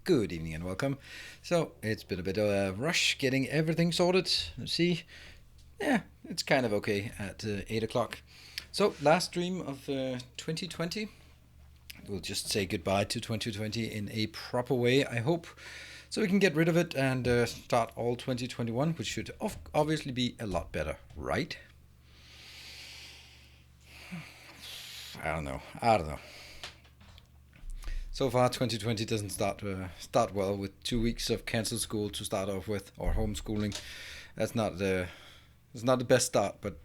Good evening and welcome. So, it's been a bit of a rush getting everything sorted. Let's see. Yeah, it's kind of okay at 8 o'clock. So, last stream of 2020. We'll just say goodbye to 2020 in a proper way, I hope. So we can get rid of it and start all 2021, which should obviously be a lot better, right? I don't know. So far, 2020 doesn't start well with 2 weeks of cancelled school to start off with, or homeschooling. That's not the it's not the best start, but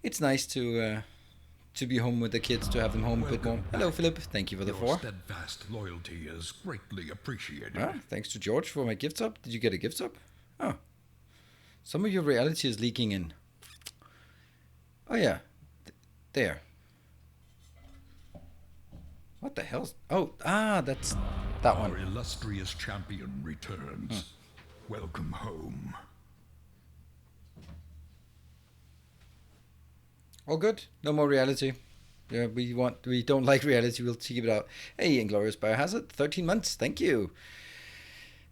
it's nice to be home with the kids, to have them home a bit more. Hello, Philip. Thank you for the Your four. steadfast loyalty is greatly appreciated. Thanks to George for my gift sub. Did you get a gift sub? Oh, some of your reality is leaking in. Oh yeah, there. What the hell? Oh, that's that Our one. illustrious champion returns. Welcome home. All good. No more reality. Yeah, we don't like reality. We'll keep it out. Hey, Inglorious Biohazard, 13 months. Thank you.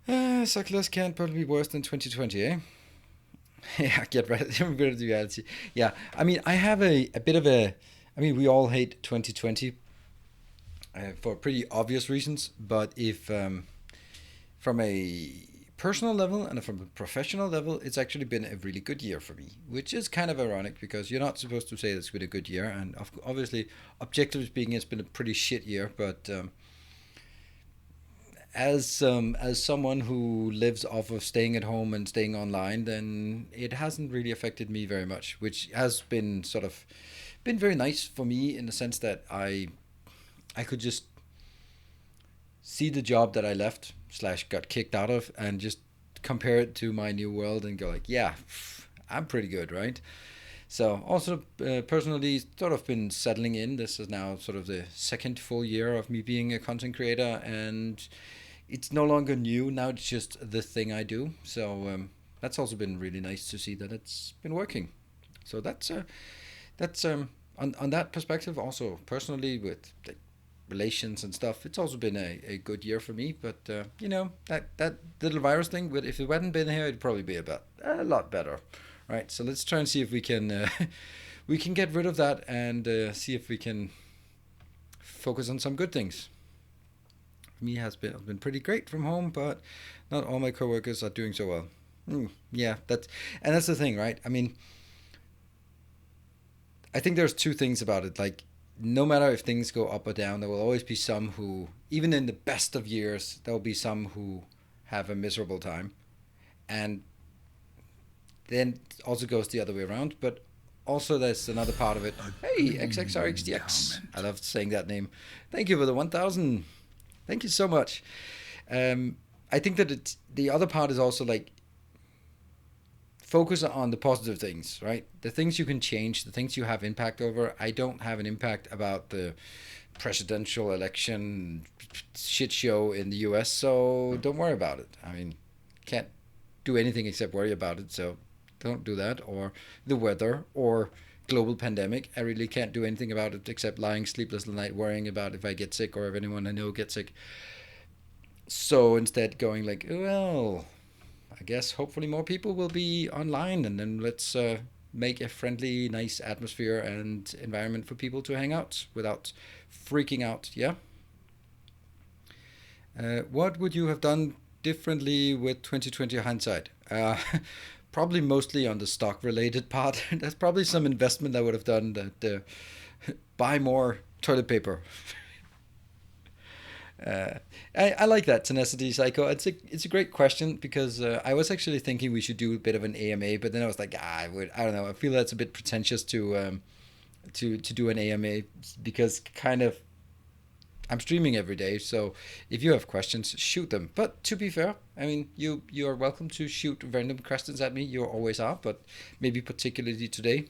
Suckless can't probably be worse than 2020, eh? Yeah, get rid of the reality. Yeah, I mean, I have a bit of a. I mean, we all hate 2020 for pretty obvious reasons, but if from a personal level and from a professional level, it's actually been a really good year for me, which is kind of ironic because you're not supposed to say it's been a good year, and obviously, objectively speaking, it's been a pretty shit year. But as someone who lives off of staying at home and staying online, then it hasn't really affected me very much, which has been sort of been very nice for me in the sense that I could just see the job that I left slash got kicked out of and just compare it to my new world and go like, yeah, I'm pretty good, right? So also personally, sort of been settling in. This is now sort of the second full year of me being a content creator, and it's no longer new. Now it's just the thing I do. So that's also been really nice to see that it's been working. So that's on that perspective. Also personally with like relations and stuff, it's also been a good year for me. But that little virus thing. But if it hadn't been here, it'd probably be about a lot better, right? So let's try and see if we can we can get rid of that and see if we can focus on some good things. For me, has been pretty great from home, but not all my coworkers are doing so well. Yeah, that's the thing, right? I mean, I think there's two things about it. Like, no matter if things go up or down, there will always be some who, even in the best of years, there will be some who have a miserable time, and then it also goes the other way around. But also, there's another part of it. A Hey, green XXRXDX. I endowment. love saying that name. Thank you for the 1,000. Thank you so much. I think that the other part is also like focus on the positive things, right? The things you can change, the things you have impact over. I don't have an impact about the presidential election shit show in the US, so don't worry about it. I mean, can't do anything except worry about it, so don't do that. Or the weather or global pandemic. I really can't do anything about it except lying sleepless at night worrying about if I get sick or if anyone I know gets sick. So instead going like, well, I guess hopefully more people will be online, and then let's make a friendly, nice atmosphere and environment for people to hang out without freaking out. Yeah. What would you have done differently with 2020 hindsight? Probably mostly on the stock related part. There's probably some investment I would have done that buy more toilet paper. Uh, I like that tenacity psycho. It's a great question because I was actually thinking we should do a bit of an AMA, but then I was like, I don't know. I feel that's a bit pretentious to do an AMA because kind of I'm streaming every day. So if you have questions, shoot them. But to be fair, I mean you are welcome to shoot random questions at me. You always are, but maybe particularly today.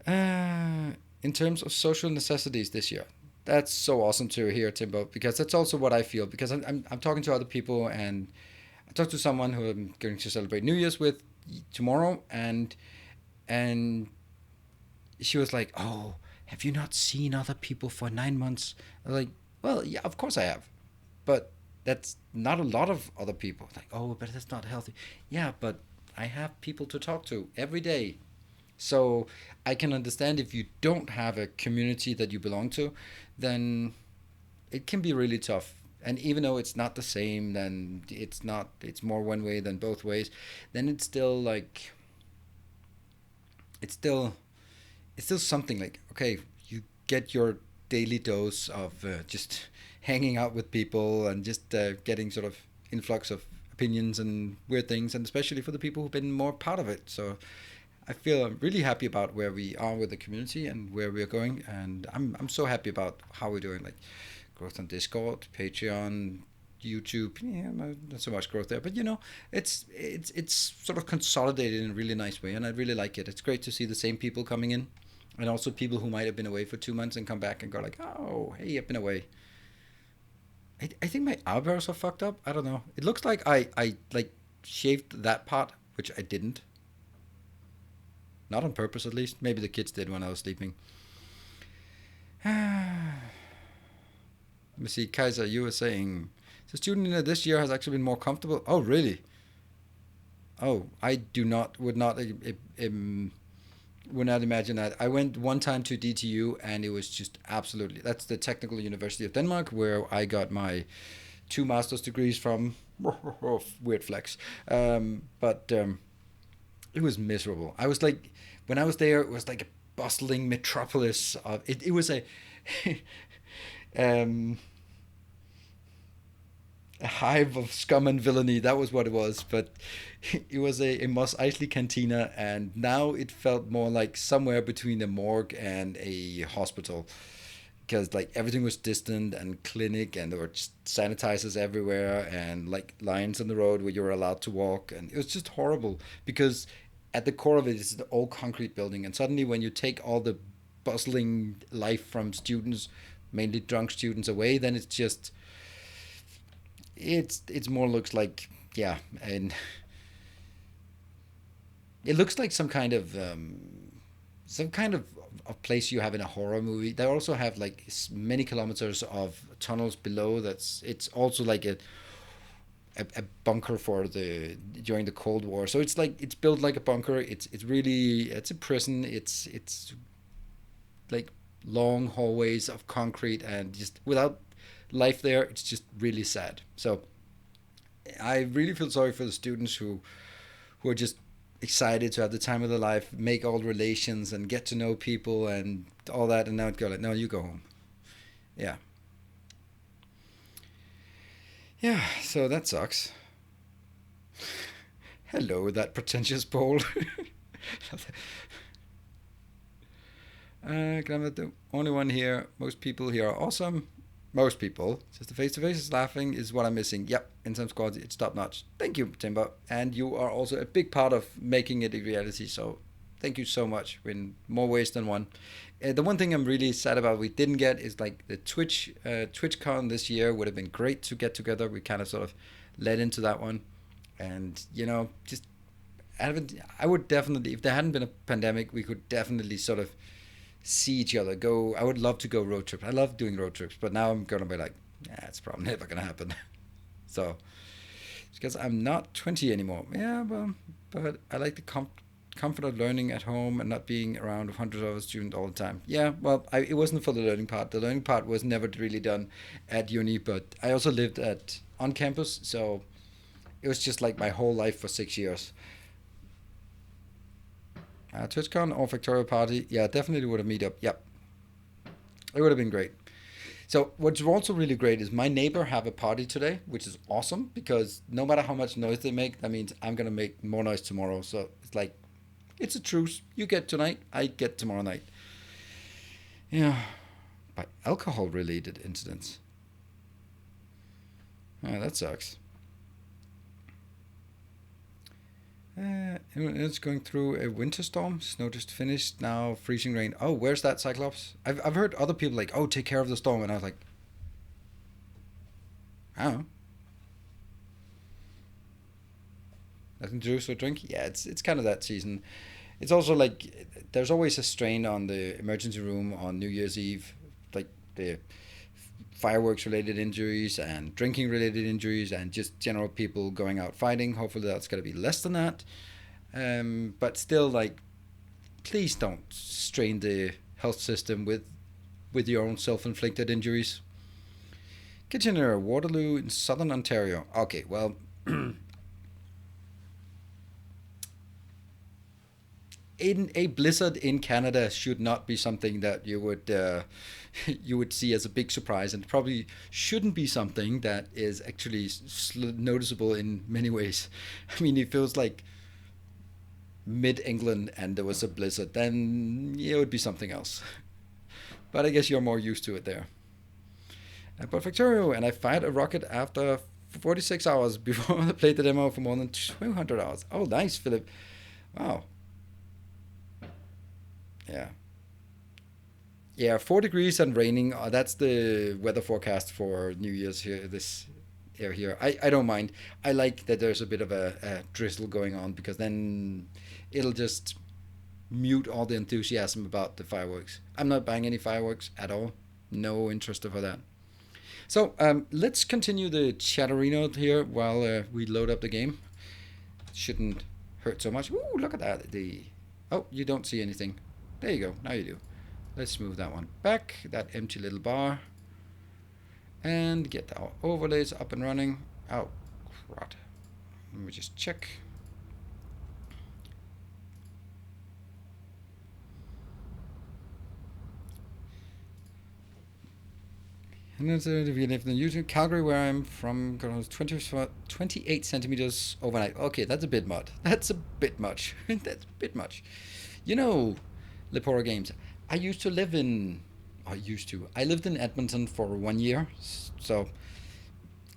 Uh, in terms of social necessities this year. That's so awesome to hear, Timbo, because that's also what I feel. Because I'm talking to other people, and I talked to someone who I'm going to celebrate New Year's with tomorrow, and she was like, "Oh, have you not seen other people for 9 months?" I was like, "Well, yeah, of course I have. but that's not a lot of other people. Like, oh, but that's not healthy. Yeah, but I have people to talk to every day. So I can understand if you don't have a community that you belong to, then it can be really tough. And even though it's not the same, then it's not, it's more one way than both ways, then it's still like, it's still, it's still something like, okay, you get your daily dose of just hanging out with people and just getting sort of influx of opinions and weird things, and especially for the people who've been more part of it. So I feel I'm really happy about where we are with the community and where we're going, and I'm so happy about how we're doing, like growth on Discord, Patreon, YouTube. Yeah, not so much growth there, but it's sort of consolidated in a really nice way, and I really like it. It's great to see the same people coming in, and also people who might have been away for 2 months and come back and go like, oh, hey, I've been away. I think my eyebrows are fucked up. I don't know. It looks like I like shaved that part, which I didn't. Not on purpose, at least. Maybe the kids did when I was sleeping. Let me see, Kaiser, you were saying the student in this year has actually been more comfortable. Oh, really? Oh, I do not would not imagine that. I went one time to DTU, and it was just absolutely, that's the Technical University of Denmark, where I got my two master's degrees from. Weird flex. But it was miserable. I was like, when I was there, it was like a bustling metropolis. It was um, a hive of scum and villainy. That was what it was. But it was a Mos Eisley cantina, and now it felt more like somewhere between a morgue and a hospital. Because like everything was distant and clinic, and there were just sanitizers everywhere, and like lines on the road where you were allowed to walk, and it was just horrible. Because at the core of it is the old concrete building, and suddenly when you take all the bustling life from students, mainly drunk students, away, then it's just, it's more looks like, yeah, and it looks like some kind of place you have in a horror movie. They also have like many kilometers of tunnels below. It's also like a bunker for the during the Cold War. So it's like it's built like a bunker. It's really, it's a prison. It's like long hallways of concrete, and just without life there, it's just really sad. So I really feel sorry for the students who are just excited to have the time of their life, make old relations, and get to know people and all that, and now it go like, no, you go home. Yeah, yeah. So that sucks. Hello, that pretentious Paul. I'm not the only one here. Most people here are awesome. Most people. Just the face to face laughing is what I'm missing. Yep, in some squads it's top notch. Thank you, Timber. And you are also a big part of making it a reality. So thank you so much in more ways than one. The one thing I'm really sad about we didn't get is like the TwitchCon this year would have been great to get together. We kind of sort of led into that one, and just I would definitely, if there hadn't been a pandemic, we could definitely sort of see each other go. I would love to go road trips. I love doing road trips, but now I'm gonna be like, yeah, it's probably never gonna happen. So it's because I'm not 20 anymore. Yeah, well, but I like the comfort of learning at home and not being around hundreds of other students all the time. Yeah, well, it wasn't for the learning part. The learning part was never really done at uni, but I also lived at on campus, so it was just like my whole life for 6 years. TwitchCon or Factorio party? Yeah, definitely would have meet up. Yep, it would have been great. So what's also really great is my neighbor have a party today, which is awesome because no matter how much noise they make, that means I'm gonna make more noise tomorrow. So it's like, it's a truce. You get tonight, I get tomorrow night. Yeah, by alcohol related incidents. Oh, that sucks. It's going through a winter storm. Snow just finished. Now freezing rain. Oh, where's that Cyclops? I've heard other people like, oh, take care of the storm, and I was like, I don't know. Nothing to do, so drink. Yeah, it's kind of that season. It's also like there's always a strain on the emergency room on New Year's Eve, like the fireworks related injuries and drinking related injuries and just general people going out fighting. Hopefully that's going to be less than that. But still, like, please don't strain the health system with your own self-inflicted injuries. Kitchener, Waterloo in southern Ontario. Okay, well, in a blizzard in Canada should not be something that you would you would see as a big surprise, and probably shouldn't be something that is actually noticeable in many ways. I mean, it feels like mid England and there was a blizzard, then it would be something else. But I guess you're more used to it there. But Factorio, and I fired a rocket after 46 hours before I played the demo for more than 200 hours. Oh, nice, Philip. Wow. Yeah. Yeah, 4 degrees and raining. That's the weather forecast for New Year's here. This area here. I don't mind. I like that there's a bit of a drizzle going on, because then it'll just mute all the enthusiasm about the fireworks. I'm not buying any fireworks at all. No interest for that. So let's continue the chatterino here while we load up the game. Shouldn't hurt so much. Ooh, look at that. Oh, you don't see anything. There you go. Now you do. Let's move that one back. That empty little bar. And get our overlays up and running. Oh, crud. Let me just check. And then we live in YouTube, Calgary, where I'm from, 28 centimeters overnight. Okay, that's a bit much. That's a bit much. That's a bit much. You know, Lepora Games, I lived in Edmonton for 1 year. So,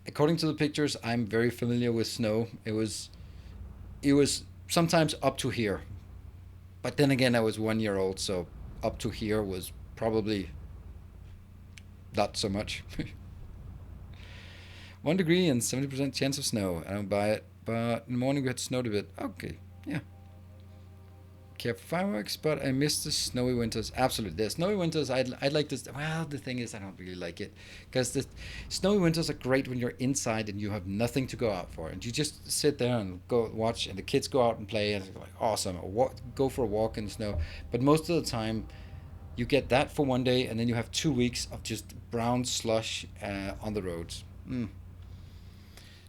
according to the pictures, I'm very familiar with snow. It was sometimes up to here. But then again, I was 1 year old, so up to here was probably not so much. 1 degree and 70% chance of snow. I don't buy it, but in the morning we had snowed a bit. Okay, yeah. Care for fireworks, but I miss the snowy winters. Absolutely, the snowy winters. I'd like this. Well, the thing is, I don't really like it, because the snowy winters are great when you're inside and you have nothing to go out for, and you just sit there and go watch, and the kids go out and play, and it's like awesome. Or go for a walk in the snow. But most of the time, you get that for 1 day, and then you have 2 weeks of just brown slush on the roads.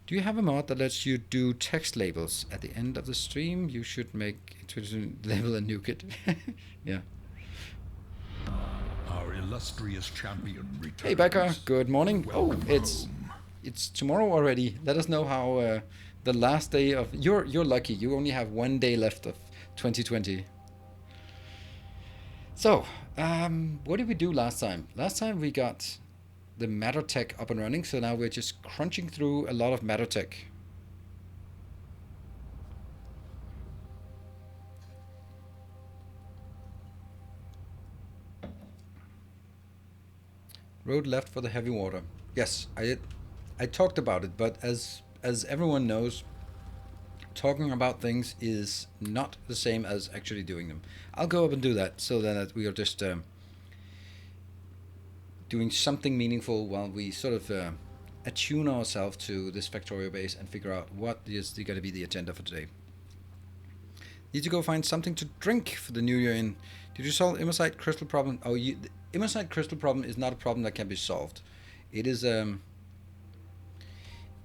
Do you have a mod that lets you do text labels at the end of the stream? You should make a label and nuke it. Yeah. Our illustrious champion returns. Hey Becca, good morning. Welcome It's tomorrow already. Let us know how the last day of you're lucky. You only have 1 day left of 2020. So, what did we do last time? Last time we got the Mattertech up and running, so now we're just crunching through a lot of Mattertech. Road left for the heavy water. Yes, I talked about it, but as everyone knows, talking about things is not the same as actually doing them. I'll go up and do that, so that we are just doing something meaningful while we sort of attune ourselves to this Factorio base and figure out what is going to be the agenda for today. Need to go find something to drink for the new year in. Did you solve Immersite crystal problem? Oh, the Immersite crystal problem is not a problem that can be solved. It is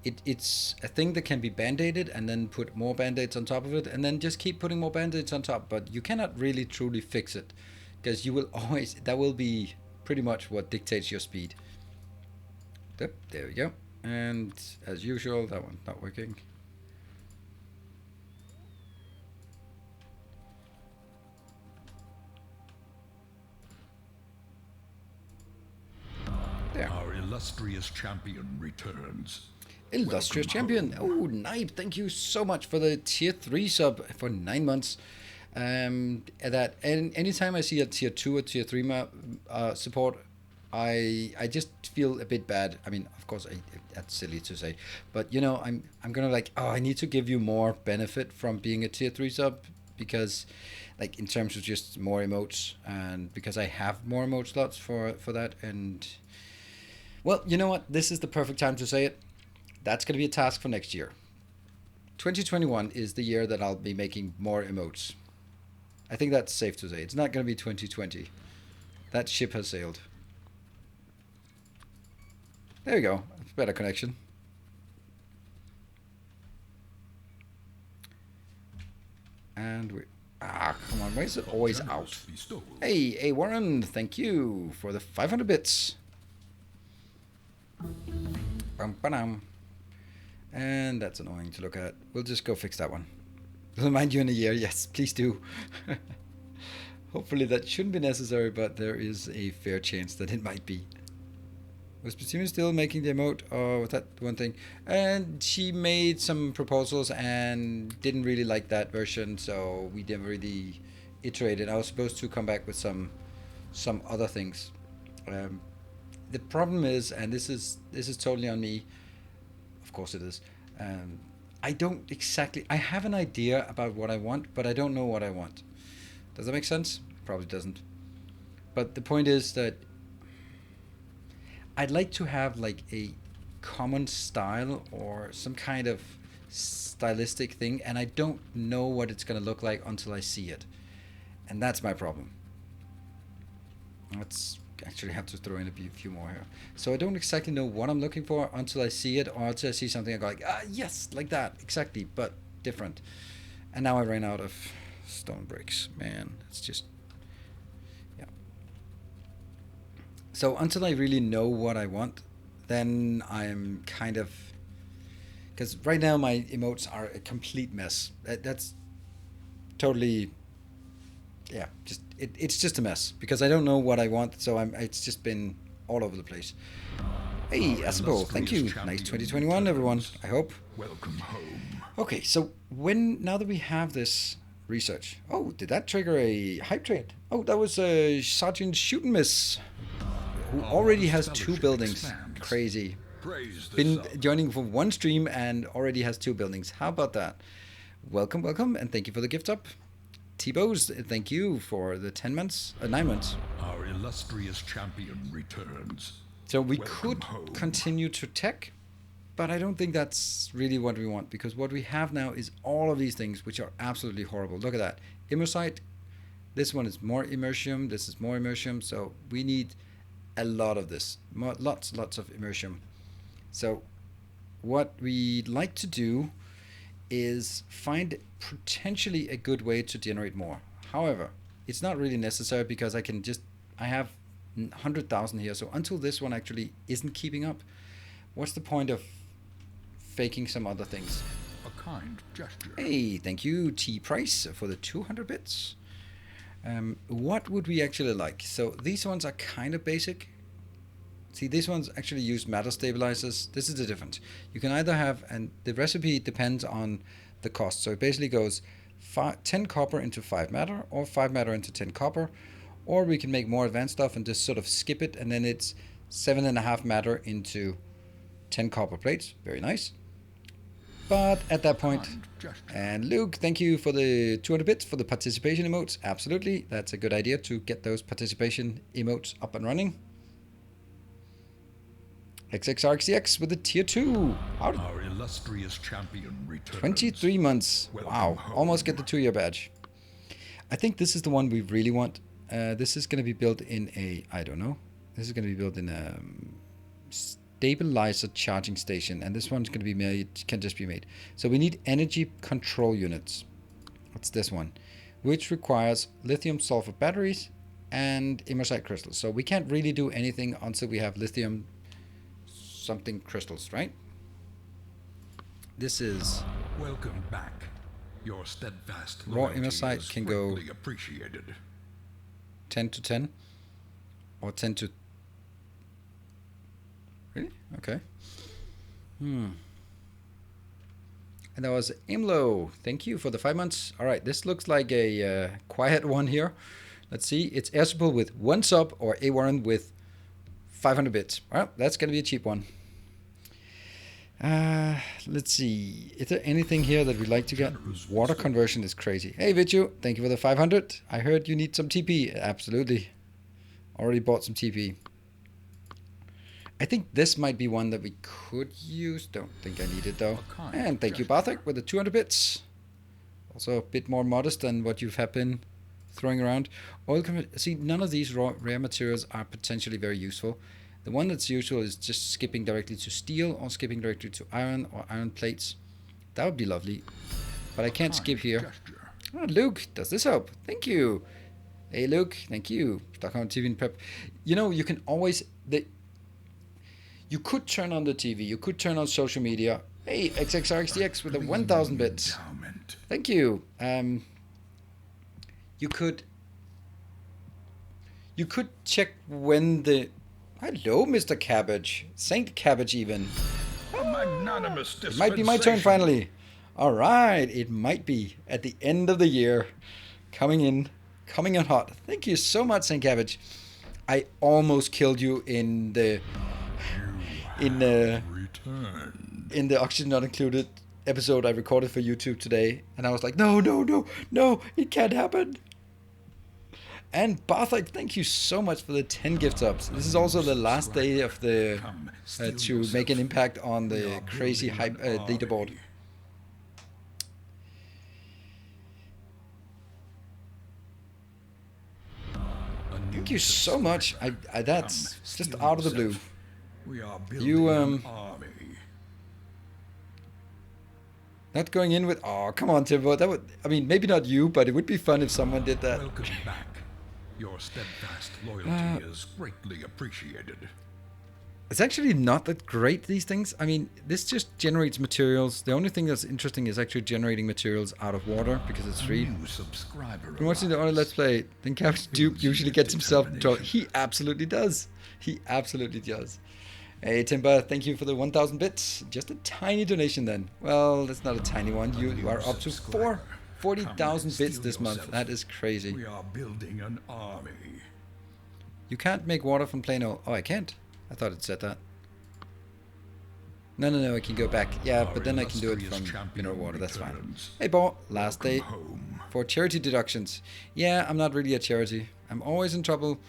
it's a thing that can be band-aided and then put more band-aids on top of it, and then just keep putting more band-aids on top, but you cannot really truly fix it, because you will always, that will be pretty much what dictates your speed. Yep, there we go. And as usual, that one's not working. There. Our illustrious champion returns. Illustrious champion. Oh, Knipe, thank you so much for the tier 3 sub for 9 months. And anytime I see a tier 2 or tier 3 map support, I just feel a bit bad. I mean, of course, that's silly to say, but you know, I'm gonna like, oh, I need to give you more benefit from being a tier 3 sub, because like in terms of just more emotes, and because I have more emote slots for that, and Well, you know what? This is the perfect time to say it. That's going to be a task for next year. 2021 is the year that I'll be making more emotes. I think that's safe to say. It's not going to be 2020. That ship has sailed. There you go. Better connection. And we... Ah, come on. Why is it always out? Hey, Warren. Thank you for the 500 bits. Bum-ba-dum. And that's annoying to look at. We'll just go fix that one. Remind you in a year. Yes, please do. Hopefully that shouldn't be necessary, but there is a fair chance that it might be. Was Basima still making the emote? Oh, that one thing. And she made some proposals and didn't really like that version, so we never really iterated. I was supposed to come back with some other things. The problem is, and this is totally on me. Of course it is. I don't exactly... I have an idea about what I want, but I don't know what I want. Does that make sense? Probably doesn't. But the point is that I'd like to have like a common style or some kind of stylistic thing, and I don't know what it's going to look like until I see it. And that's my problem. Let's actually have to throw in a few more here. So I don't exactly know what I'm looking for until I see it, or until I see something I go like, ah, yes, like that, exactly, but different. And now I ran out of stone bricks. Man, it's just... yeah. So until I really know what I want, then I'm kind of... because right now my emotes are a complete mess. That's totally... yeah, just it's just a mess because I don't know what I want, so it's just been all over the place. Hey, Asabo, thank you. Nice 2021, everyone. I hope. Welcome home. Okay, so now that we have this research, oh, did that trigger a hype train? Oh, that was Sergeant Shoot and Miss, who already has 2 buildings. Expands. Crazy. Been Joining for 1 stream and already has 2 buildings. How about that? Welcome, welcome, and thank you for the gift up. T-Bows, thank you for the 9 months. Our illustrious champion returns. So we Welcome could home. continue to tech, but I don't think that's really what we want, because what we have now is all of these things which are absolutely horrible. Look at that. Immersite, this one is more immersium, this is more immersium, so we need a lot of this. Lots of immersium. So what we'd like to do is find potentially a good way to generate more. However, it's not really necessary because I have 100,000 here, so until this one actually isn't keeping up, what's the point of faking some other things? A kind gesture. Hey, thank you T Price for the 200 bits. What would we actually like? So these ones are kind of basic. See, these ones actually use matter stabilizers. This is the difference. You can either have, and the recipe depends on the cost. So it basically goes 10 copper into 5 matter, or 5 matter into 10 copper, or we can make more advanced stuff and just sort of skip it, and then it's 7.5 matter into 10 copper plates. Very nice. But at that point, and Luke, thank you for the 200 bits for the participation emotes. Absolutely, that's a good idea to get those participation emotes up and running. XXRXCX with a tier 2. Our illustrious champion returns. 23 months. Welcome Wow, home. almost get the 2-year badge. I think this is the one we really want. This is going to be built in a, I don't know. This is going to be built in a stabilizer charging station, and this one's going to be made, can just be made. So we need energy control units. That's this one, which requires lithium sulfur batteries and immersite crystals. So we can't really do anything until we have lithium something crystals, right? This is Welcome back. Your steadfast raw loyalty immersite is can go greatly appreciated. 10 to 10 or 10 to... Really? Okay. And that was Imlo. Thank you for the 5 months. All right, this looks like a quiet one here. Let's see. It's Airsupport with 1 sub or A Warren with 500 bits. Well, that's going to be a cheap one. Let's see. Is there anything here that we'd like to get? Water conversion is crazy. Hey, Vichu, thank you for the 500. I heard you need some TP. Absolutely. Already bought some TP. I think this might be one that we could use. Don't think I need it though. A kind And thank you, gesture. Barthik, with the 200 bits. Also a bit more modest than what you have been throwing around. See, none of these rare materials are potentially very useful. The one that's useful is just skipping directly to steel or skipping directly to iron or iron plates. That would be lovely. But I can't skip here. Gesture. Oh, Luke, does this help? Thank you. Hey, Luke, thank you. Stockholm TV and Prep. You know, you can always... You could turn on the TV. You could turn on social media. Hey, XXRXDX with the 1,000 bits. Endowment. Thank you. You could check when the... Hello, Mr. Cabbage. Saint Cabbage even. A magnanimous It might be my turn dispensation. finally. All right, it might be at the end of the year. Coming in hot. Thank you so much, Saint Cabbage. I almost killed you in the Returned. in the Oxygen Not Included episode I recorded for YouTube today, and I was like, no, it can't happen. And Barthik, thank you so much for the 10 gift subs. This is also the last day of the Come, steel to yourself. make an impact on We the are crazy building hype an leaderboard. army. A new Thank you so much. subscriber. That's Come, just steel out of the blue. yourself. We are building You, an army. Not going in with, oh, come on, Timbo. That would, I mean, maybe not you, but it would be fun if someone did that. Welcome back. Your steadfast loyalty is greatly appreciated. It's actually not that great, these things. I mean, this just generates materials. The only thing that's interesting is actually generating materials out of water because it's free. New subscriber. Been watching the only Let's Play, then Cabbage Duke usually gets himself in trouble. He absolutely does. He absolutely does. Hey, Timber, thank you for the 1,000 bits. Just a tiny donation then. Well, that's not a tiny one. You are up to 40,000 bits this month. That is crazy. We are building an army. You can't make water from plain oil. Oh, I can't. I thought it said that. No, I can go back. Yeah, Our but then I can do it illustrious from champion mineral water. That's fine. returns. Hey, Bo, last day Home. for charity deductions. Yeah, I'm not really a charity. I'm always in trouble,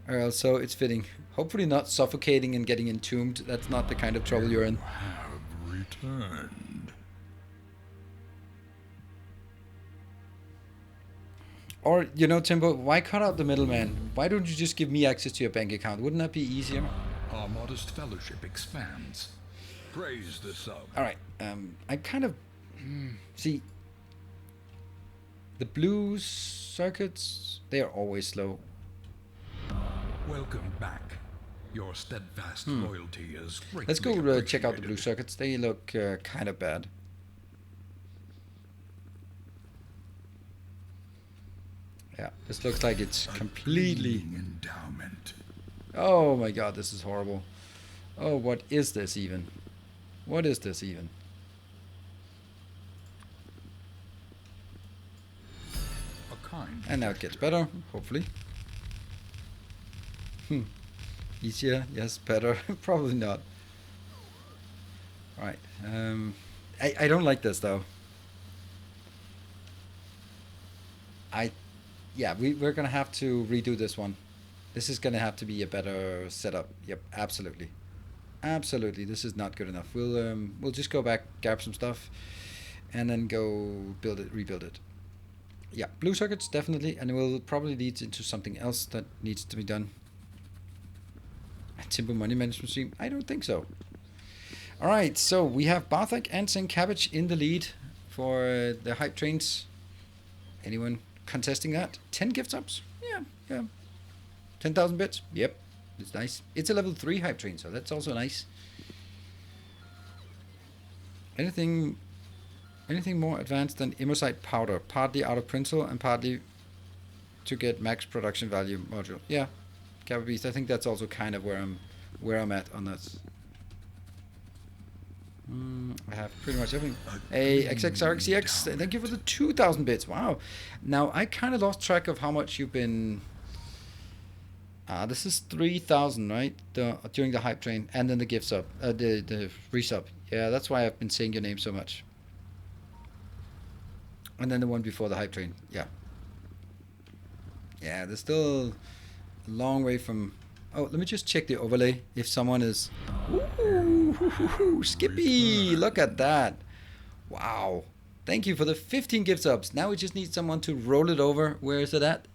or else so it's fitting. Hopefully not suffocating and getting entombed. That's not the kind of trouble you're in. Have returned. Or, you know, Timbo, why cut out the middleman? Why don't you just give me access to your bank account? Wouldn't that be easier? Our modest fellowship expands. Praise the sub. All right. I kind of see the blue circuits. They are always slow. Welcome back. Your steadfast loyalty is greatly Let's go check out the blue appreciated. circuits. They look kind of bad. Yeah, this looks like it's completely... Gleaming endowment. Oh my god, this is horrible. Oh, what is this even? What is this even? A kind And now it gets better, hopefully. Easier, yes, better. Probably not. Alright, I don't like this though. Yeah, we're gonna have to redo this one. This is gonna have to be a better setup. Yep, absolutely. Absolutely, this is not good enough. We'll just go back, grab some stuff, and then go rebuild it. Yeah, blue circuits, definitely, and it will probably lead into something else that needs to be done. A simple money management stream? I don't think so. Alright, so we have Barthik and St. Cabbage in the lead for the hype trains. Anyone contesting that? 10 gift subs? Yeah. 10,000 bits? Yep, it's nice. It's a level 3 hype train, so that's also nice. Anything more advanced than Imosite powder, partly out of principle and partly to get max production value module. Yeah, Cabba Beast, I think that's also kind of where I'm at on that. I have pretty much everything. Hey, XXRXCX, thank you for the 2,000 bits. Wow. Now, I kind of lost track of how much you've been... this is 3,000, right? During the hype train, and then the gift sub, the resub. Yeah, that's why I've been saying your name so much. And then the one before the hype train. Yeah. Yeah, there's still a long way from Oh, let me just check the overlay. If someone is... Ooh, Skippy! Look at that. Wow. Thank you for the 15 gift subs. Now we just need someone to roll it over. Where is it at?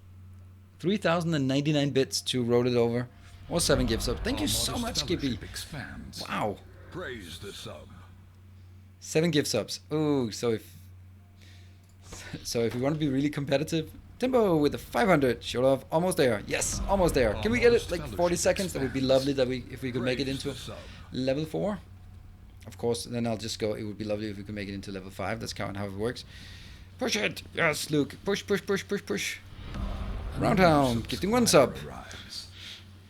3,099 bits to roll it over. Or 7 gift subs. Thank you so much, Skippy. Wow. Praise the sub. 7 gift subs. Ooh, so if we want to be really competitive, Timbo with the 500. Show off. Almost there. Yes, almost there. Can we get it like 40 seconds? That would be lovely if we could make it into level 4. Of course, then I'll just go. It would be lovely if we could make it into level 5. That's kind of how it works. Push it. Yes, Luke. Push, push, push, push, push. Roundhound. Gifting 1 sub.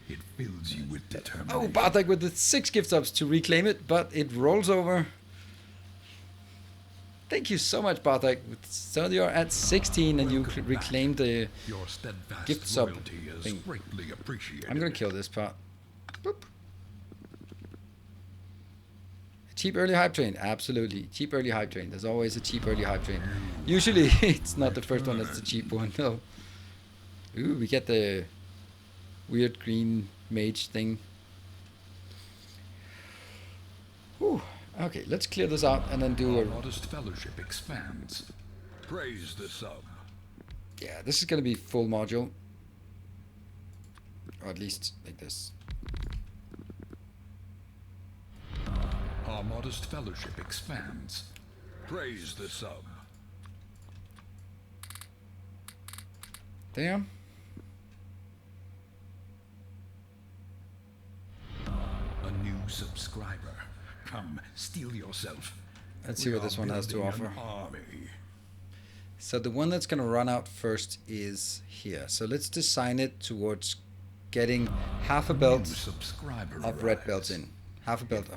It fills you with determination. Oh, Bartek with the 6 gift subs to reclaim it, but it rolls over. Thank you so much, Bartek. So you're at 16 and you reclaimed the gift sub thing. I'm gonna kill this part. Boop. Cheap early hype train, absolutely. Cheap early hype train. There's always a cheap early hype train. Usually it's not the first one that's the cheap one, no. Ooh, we get the weird green mage thing. Whew. Okay, let's clear this out and then do a modest fellowship expands. Praise the sub. Yeah, this is gonna be full module. Or at least like this. Our modest fellowship expands. Praise the sub. Damn. A new subscriber. Come, steal yourself. Let's see what this one has to offer. So the one that's going to run out first is here. So let's design it towards getting half a belt of red belts in. Half a belt.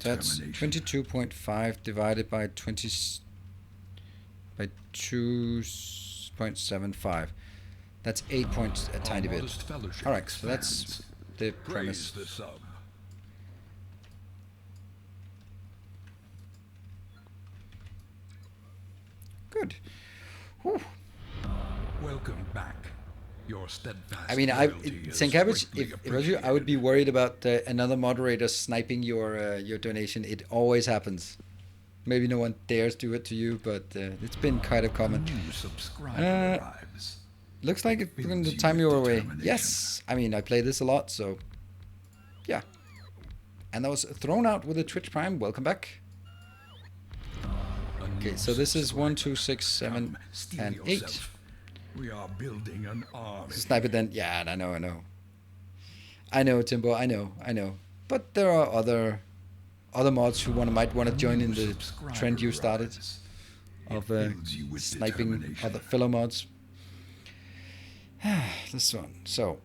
That's 22.5 divided by 2.75. That's 8 points, a tiny bit. All right, so that's the premise. Good. Whew. Welcome back. Your steadfast. I mean, St. Cabbage, if I was you, I would be worried about another moderator sniping your donation. It always happens. Maybe no one dares do it to you, but it's been kind of common. Looks like it's going to time your way. Yes. I mean, I play this a lot, so yeah. And that was thrown out with a Twitch Prime. Welcome back. Okay, so this is 1, 2, 6, 7, and 8. We are building an army. Snipe it then. Yeah, I know. I know, Timbo. I know. But there are other mods who might want to join in the trend you started of sniping other fellow mods. This one. So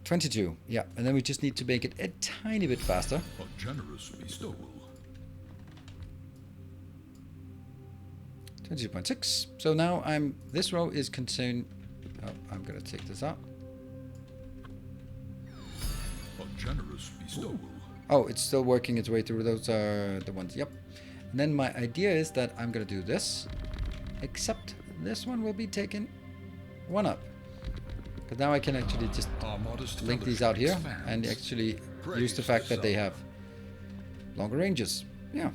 22. Yeah, and then we just need to make it a tiny bit faster. A generous bestowal. 22.6. So now this row is concerned. Oh, I'm gonna take this out. A generous bestowal. Oh, it's still working its way through. Those are the ones. Yep. And then my idea is that I'm gonna do this, except this one will be taken 1 up. Because now I can actually just link these out here and actually use the fact that they have longer ranges. Yeah.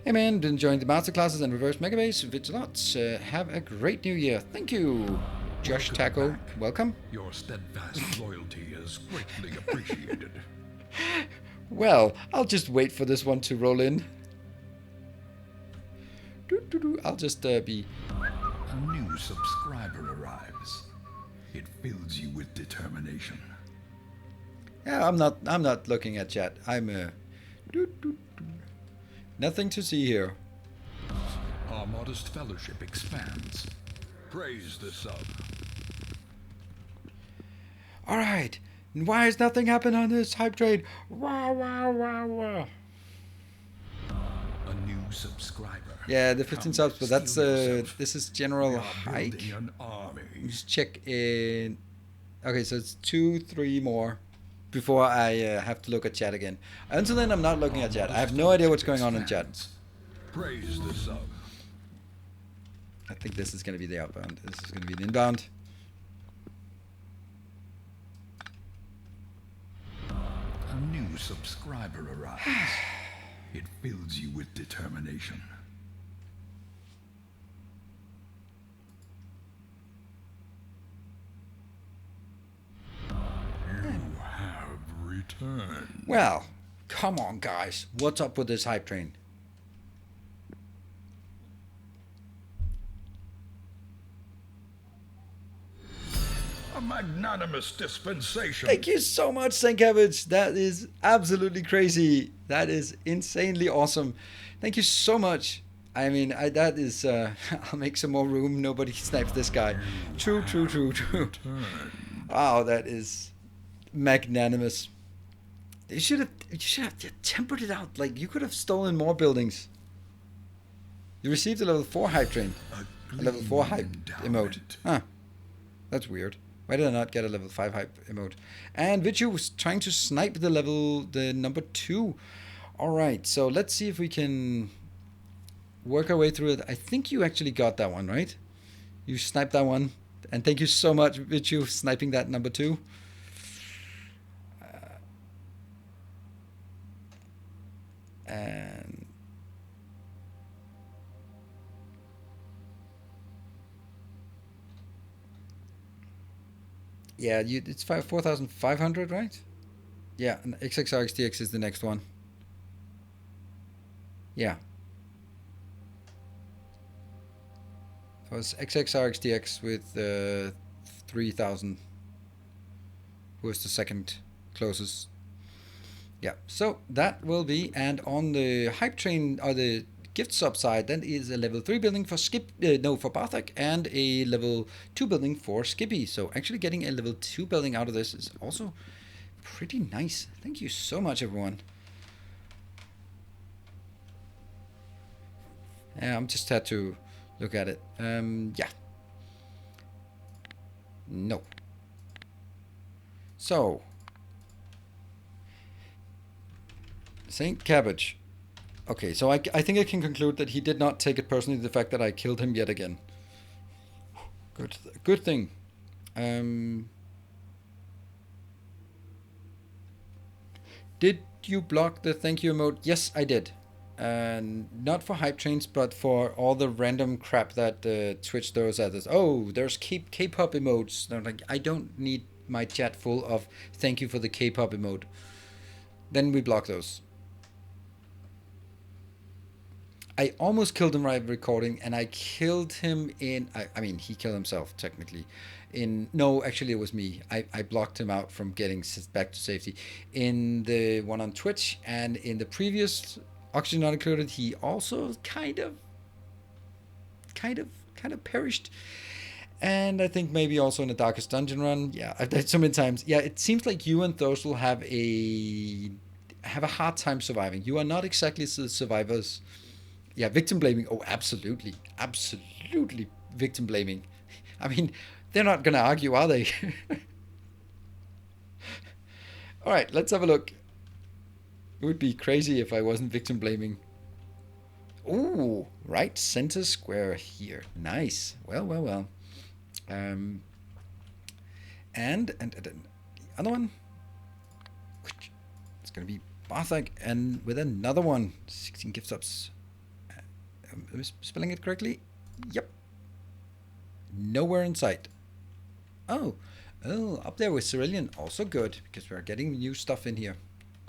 Hey man, been enjoying the masterclasses and reverse megabase. It's a lot. Have a great new year. Thank you, Josh Taco. Welcome. Your steadfast loyalty is greatly appreciated. Well, I'll just wait for this one to roll in. I'll just be. A new subscriber arrives. It fills you with determination. Yeah, I'm not looking at chat. I'm nothing to see here. Our modest fellowship expands. Praise the sub. All right. And why has nothing happened on this hype train? Wow. A new subscriber. Yeah, the 15 subs, but that's this is general hike. Just check in. Okay, so it's 2, 3 more before I have to look at chat again. Until then, I'm not looking at chat. I have no idea what's going on in chat. Praise the sub. I think this is going to be the outbound. This is going to be the inbound. new subscriber arrives. It fills you with determination. You have returned. Well, come on, guys. What's up with this hype train? A magnanimous dispensation. Thank you so much, Cabbage. That is absolutely crazy. That is insanely awesome. Thank you so much. I mean, that is... I'll make some more room. Nobody snipes this guy. True. Wow, that is magnanimous. You should have tempered it out. Like, you could have stolen more buildings. You received a level 4 hype train. A level 4 hype emote. Huh. That's weird. Why did I not get a level 5 hype emote? And Vichu was trying to snipe the number 2. Alright, so let's see if we can work our way through it. I think you actually got that one, right? You sniped that one. And thank you so much, Vichu, for sniping that number 2. And... yeah, it's 4,500, right? Yeah, and XXRXTX is the next one. Yeah. So it's XXRXTX with 3,000. Who is the second closest? Yeah, so that will be, and on the hype train or the gift sub side, then is a level 3 building for for Barthak, and a level 2 building for Skippy. So actually getting a level 2 building out of this is also pretty nice. Thank you so much, everyone. Yeah, I'm just had to look at it. Yeah. No. So Saint Cabbage. Okay, so I think I can conclude that he did not take it personally, the fact that I killed him yet again. Good thing. Did you block the thank you emote? Yes, I did. Not for hype trains, but for all the random crap that Twitch throws at us. Oh, there's K-pop emotes. I'm like, I don't need my chat full of thank you for the K-pop emote. Then we block those. I almost killed him right recording, and I killed him in... I mean, he killed himself, technically. No, actually, it was me. I blocked him out from getting back to safety. In the one on Twitch, and in the previous Oxygen Not Included, he also kind of perished. And I think maybe also in the Darkest Dungeon run. Yeah, I've died so many times. Yeah, it seems like you and Thursel have a hard time surviving. You are not exactly the survivors... Yeah, victim blaming. Oh, absolutely. Absolutely victim blaming. I mean, they're not going to argue, are they? All right, let's have a look. It would be crazy if I wasn't victim blaming. Ooh, right center square here. Nice. Well. And the other one. It's going to be Barthak, and with another one. 16 gift subs. Am I spelling it correctly? Yep. Nowhere in sight. Oh, up there with Cerulean. Also good, because we're getting new stuff in here.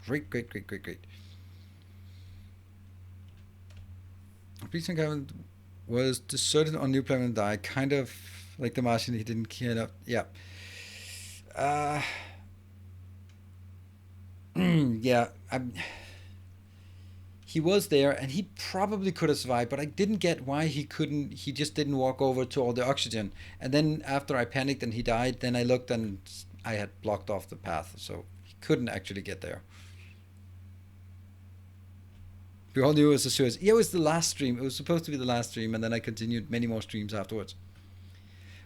Great. Please think I was deserted on New Planet and die. Kind of like the Martian, he didn't care enough. Yeah. Yeah, he was there, and he probably could have survived, but I didn't get why he couldn't. He just didn't walk over to all the oxygen. And then after I panicked and he died, then I looked and I had blocked off the path, so he couldn't actually get there. We all knew it was a suicide. Yeah, it was the last stream. It was supposed to be the last stream, and then I continued many more streams afterwards.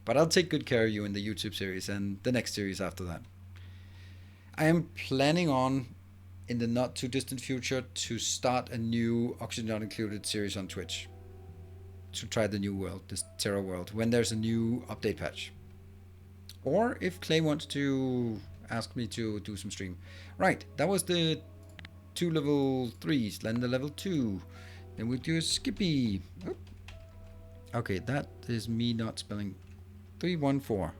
But I'll take good care of you in the YouTube series and the next series after that. I am planning on, in the not too distant future, to start a new Oxygen Not Included series on Twitch. To try the new world, this Terra world, when there's a new update patch. Or if Clay wants to asked me to do some stream. Right, that was the 2 level 3s, then the level 2. Then we'll do a skippy. Oop. Okay, that is me not spelling 314.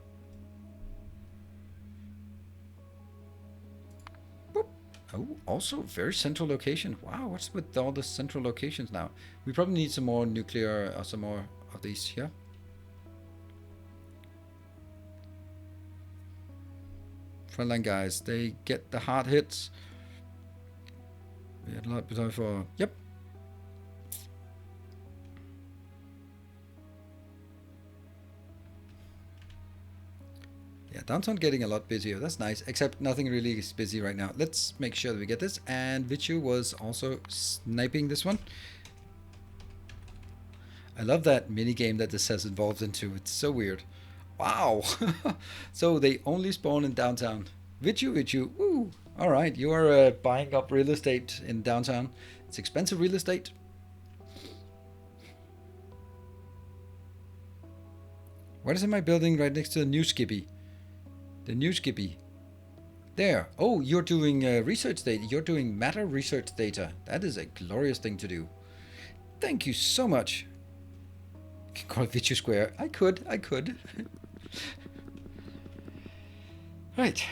Boop. Oh, also very central location. Wow, what's with all the central locations now? We probably need some more nuclear, or some more of these here. Frontline guys, they get the hard hits. We had a lot of for. Yep. Yeah, downtown getting a lot busier. That's nice. Except nothing really is busy right now. Let's make sure that we get this. And Vichu was also sniping this one. I love that mini game that this has evolved into. It's so weird. Wow. So they only spawn in downtown. Vichu. Woo. All right, you are buying up real estate in downtown. It's expensive real estate. What is in my building right next to the new Skippy? The new Skippy. There. Oh, you're doing research data. You're doing matter research data. That is a glorious thing to do. Thank you so much. You can call it Vichu Square. I could. Right,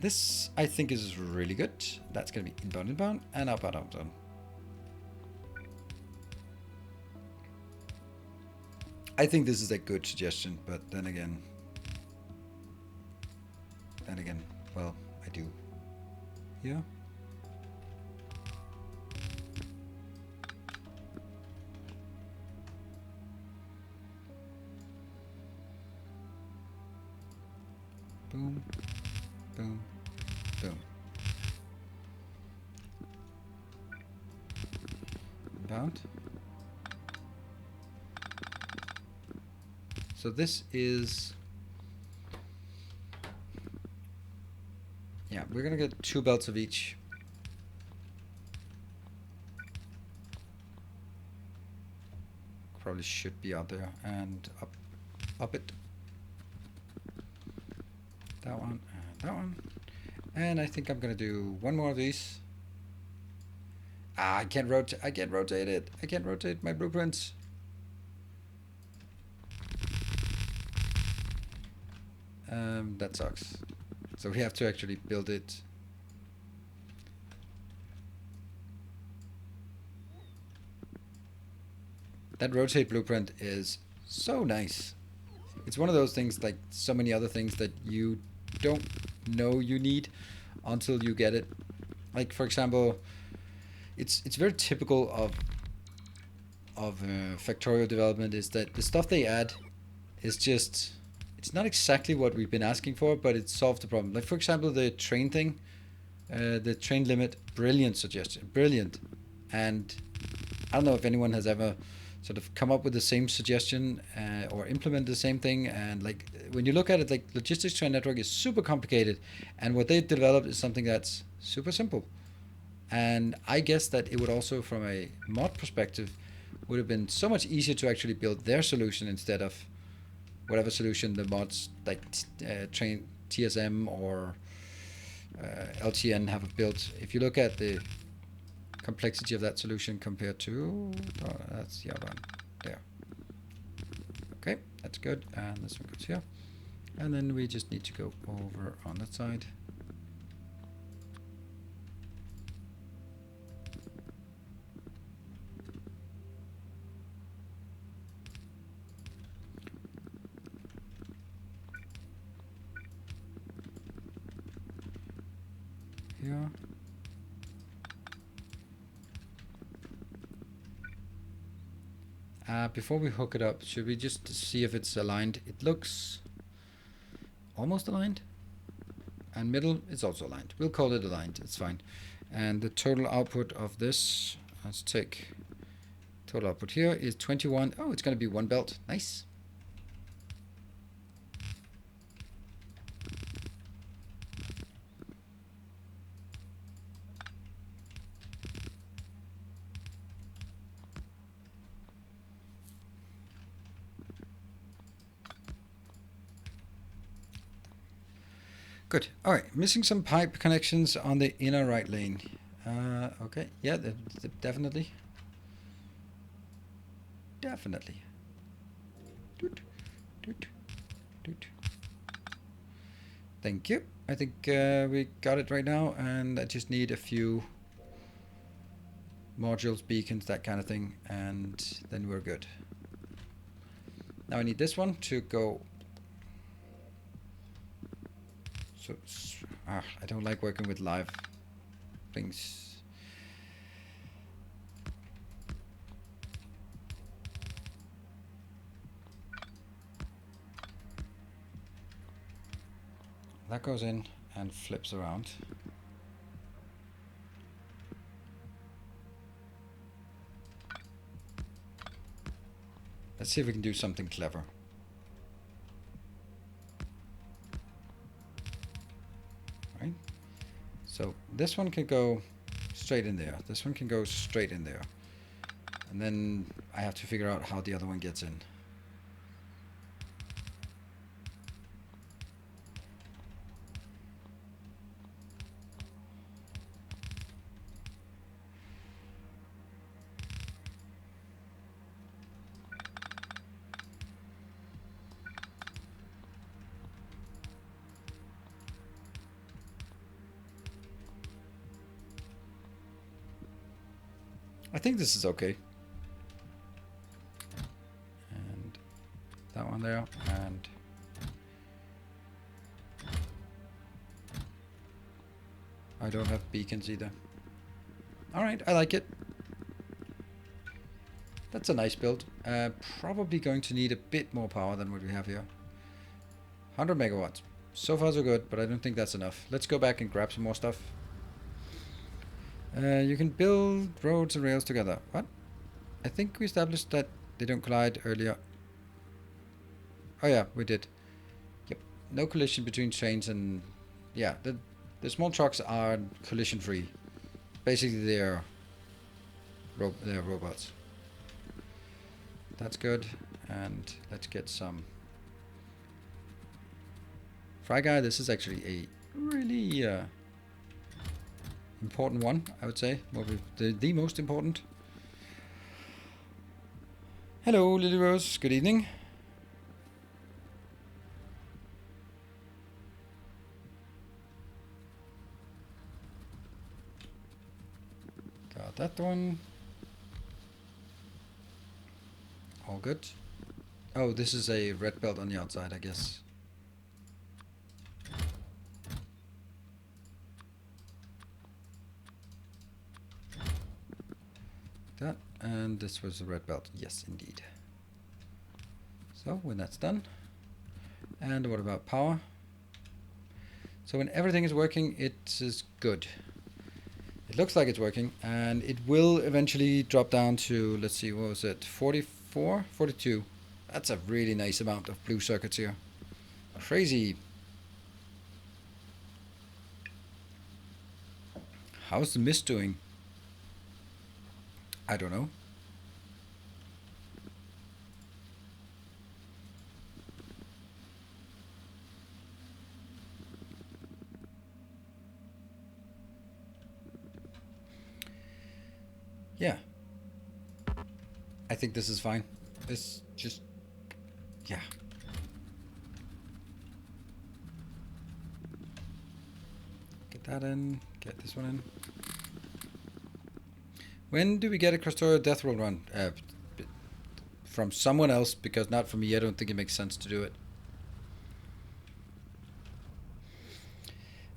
this I think is really good. That's gonna be inbound, and outbound. I think this is a good suggestion, but then again, well, I do. Yeah. Boom. Boom. Boom. Inbound. So this is... Yeah, we're gonna get 2 belts of each. Probably should be out there and up it. That one and that one. And I think I'm gonna do 1 more of these. Ah, I can't rotate it. I can't rotate my blueprints. That sucks. So we have to actually build it. That rotate blueprint is so nice. It's one of those things, like so many other things, that you don't know you need until you get it. Like, for example, it's very typical of Factorio development is that the stuff they add is just, it's not exactly what we've been asking for, but it solved the problem. Like, for example, the train thing, the train limit, brilliant suggestion, brilliant. And I don't know if anyone has ever sort of come up with the same suggestion or implement the same thing. And like, when you look at it, like, logistics train network is super complicated, and what they developed is something that's super simple. And I guess that it would also, from a mod perspective, would have been so much easier to actually build their solution instead of whatever solution the mods like train TSM or LTN have built. If you look at the complexity of that solution compared to that's the other one there. Okay, that's good. And this one goes here. And then we just need to go over on that side. Here. Before we hook it up, should we just see if it's aligned? It looks almost aligned. And middle is also aligned. We'll call it aligned. It's fine. And the total output of this, let's take total output here is 21. Oh, it's going to be 1 belt. Nice. Good. All right. Missing some pipe connections on the inner right lane. Okay. Yeah, definitely. Definitely. Doot, doot, doot. Thank you. I think we got it right now, and I just need a few modules, beacons, that kind of thing, and then we're good. Now I need this one to go. So, I don't like working with live things. That goes in and flips around. Let's see if we can do something clever. Right? So this one can go straight in there. This one can go straight in there. And then I have to figure out how the other one gets in. I think this is okay. And that one there, and I don't have beacons either. Alright, I like it. That's a nice build. Probably going to need a bit more power than what we have here. 100 megawatts. So far so good, but I don't think that's enough. Let's go back and grab some more stuff. You can build roads and rails together. What? I think we established that they don't collide earlier. Oh yeah, we did. Yep. No collision between trains and... Yeah, the small trucks are collision free. Basically they're robots. That's good. And let's get some... Fry guy, this is actually a really important one, I would say. The most important. Hello, Lily Rose. Good evening. Got that one. All good. Oh, this is a red belt on the outside, I guess. That, and this was a red belt. Yes, indeed. So when that's done, and what about power? So when everything is working, it is good. It looks like it's working, and it will eventually drop down to, let's see, what was it, 44, 42. That's a really nice amount of blue circuits here. Crazy. How's the mist doing? I don't know. Yeah. I think this is fine. This just... Yeah. Get that in. Get this one in. When do we get a Krastorio death roll run? From someone else, because not from me. I don't think it makes sense to do it.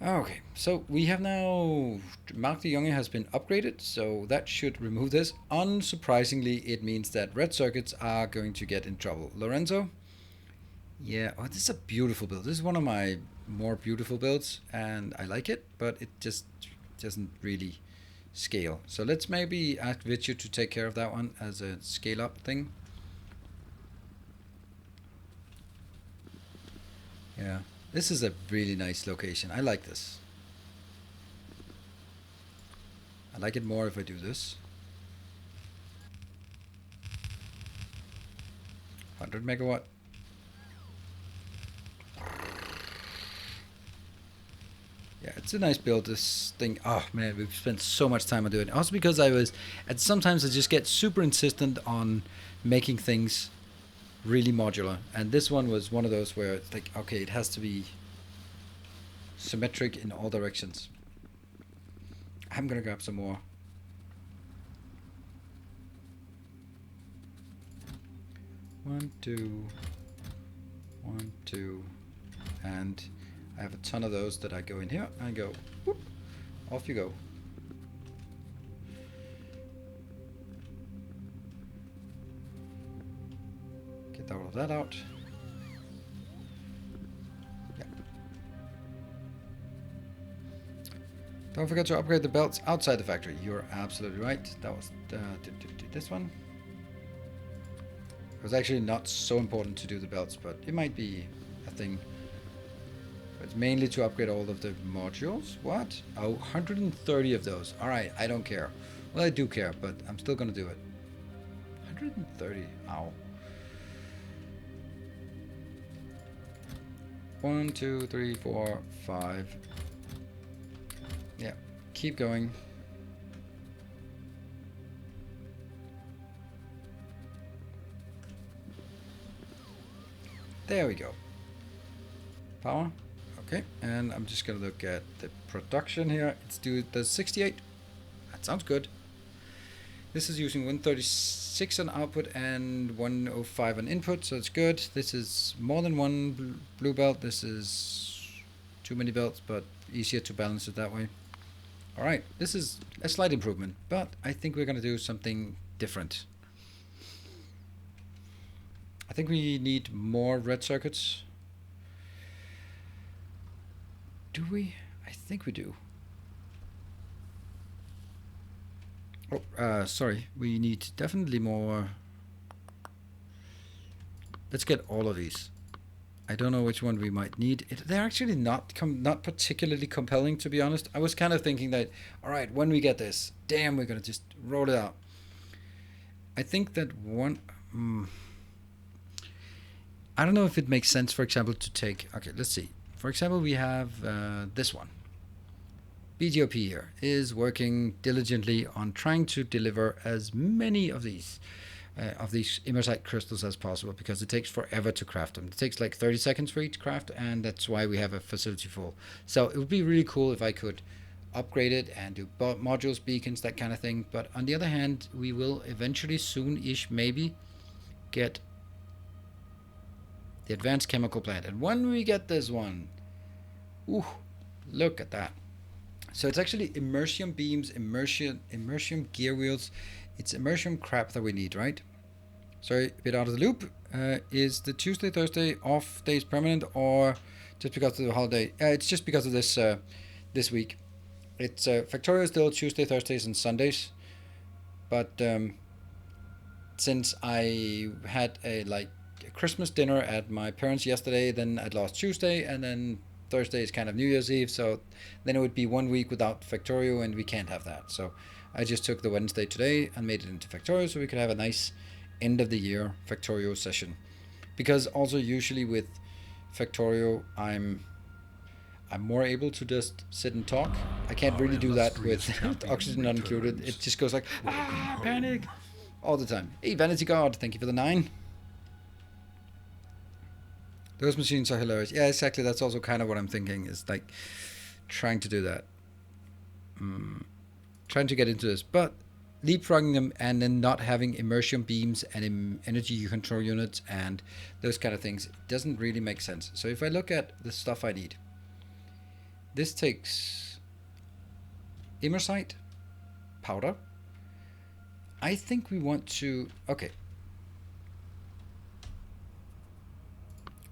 Okay, so we have now... Mark the Younger has been upgraded, so that should remove this. Unsurprisingly, it means that red circuits are going to get in trouble. Lorenzo? Yeah, oh, this is a beautiful build. This is one of my more beautiful builds, and I like it, but it just doesn't really scale. So let's maybe ask Vichu to take care of that one as a scale up thing. Yeah, this is a really nice location. I like this. I like it more if I do this. 100 megawatt. Yeah, it's a nice build, this thing. Oh man, we've spent so much time on doing it. Also because sometimes I just get super insistent on making things really modular. And this one was one of those where it's like, okay, it has to be symmetric in all directions. I'm gonna grab some more. One, two, and I have a ton of those that I go in here and go, whoop, off you go. Get all of that out. Yeah. Don't forget to upgrade the belts outside the factory. You're absolutely right. That was this one. It was actually not so important to do the belts, but it might be a thing. It's mainly to upgrade all of the modules. What? Oh, 130 of those. Alright, I don't care. Well, I do care, but I'm still gonna do it. 130. Ow. 1, 2, 3, 4, 5. Yeah, keep going. There we go. Power. Okay, and I'm just gonna look at the production here. It's the 68. That sounds good. This is using 136 on output and 105 on input, so it's good. This is more than one blue belt. This is too many belts, but easier to balance it that way. Alright, this is a slight improvement, but I think we're gonna do something different. I think we need more red circuits. Do we? I think we do. Oh, sorry. We need definitely more. Let's get all of these. I don't know which one we might need. They're actually not particularly compelling, to be honest. I was kind of thinking that, all right, when we get this, damn, we're gonna just roll it out. I think that one. I don't know if it makes sense, for example, to take. Okay, let's see. For example, we have this one. BGOP here is working diligently on trying to deliver as many of these imersite crystals as possible, because it takes forever to craft them. It takes like 30 seconds for each craft, and that's why we have a facility full. So it would be really cool if I could upgrade it and do modules, beacons, that kind of thing. But on the other hand, we will eventually soon-ish maybe get the advanced chemical plant. And when we get this one, ooh, look at that. So it's actually immersion beams, immersion gear wheels. It's immersion crap that we need, right? Sorry, a bit out of the loop. Is the Tuesday, Thursday off days permanent, or just because of the holiday? It's just because of this this week. It's Factorio still Tuesday, Thursdays, and Sundays. But since I had a Christmas dinner at my parents yesterday, then I'd lost Tuesday, and then Thursday is kind of New Year's Eve, so then it would be 1 week without Factorio, and we can't have that. So I just took the Wednesday today and made it into Factorio, so we could have a nice end of the year Factorio session. Because also usually with Factorio, I'm more able to just sit and talk. I can't really do that with oxygen not included. It just goes like, panic, all the time. Hey, Vanity God, thank you for the 9. Those machines are hilarious. Yeah, exactly. That's also kind of what I'm thinking, is like trying to do that. Trying to get into this. But leapfrogging them and then not having immersion beams and energy control units and those kind of things doesn't really make sense. So if I look at the stuff I need, this takes immersite, powder. I think we want to... Okay.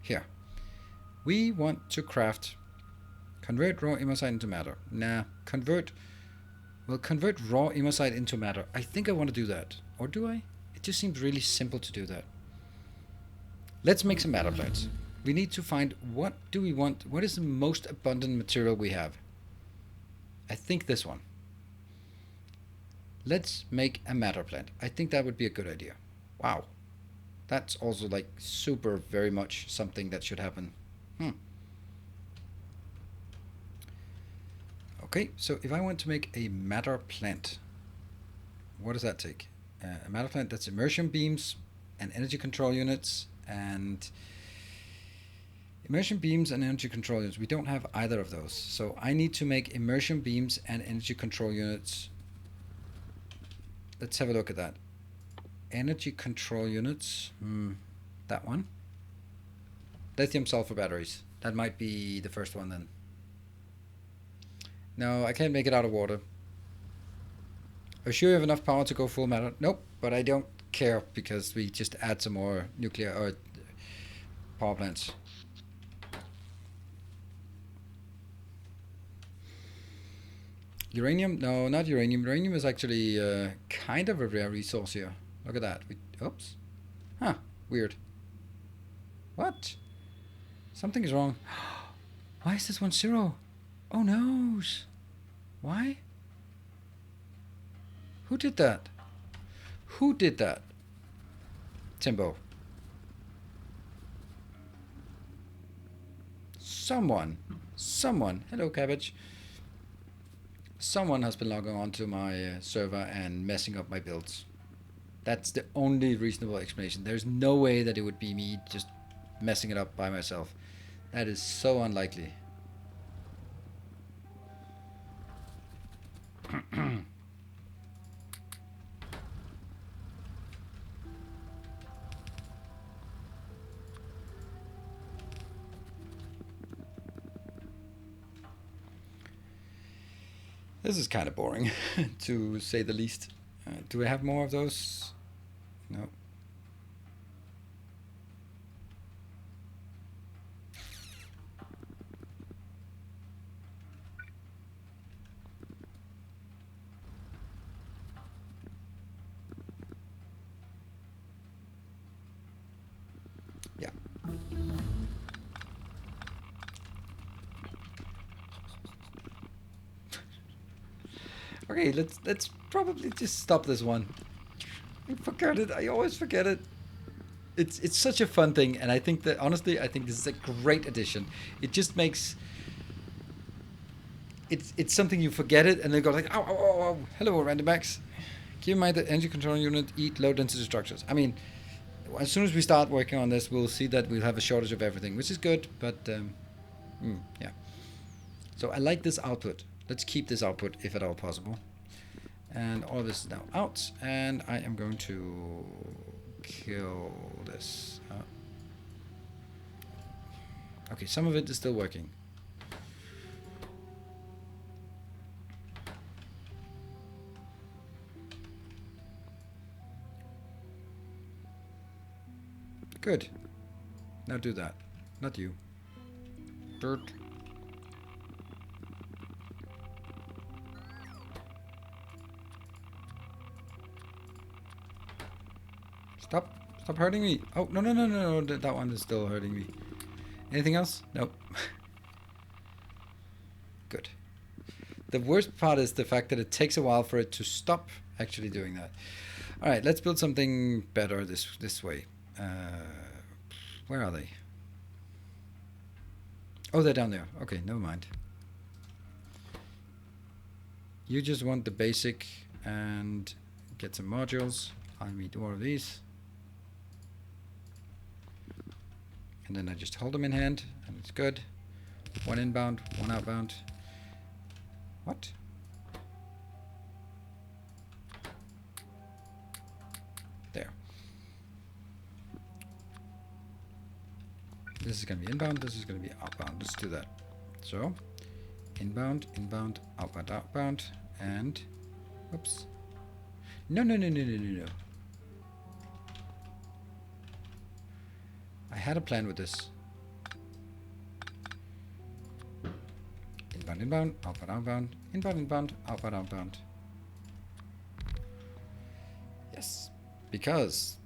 Here. We want to convert raw immersite into matter. Nah, convert raw immersite into matter. I think I want to do that. Or do I? It just seems really simple to do that. Let's make some matter plates. We need to find, what do we want? What is the most abundant material we have? I think this one. Let's make a matter plant. I think that would be a good idea. Wow. That's also like super very much something that should happen. Okay, so if I want to make a matter plant, what does that take? A matter plant, that's immersion beams and energy control units, and immersion beams and energy control units. We don't have either of those, so I need to make immersion beams and energy control units. Let's have a look at that. Energy control units, that one. Lithium sulfur batteries. That might be the first one then. No, I can't make it out of water. Are you sure you have enough power to go full matter? Nope, but I don't care because we just add some more nuclear or power plants. Uranium? No, not uranium. Uranium is actually kind of a rare resource here. Look at that. Oops. Huh. Weird. What? Something is wrong. Why is this one 0? Oh no. Why? Who did that? Who did that? Timbo. Someone. Hello, Cabbage. Someone has been logging onto my server and messing up my builds. That's the only reasonable explanation. There's no way that it would be me just messing it up by myself. That is so unlikely. This is kind of boring, to say the least. Do we have more of those? No. Yeah. Okay, let's probably just stop this one. I forgot it. I always forget it. It's such a fun thing, and I think that honestly, I think this is a great addition. It just makes it's something you forget it, and then go like, oh. Hello, Randy Max. Keep in mind that energy control unit eat low density structures. I mean, as soon as we start working on this, we'll see that we'll have a shortage of everything, which is good. But yeah. So I like this output. Let's keep this output if at all possible. And all of this is now out, and I am going to kill this. Okay, some of it is still working. Good. Now do that. Not you. Dirt. Stop hurting me. Oh, no. That one is still hurting me. Anything else? Nope. Good. The worst part is the fact that it takes a while for it to stop actually doing that. All right, let's build something better this way. Where are they? Oh, they're down there. Okay, never mind. You just want the basic and get some modules. I'll need all of these. And then I just hold them in hand, and it's good. One inbound, one outbound. What? There. This is going to be inbound, this is going to be outbound. Let's do that. So, inbound, outbound, and... Oops. No. I had a plan with this. Inbound, outbound, outbound. Yes, because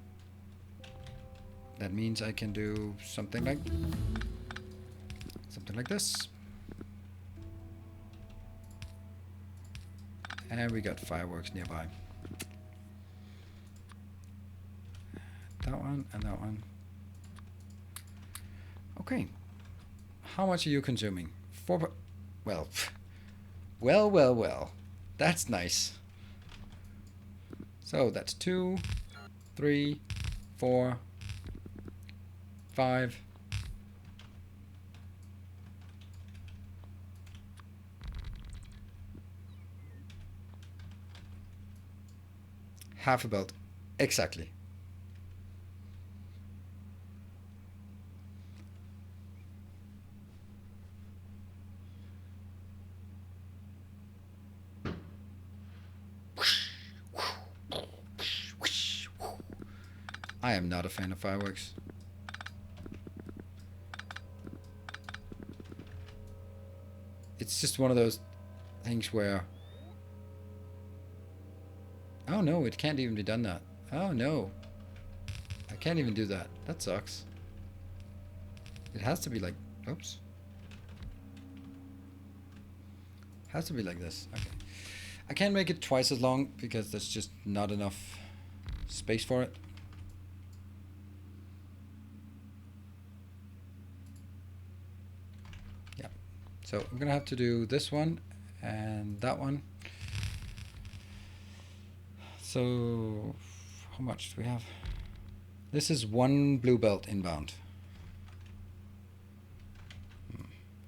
that means I can do something like this. And we got fireworks nearby. That one and that one. Okay. How much are you consuming? Well, Well, well, well. That's nice. So that's 2, 3, 4, 5. Half a belt. Exactly. I am not a fan of fireworks. It's just one of those things where... Oh no, it can't even be done that. Oh no. I can't even do that. That sucks. It has to be like... Oops. Has to be like this. Okay. I can't make it twice as long because there's just not enough space for it. Yeah. So I'm gonna have to do this one and that one. So how much do we have? This is 1 blue belt inbound.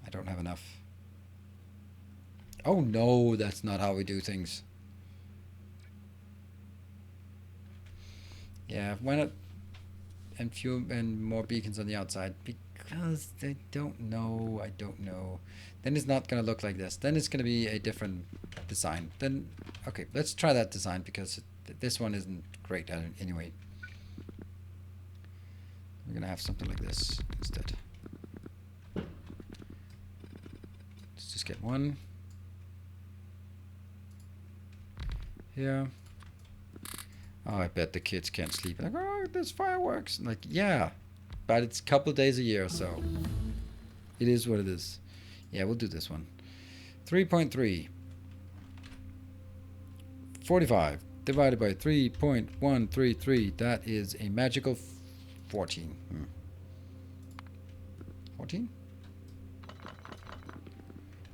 I don't have enough. Oh no, that's not how we do things. Yeah, why not? And few and more beacons on the outside, because I don't know. Then it's not gonna look like this. Then it's gonna be a different design. Then okay, let's try that design because this one isn't great anyway. We're gonna have something like this instead. Let's just get one here. Oh, I bet the kids can't sleep. Like, oh, there's fireworks. Like, yeah, but it's a couple of days a year, so it is what it is. Yeah, we'll do this one. 3.3. 45 divided by 3.133. That is a magical 14. 14?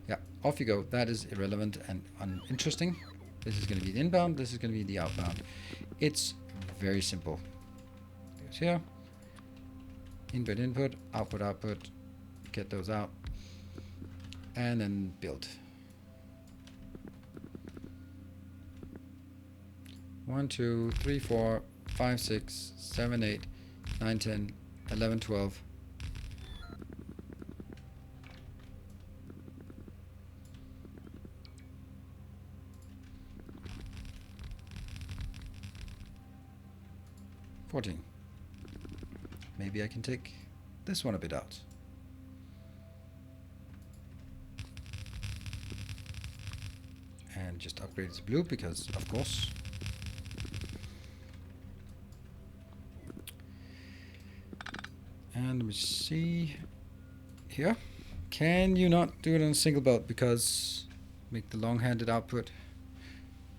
Yeah, off you go. That is irrelevant and uninteresting. This is going to be the inbound. This is going to be the outbound. It's very simple. Goes here. Input, output. Get those out. And then build. 1, 2, 3, 4, 5, 6, 7, 8, 9, 10, 11, 12. Maybe I can take this one a bit out. And just upgrade it to blue because, of course. And let me see here. Can you not do it on a single belt because make the long-handed output?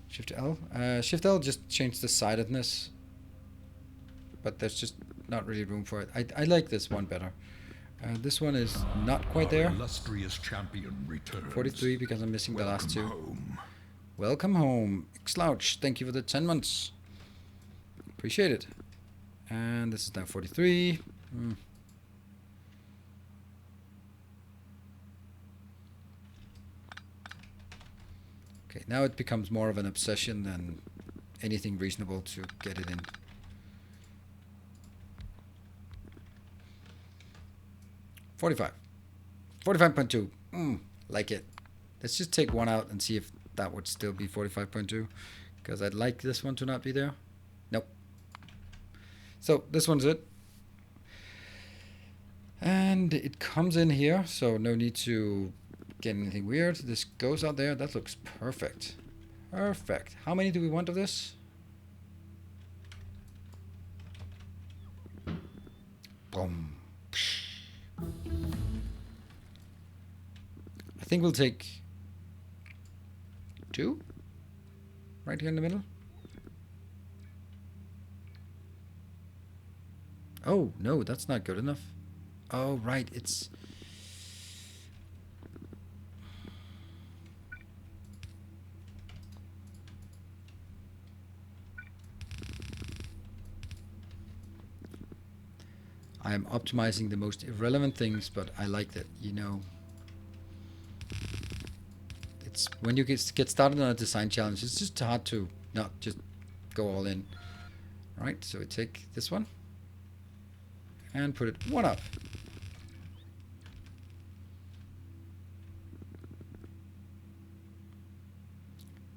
Shift L. Shift L just changed the sidedness, but there's just not really room for it. I like this one better. This one is not quite there. Illustrious champion returns. 43 because I'm missing the last 2. Home. Welcome home. Slouch, thank you for the 10 months. Appreciate it. And this is now 43. Okay, now it becomes more of an obsession than anything reasonable to get it in. 45. 45.2. Like it. Let's just take one out and see if that would still be 45.2. Because I'd like this one to not be there. Nope. So this one's it. And it comes in here, so no need to get anything weird. This goes out there. That looks perfect. Perfect. How many do we want of this? Boom. I think we'll take 2 right here in the middle. Oh no, that's not good enough. Oh right, it's I'm optimizing the most irrelevant things, but I like that, you know. It's when you get started on a design challenge, it's just hard to not just go all in. Right, so we take this one and put it one up.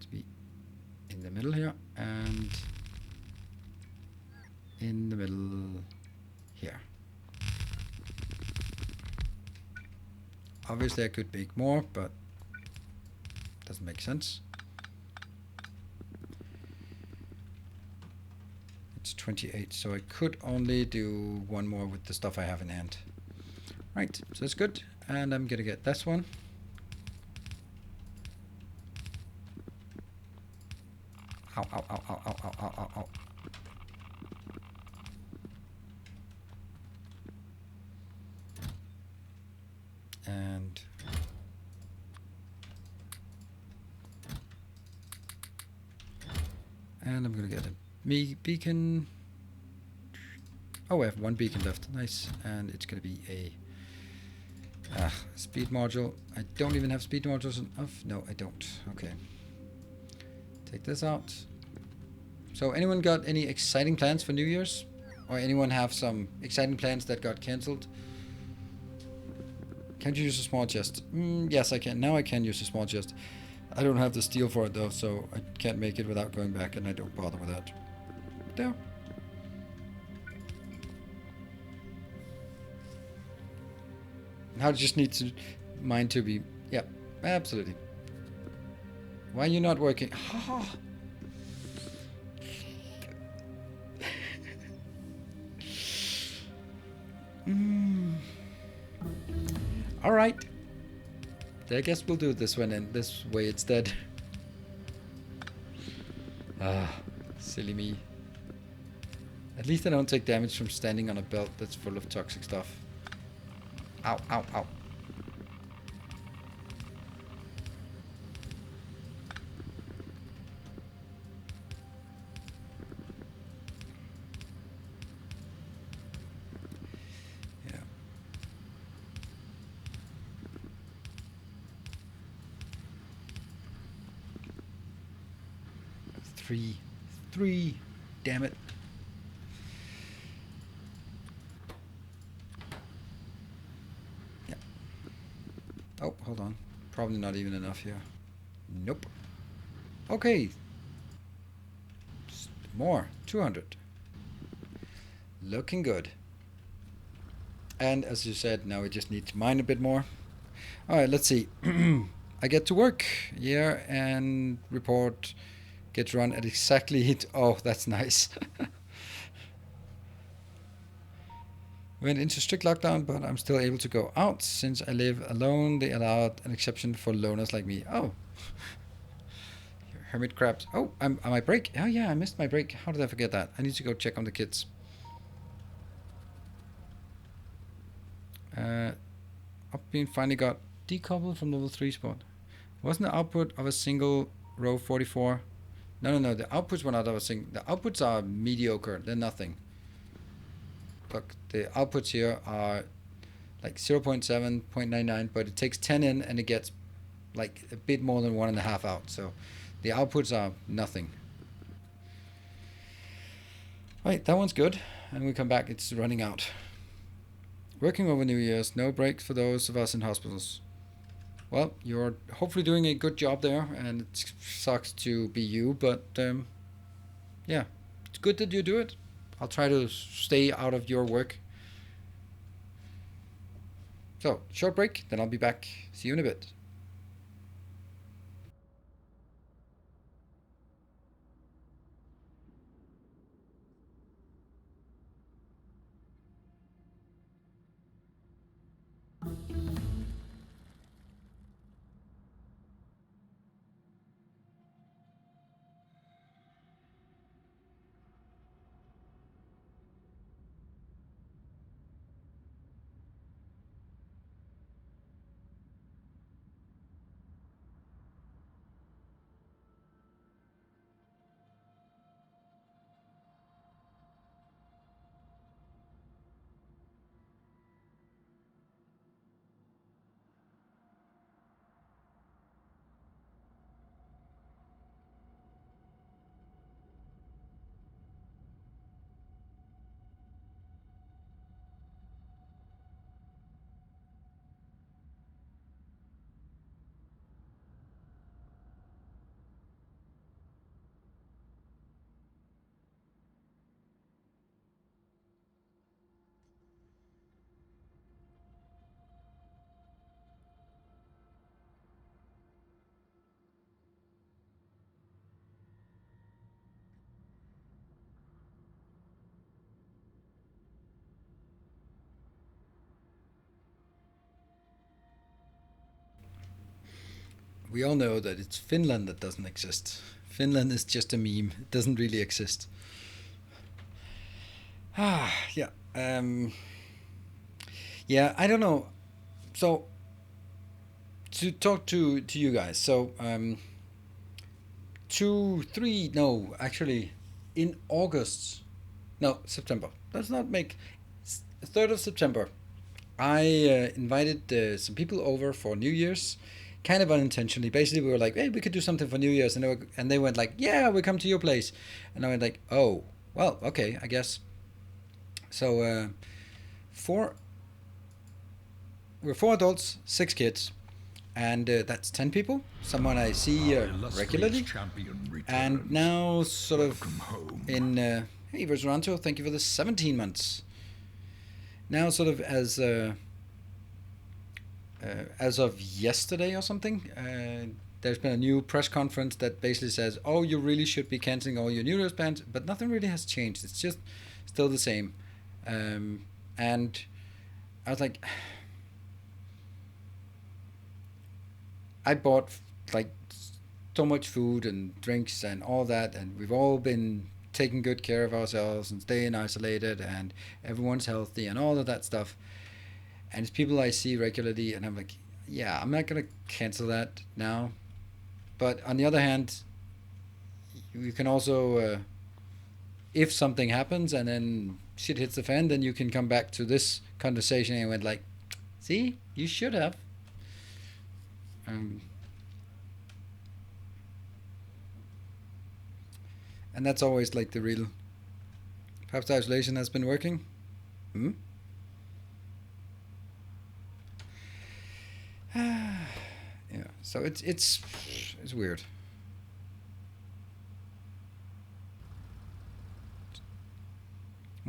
To be in the middle here and in the middle here. Obviously I could make more, but doesn't make sense. It's 28, so I could only do one more with the stuff I have in hand. Right, so that's good. And I'm gonna get this one. Ow, ow, ow, ow, ow, ow, ow, ow, ow. And I'm gonna get a beacon. Oh, I have one beacon left. Nice. And it's gonna be a speed module. I don't even have speed modules enough. No, I don't. Okay. Take this out. So anyone got any exciting plans for New Year's? Or anyone have some exciting plans that got cancelled? Can't you use a small chest? Yes, I can. Now I can use a small chest. I don't have the steel for it though, so I can't make it without going back, and I don't bother with that. There. Now I just need to mine to be... Yeah, absolutely. Why are you not working? Alright. I guess we'll do this one in this way instead. Silly me. At least I don't take damage from standing on a belt that's full of toxic stuff. Ow, ow, ow. Yeah. Three. Damn it. Yeah. Oh, hold on. Probably not even enough here. Nope. Okay. More. 200. Looking good. And as you said, now we just need to mine a bit more. Alright, let's see. I get to work. Yeah, and report gets run at exactly... Oh, that's nice. Went into strict lockdown, but I'm still able to go out. Since I live alone, they allowed an exception for loners like me. Oh. Hermit crabs. Oh, am I break? Oh yeah, I missed my break. How did I forget that? I need to go check on the kids. Upbeam finally got decoupled from level 3 spot. Wasn't the output of a single row 44? No. The outputs were not of a single. The outputs are mediocre. They're nothing. Look, the outputs here are like 0.7, 0.99, but it takes 10 in and it gets like a bit more than 1.5 out. So the outputs are nothing. Right, that one's good. And we come back, it's running out. Working over New Year's, no breaks for those of us in hospitals. Well, you're hopefully doing a good job there, and it sucks to be you, but yeah, it's good that you do it. I'll try to stay out of your work. So, short break, then I'll be back. See you in a bit. we all know that it's Finland that doesn't exist. Finland is just a meme. It doesn't really exist. Yeah. Yeah, I don't know. So to talk to you guys. So 2, 3, no, actually, in August, no, September. Let's not make 3rd of September. I invited some people over for New Year's, kind of unintentionally. Basically, we were like, "Hey, we could do something for New Year's," and they went like, "Yeah, we come to your place," and I went like, "Oh, well, okay, I guess." So four, we're 4 adults, 6 kids, and that's 10 people. Someone I see regularly, and now sort of in hey, Versranto, thank you for the 17 months. Now, sort of as of yesterday or something, there's been a new press conference that basically says, "Oh, you really should be canceling all your New Year's plans," but nothing really has changed. It's just still the same. And I was like, I bought like so much food and drinks and all that, and we've all been taking good care of ourselves and staying isolated, and everyone's healthy and all of that stuff. And it's people I see regularly, and I'm like, yeah, I'm not gonna cancel that now. But on the other hand, you can also, if something happens and then shit hits the fan, then you can come back to this conversation and went like, see, you should have. And that's always like the real. Perhaps the isolation has been working. Hmm. Yeah. So it's weird.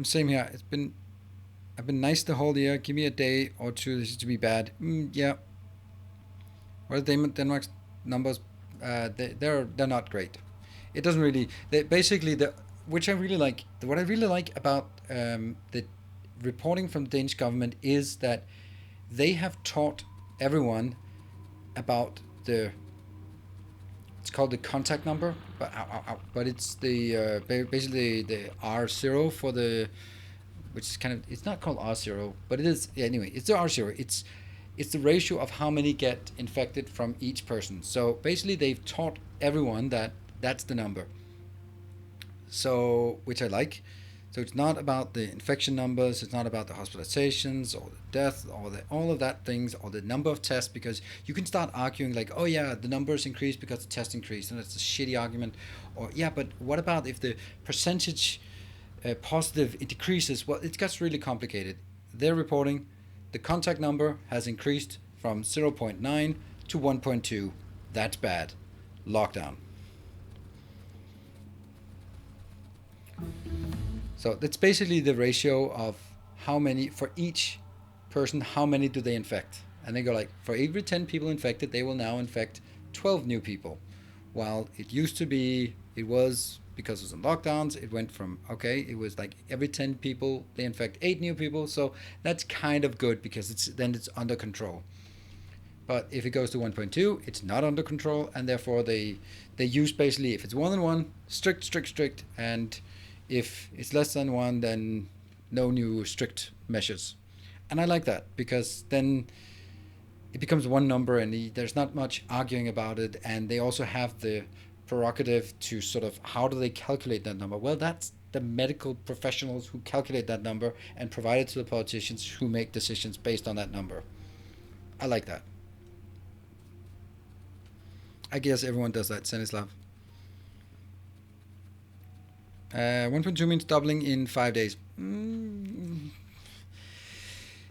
Same here. I've been nice the whole year. Give me a day or two. This is to be bad. Yeah. What are Denmark's numbers? They're not great. It doesn't really. They basically the which I really like. What I really like about the reporting from the Danish government is that they have taught everyone about the. It's called the contact number, but it's the basically the R0 for the, which is kind of, it's not called R0, but it is, yeah, anyway. It's the R0. It's the ratio of how many get infected from each person. So basically, they've taught everyone that that's the number. So, which I like. So it's not about the infection numbers, it's not about the hospitalizations or the death or all of that things or the number of tests, because you can start arguing like, oh yeah, the numbers increased because the test increased, and that's a shitty argument. Or yeah, but what about if the percentage positive it decreases? Well, it gets really complicated. They're reporting the contact number has increased from 0.9 to 1.2. That's bad. Lockdown. So that's basically the ratio of how many, for each person, how many do they infect? And they go like, for every 10 people infected, they will now infect 12 new people. While it used to be, it was, because it was in lockdowns, it went from, okay, it was like every 10 people, they infect 8 new people. So that's kind of good because it's under control. But if it goes to 1.2, it's not under control. And therefore they use basically, if it's 1 and 1, strict. And if it's less than 1, then no new strict measures. And I like that because then it becomes one number and there's not much arguing about it. And they also have the prerogative to sort of, how do they calculate that number? Well, that's the medical professionals who calculate that number and provide it to the politicians who make decisions based on that number. I like that. I guess everyone does that, Stanislav. 1.2 means doubling in 5 days.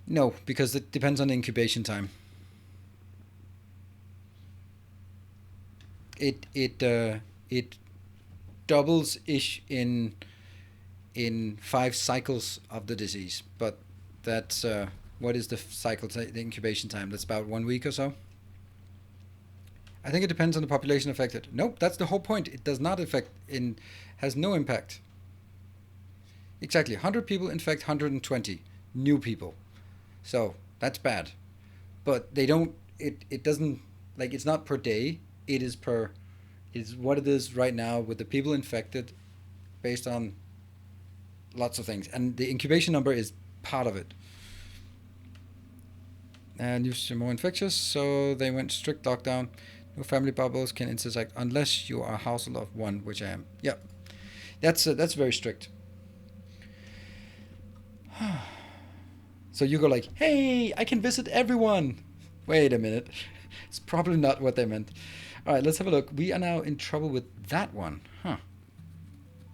No, because it depends on the incubation time. It doubles ish in 5 cycles of the disease, but that's what is the cycle, the incubation time? That's about 1 week or so. I think it depends on the population affected. Nope, that's the whole point. It does not affect, has no impact. Exactly, 100 people infect 120 new people. So that's bad. But they don't, it doesn't, like, it's not per day. it is per, is what it is right now with the people infected, based on lots of things, and the incubation number is part of it. And you're more infectious, so they went strict lockdown. No family bubbles can intersect unless you are a household of one, which I am. Yeah, that's very strict. So you go like, hey, I can visit everyone. Wait a minute. It's probably not what they meant. All right, let's have a look. We are now in trouble with that one. Huh.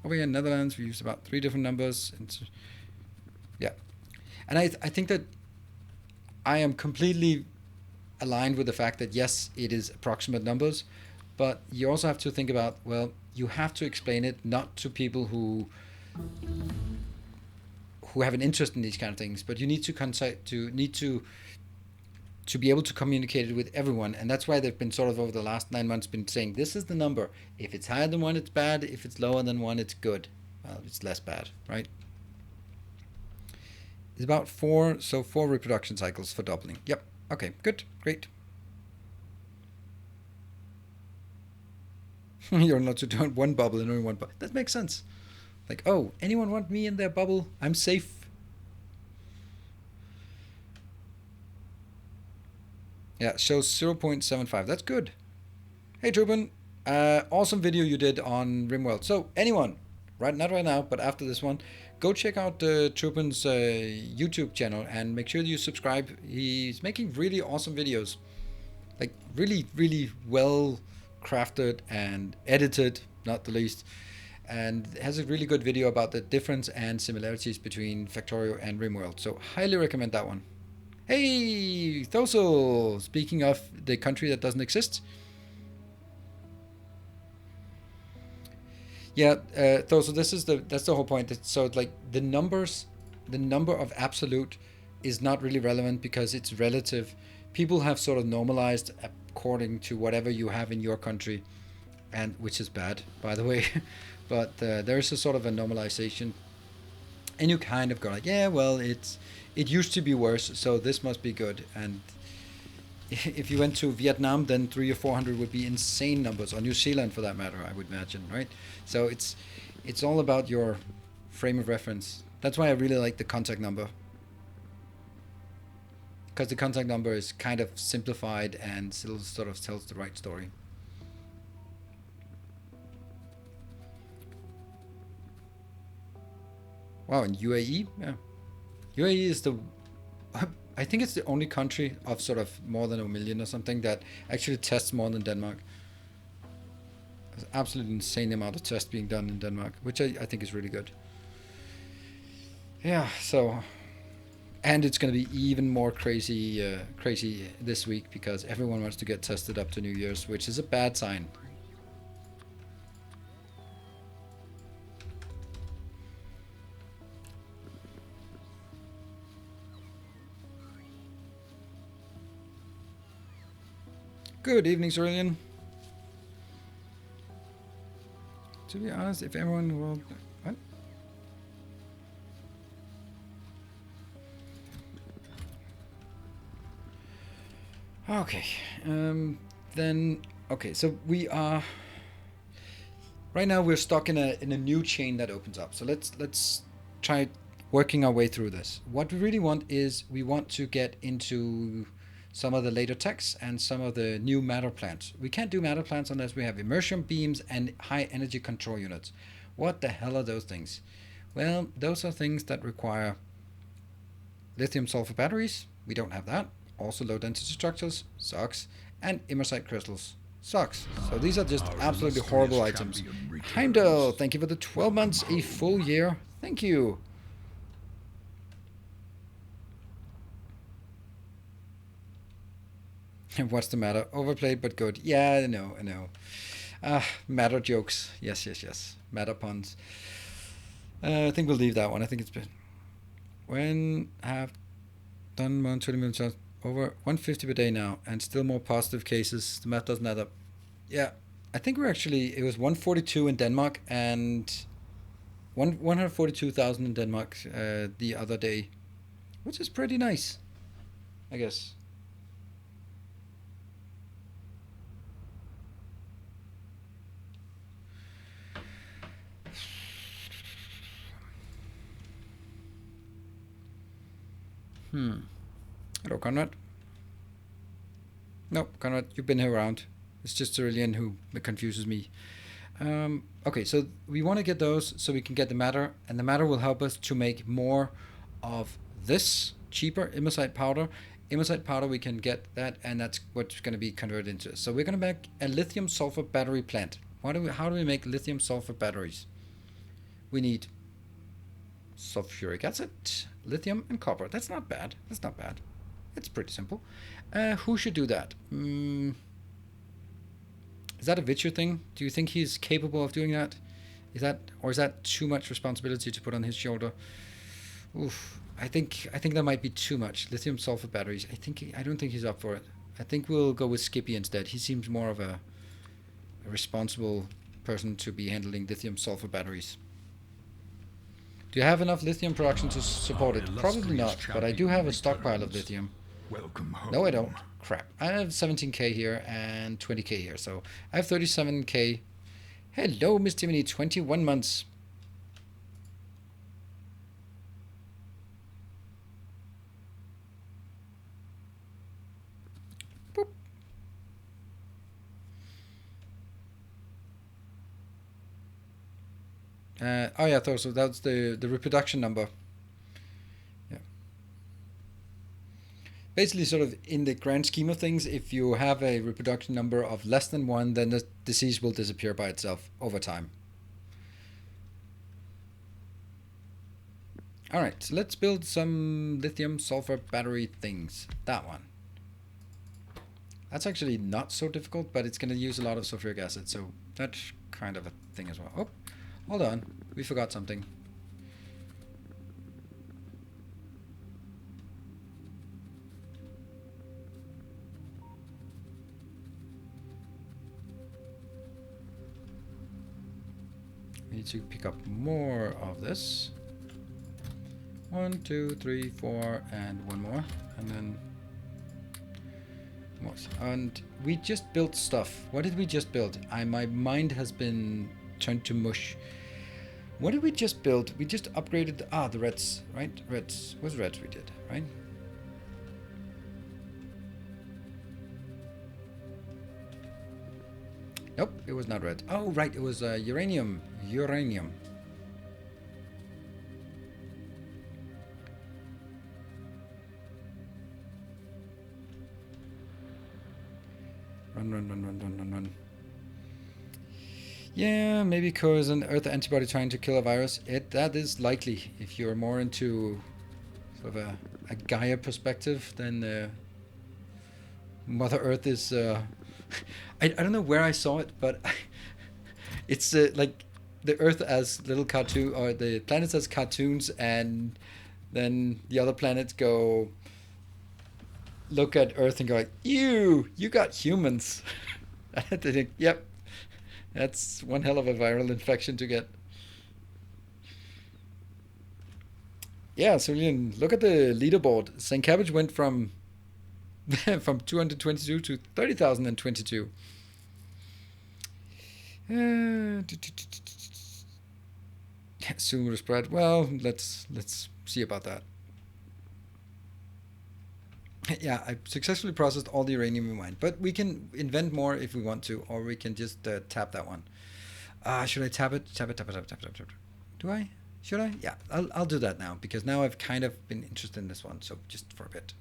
Over here in Netherlands, we use about 3 different numbers. Yeah. And I think that I am completely aligned with the fact that, yes, it is approximate numbers, but you also have to think about, well, you have to explain it not to people who have an interest in these kind of things, but you need to be able to communicate it with everyone. And that's why they've been sort of over the last 9 months been saying, this is the number. If it's higher than 1, it's bad. If it's lower than 1, it's good. Well, it's less bad, right? It's about 4, so 4 reproduction cycles for doubling. Yep. Okay, good, great. You're not to do one bubble and only one bubble. That makes sense. Like, oh, anyone want me in their bubble? I'm safe. Yeah, shows 0.75. That's good. Hey, Trubin. Awesome video you did on RimWorld. So, anyone, not right now, but after this one, go check out Trubin's YouTube channel and make sure you subscribe. He's making really awesome videos. Like, really, really well crafted and edited, not the least. And has a really good video about the difference and similarities between Factorio and RimWorld. So highly recommend that one. Hey, Thoso! Speaking of the country that doesn't exist. Yeah, Thoso, that's the whole point. So like the number of absolute is not really relevant because it's relative. People have sort of normalized according to whatever you have in your country, and which is bad, by the way. But there's a sort of a normalization, and you kind of go like, yeah, well, it used to be worse, so this must be good. And if you went to Vietnam, then 300 or 400 would be insane numbers, or New Zealand for that matter, I would imagine, right? So it's all about your frame of reference. That's why I really like the contact number, because the contact number is kind of simplified and still sort of tells the right story. Wow, in UAE? Yeah. UAE is I think it's the only country of sort of more than 1 million or something that actually tests more than Denmark. There's an absolutely insane amount of tests being done in Denmark, which I think is really good. Yeah, so, and it's going to be even more crazy this week because everyone wants to get tested up to New Year's, which is a bad sign. Good evening, Cerulean. To be honest, if everyone will... What? Okay. Then... Okay, so we are... Right now we're stuck in a new chain that opens up. So let's try working our way through this. What we really want is we want to get into some of the later techs and some of the new matter plants. We can't do matter plants unless we have immersion beams and high energy control units. What the hell are those things? Well, those are things that require lithium sulfur batteries. We don't have that. Also low density structures, sucks, and immersite crystals, sucks. So these are just absolutely horrible items. Heimdall, thank you for the 12 months, a full year. Thank you. What's the matter? Overplayed but good. Yeah, I know. Matter jokes. Yes. Matter puns. I think we'll leave that one. I think it's been... When have done more than 20 million shots, over 150 per day now, and still more positive cases. The math doesn't add up. Yeah, I think we're actually... It was 142 in Denmark and 142,000 in Denmark the other day, which is pretty nice, I guess. Hello, Conrad. No, Conrad, you've been here around. It's just Cerulean who confuses me. Okay, so we want to get those so we can get the matter, and the matter will help us to make more of this cheaper imosite powder. Imosite powder, we can get that, and that's what's going to be converted into. So we're going to make a lithium sulfur battery plant. How do we make lithium sulfur batteries? We need sulfuric acid, lithium, and copper. That's not bad. That's not bad. It's pretty simple. Who should do that? Is that a Witcher thing? Do you think he's capable of doing that? Is that too much responsibility to put on his shoulder? Oof. I think that might be too much. Lithium sulfur batteries. I don't think he's up for it. I think we'll go with Skippy instead. He seems more of a responsible person to be handling lithium sulfur batteries. Do you have enough lithium production to support it? Probably not, but I do have a stockpile of lithium. Welcome home. No, I don't. Crap. I have 17k here and 20k here, so I have 37k. Hello, Miss Timony, 21 months. Boop. Oh yeah, so that's the reproduction number. Yeah. Basically, sort of in the grand scheme of things, if you have a reproduction number of less than 1, then the disease will disappear by itself over time. Alright, so let's build some lithium sulfur battery things. That one. That's actually not so difficult, but it's going to use a lot of sulfuric acid, so that's kind of a thing as well. Oh, hold on. We forgot something. We need to pick up more of this. 1, 2, 3, 4, and one more, and then more. And we just built stuff. What did we just build? My mind has been turned to mush. What did we just build? We just upgraded the reds, right? Reds. What's reds we did, right? Nope, it was not red. Oh, right, it was uranium. Uranium. Run. Yeah, maybe cause an Earth antibody trying to kill a virus. That is likely. If you're more into sort of a Gaia perspective, then Mother Earth is... I don't know where I saw it, but it's like the Earth as little cartoon, or the planets as cartoons, and then the other planets go look at Earth and go like, "Ew, you got humans." I had to think, yep, that's one hell of a viral infection to get. Yeah, so look at the leaderboard. St. Cabbage went from 222 to 30,022. Soon spread. Well, let's see about that. Yeah, I successfully processed all the uranium we mined, but we can invent more if we want to, or we can just tap that one. Should I tap it? Tap it. Do I? Should I? Yeah, I'll do that now, because now I've kind of been interested in this one, so just for a bit.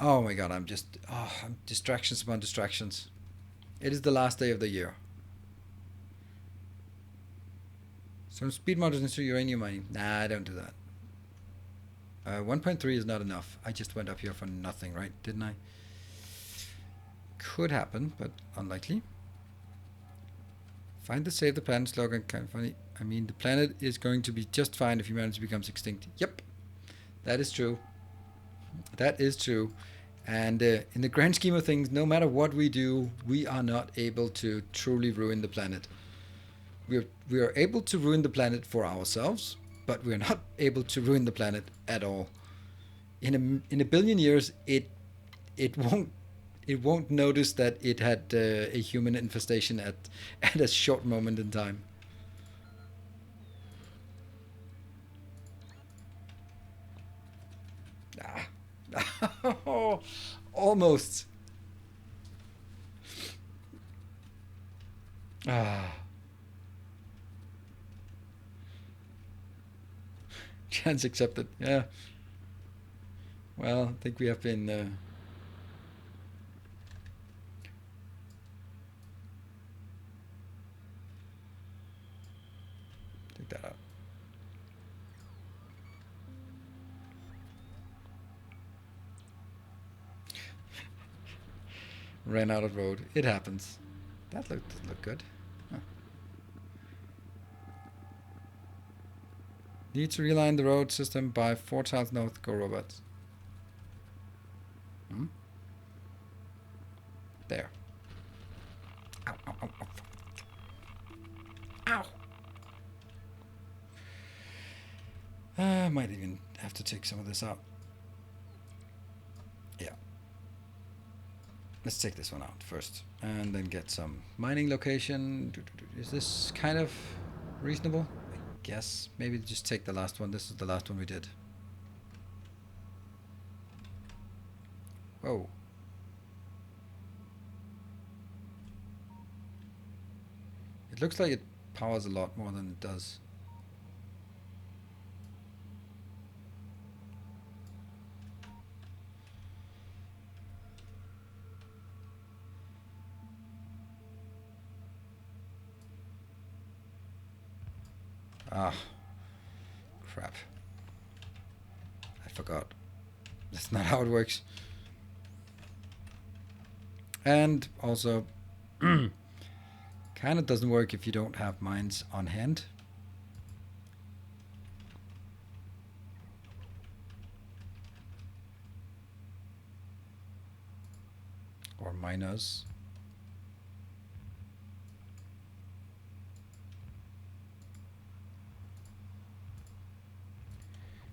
Oh my god, I'm distractions upon distractions. It is the last day of the year. Some speed modders into uranium mining. Nah, I don't do that. 1.3 is not enough. I just went up here for nothing, right? Didn't I? Could happen, but unlikely. Find the save the planet slogan. Kind of funny. I mean, the planet is going to be just fine if humanity becomes extinct. Yep, that is true. That is true. And in the grand scheme of things, no matter what we do, we are not able to truly ruin the planet. We are able to ruin the planet for ourselves, but we're not able to ruin the planet at all. In a billion years, it won't notice that it had a human infestation at a short moment in time. No, almost. Ah. Chance accepted. Yeah. Well, I think we have been. Take that out. Ran out of road. It happens. That looked good. Huh. Need to realign the road system by 4 tiles north. Go robots. Hmm? There. Ow, ow, ow, ow. Ow! I might even have to take some of this out. Yeah. Let's take this one out first. And then get some mining location. Is this kind of reasonable? I guess. Maybe just take the last one. This is the last one we did. Whoa. It looks like it powers a lot more than it does. Ah, crap. I forgot. That's not how it works. And also, kind of doesn't work if you don't have mines on hand. Or miners.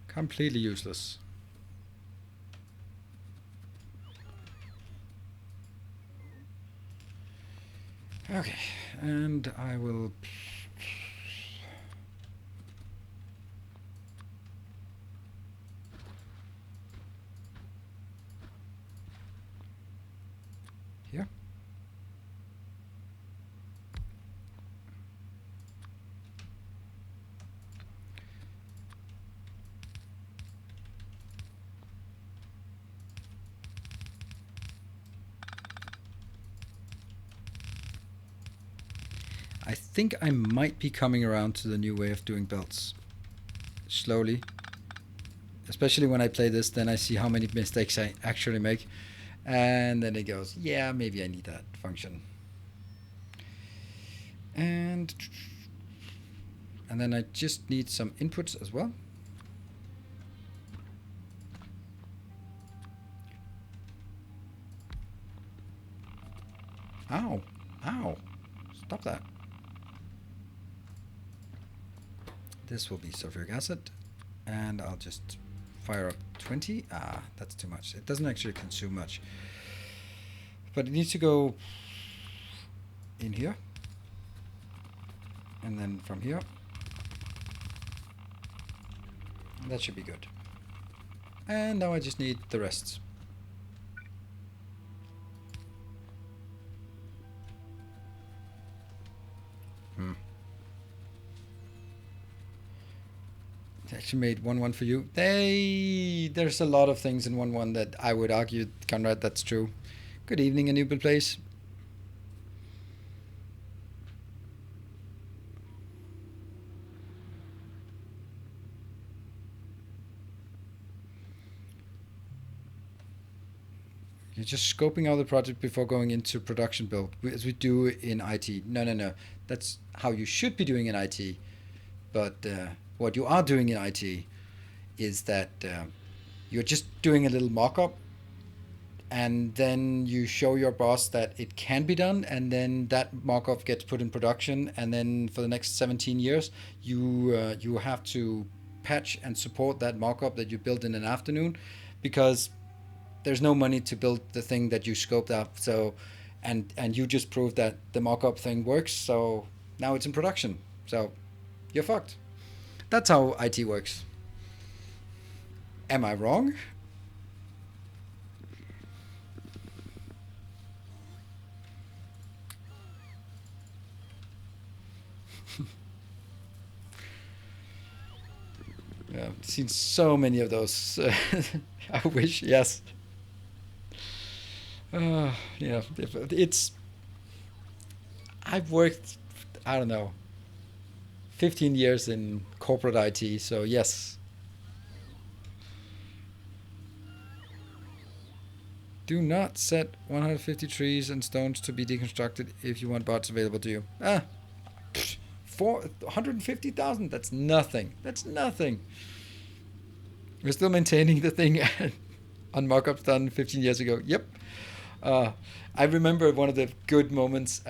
Completely useless. Okay, and I will... Here. I think I might be coming around to the new way of doing belts. Slowly. Especially when I play this, then I see how many mistakes I actually make. And then it goes, yeah, maybe I need that function. And then I just need some inputs as well. Ow. Ow. Stop that. This will be sulfuric acid. And I'll just fire up 20. Ah, that's too much. It doesn't actually consume much. But it needs to go in here. And then from here. That should be good. And now I just need the rest. Actually made 1-1 for you. There's a lot of things in 1-1 that I would argue, Conrad, that's true. Good evening, Anubal Place. You're just scoping out the project before going into production build, as we do in IT. No. That's how you should be doing in IT. But what you are doing in IT is that you're just doing a little mock-up, and then you show your boss that it can be done, and then that mock-up gets put in production, and then for the next 17 years, you have to patch and support that mock-up that you built in an afternoon, because there's no money to build the thing that you scoped up. So, and you just proved that the mock-up thing works. So now it's in production. So you're fucked. That's how IT works. Am I wrong? Yeah, I've seen so many of those. I wish, yes. Yeah, it's. I've worked, I don't know, 15 years in corporate IT, so yes. Do not set 150 trees and stones to be deconstructed if you want bots available to you. Ah, 150,000. That's nothing. That's nothing. We're still maintaining the thing on mockups done 15 years ago. Yep. Uh, I remember one of the good moments.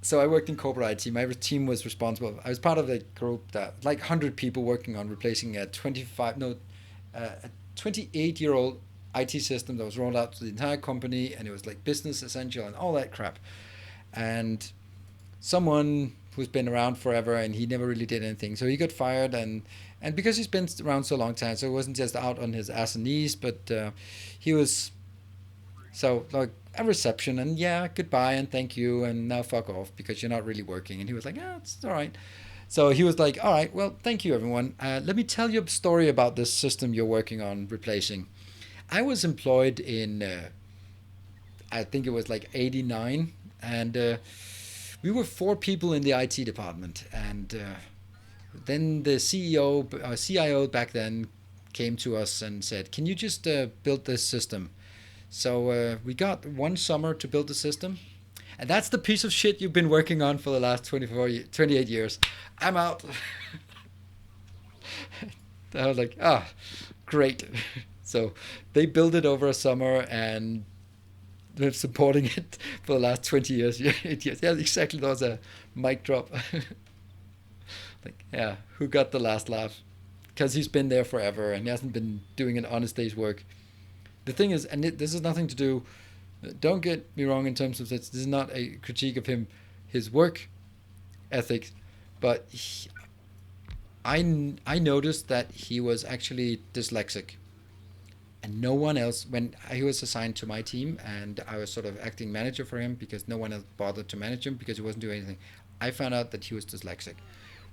So I worked in corporate IT. My team was responsible. I was part of a group that like 100 people working on replacing a 28-year-old IT system that was rolled out to the entire company, and it was like business essential and all that crap. And someone who's been around forever and he never really did anything, so he got fired. And because he's been around so long time, so it wasn't just out on his ass and knees, but he was so like a reception and yeah, goodbye and thank you and now fuck off because you're not really working. And he was like, ah, it's all right. So he was like, all right, well, thank you everyone. Let me tell you a story about this system you're working on replacing. I was employed in, I think it was like '89, and we were four people in the IT department, and then the CEO, CIO back then came to us and said, "Can you just build this system?" So we got one summer to build the system, and that's the piece of shit you've been working on for the last 28 years. I'm out. I was like, ah, great. So they built it over a summer and been supporting it for the last 20 years. Yeah, exactly. That was a mic drop. Like, yeah, who got the last laugh? Because he's been there forever and he hasn't been doing an honest day's work. The thing is, and this has nothing to do, don't get me wrong in terms of this is not a critique of him, his work ethics, but I noticed that he was actually dyslexic. And no one else, when he was assigned to my team and I was sort of acting manager for him because no one else bothered to manage him because he wasn't doing anything, I found out that he was dyslexic,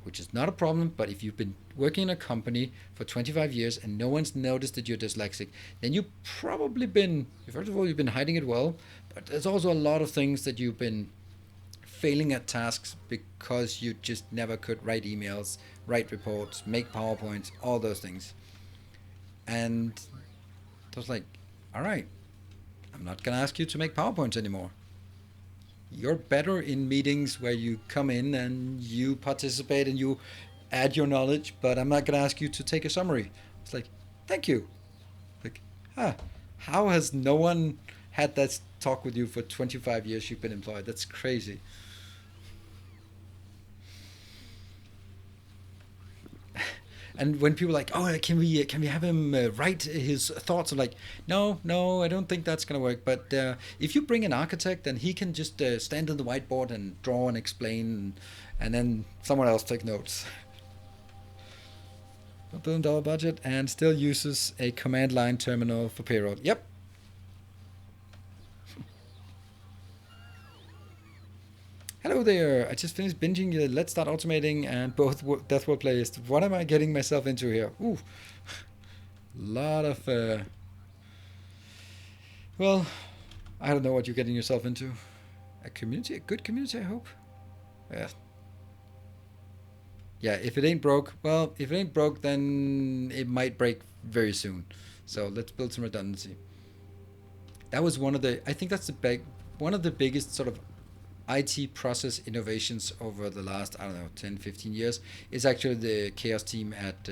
which is not a problem. But if you've been working in a company for 25 years and no one's noticed that you're dyslexic, then you've probably been, first of all, you've been hiding it well, but there's also a lot of things that you've been failing at tasks because you just never could write emails, write reports, make PowerPoints, all those things. And I was like, all right, I'm not going to ask you to make PowerPoints anymore. You're better in meetings where you come in and you participate and you add your knowledge, but I'm not going to ask you to take a summary. It's like, thank you. Like, how has no one had that talk with you for 25 years you've been employed? That's crazy. And when people are like, oh, can we have him write his thoughts? I'm like, no, I don't think that's gonna work. But if you bring an architect, then he can just stand on the whiteboard and draw and explain, and then someone else take notes. $1 billion budget and still uses a command line terminal for payroll. Yep. Hello there. I just finished binging Let's Start Automating and both Death World playlists. What am I getting myself into here? Ooh, lot of. Well, I don't know what you're getting yourself into. A community, a good community, I hope. Yeah. Yeah. If it ain't broke, well, if it ain't broke, then it might break very soon. So let's build some redundancy. That was one of the. I think that's one of the biggest sort of IT process innovations over the last, I don't know, 10, 15 years is actually the chaos team at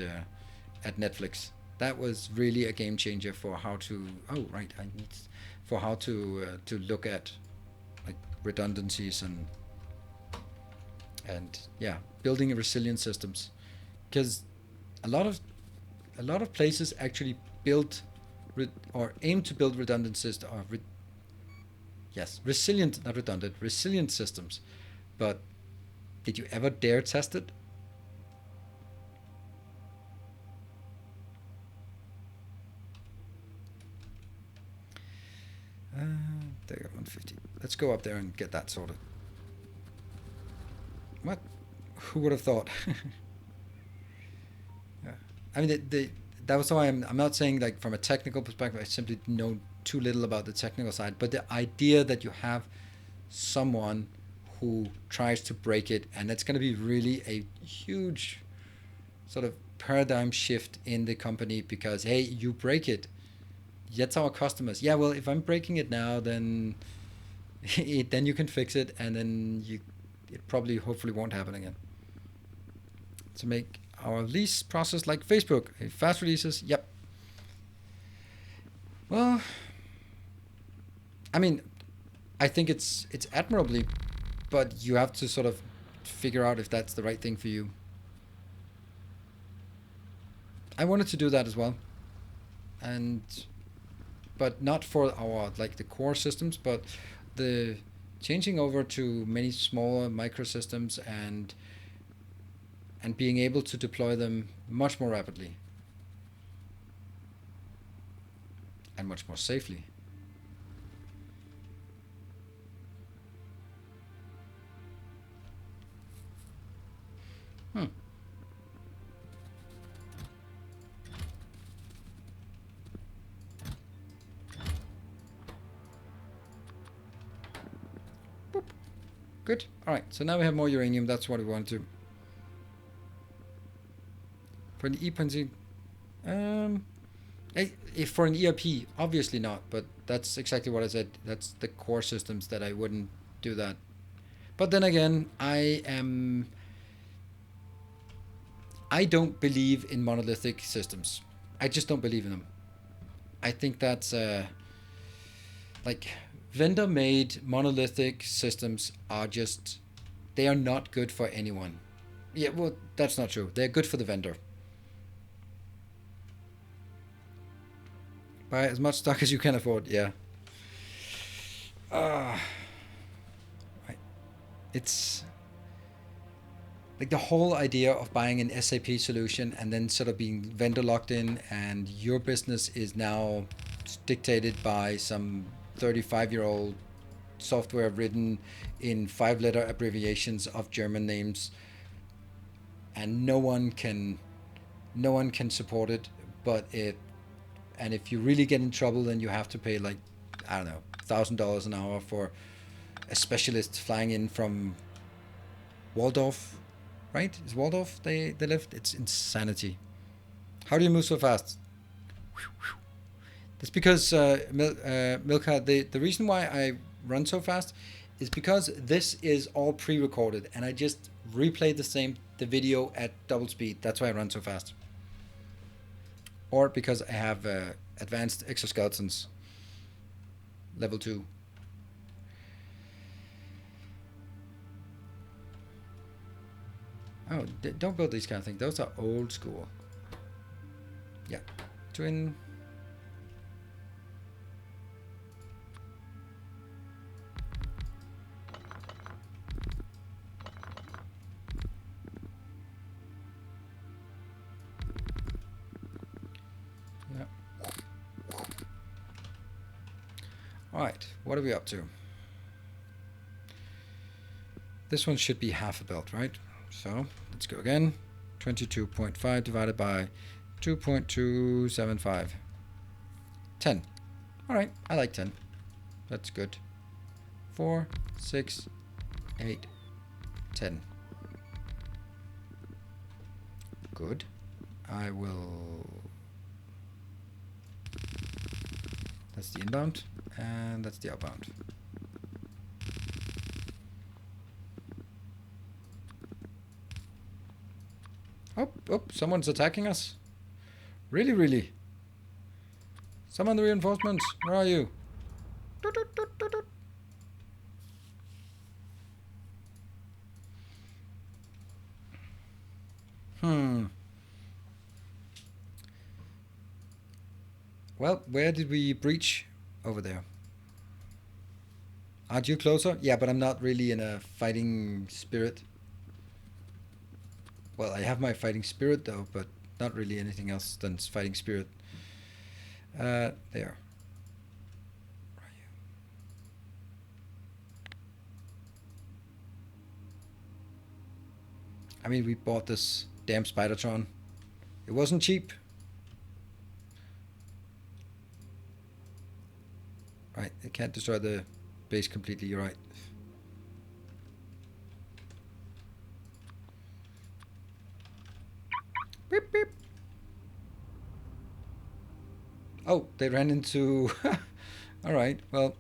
Netflix. That was really a game changer for how to, oh right, I need, for how to look at like redundancies and yeah, building resilient systems. Because a lot of places actually build or aim to build redundant systems or yes, resilient, not redundant, resilient systems. But did you ever dare test it? There you go, 150. Let's go up there and get that sorted. What? Who would have thought? Yeah. I mean, that was why I'm not saying like from a technical perspective. I simply know too little about the technical side. But the idea that you have someone who tries to break it, and it's going to be really a huge sort of paradigm shift in the company because hey, you break it, that's our customers. Yeah, well, if I'm breaking it now, then then you can fix it, and then it probably hopefully won't happen again. To make our release process like Facebook, fast releases. Yep. Well, I mean, I think it's admirably, but you have to sort of figure out if that's the right thing for you. I wanted to do that as well, and but not for our like the core systems, but the changing over to many smaller microsystems and being able to deploy them much more rapidly and much more safely. Hmm. Boop. Good. All right. So now we have more uranium. That's what we want to. For an EPNZ, if for an ERP, obviously not. But that's exactly what I said. That's the core systems that I wouldn't do that. But then again, I don't believe in monolithic systems. I just don't believe in them. I think that's like vendor-made monolithic systems are just they are not good for anyone. Yeah, well, that's not true. They're good for the vendor. Buy as much stock as you can afford. Yeah. Uh, it's like the whole idea of buying an SAP solution and then sort of being vendor locked in, and your business is now dictated by some 35-year-old software written in 5-letter abbreviations of German names, and no one can support it. But if you really get in trouble, then you have to pay like I don't know $1,000 an hour for a specialist flying in from Waldorf, right? Is Waldorf they live? It's insanity. How do you move so fast? That's because Milka. The reason why I run so fast is because this is all pre-recorded, and I just replay the video at double speed. That's why I run so fast. Or because I have advanced exoskeletons, level 2. Oh, don't build these kind of things. Those are old school. Yeah. Twin. Yeah. Alright, what are we up to? This one should be half a belt, right? So let's go again. 22.5 divided by 2.275. 10. Alright, I like 10. That's good. 4, 6, 8, 10. Good. I will... That's the inbound, and that's the outbound. Oh, someone's attacking us. Really, really. Summon the reinforcements. Where are you? Well, where did we breach? Over there. Aren't you closer? Yeah, but I'm not really in a fighting spirit. Well, I have my fighting spirit though, but not really anything else than fighting spirit. There. Where are you? I mean, we bought this damn Spidertron. It wasn't cheap. Right, it can't destroy the base completely, you're right. Beep, beep. Oh, they ran into... Alright, well...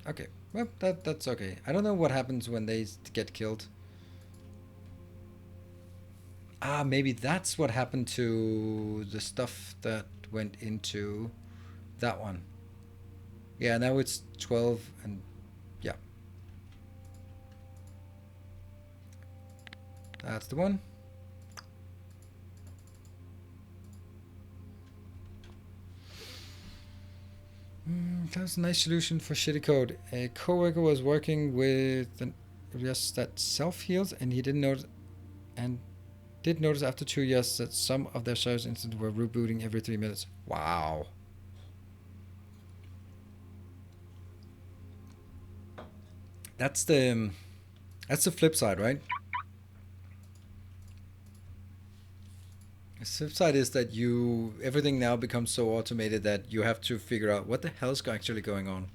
Okay, well, that's okay. I don't know what happens when they get killed. Ah, maybe that's what happened to the stuff that went into that one. Yeah, now it's 12 and... yeah. That's the one. That was a nice solution for shitty code. A coworker was working with an OS that self-heals, and he didn't notice, and did notice after 2 years that some of their service instances were rebooting every 3 minutes. Wow. That's the flip side, right? The flip side is that everything now becomes so automated that you have to figure out what the hell is actually going on.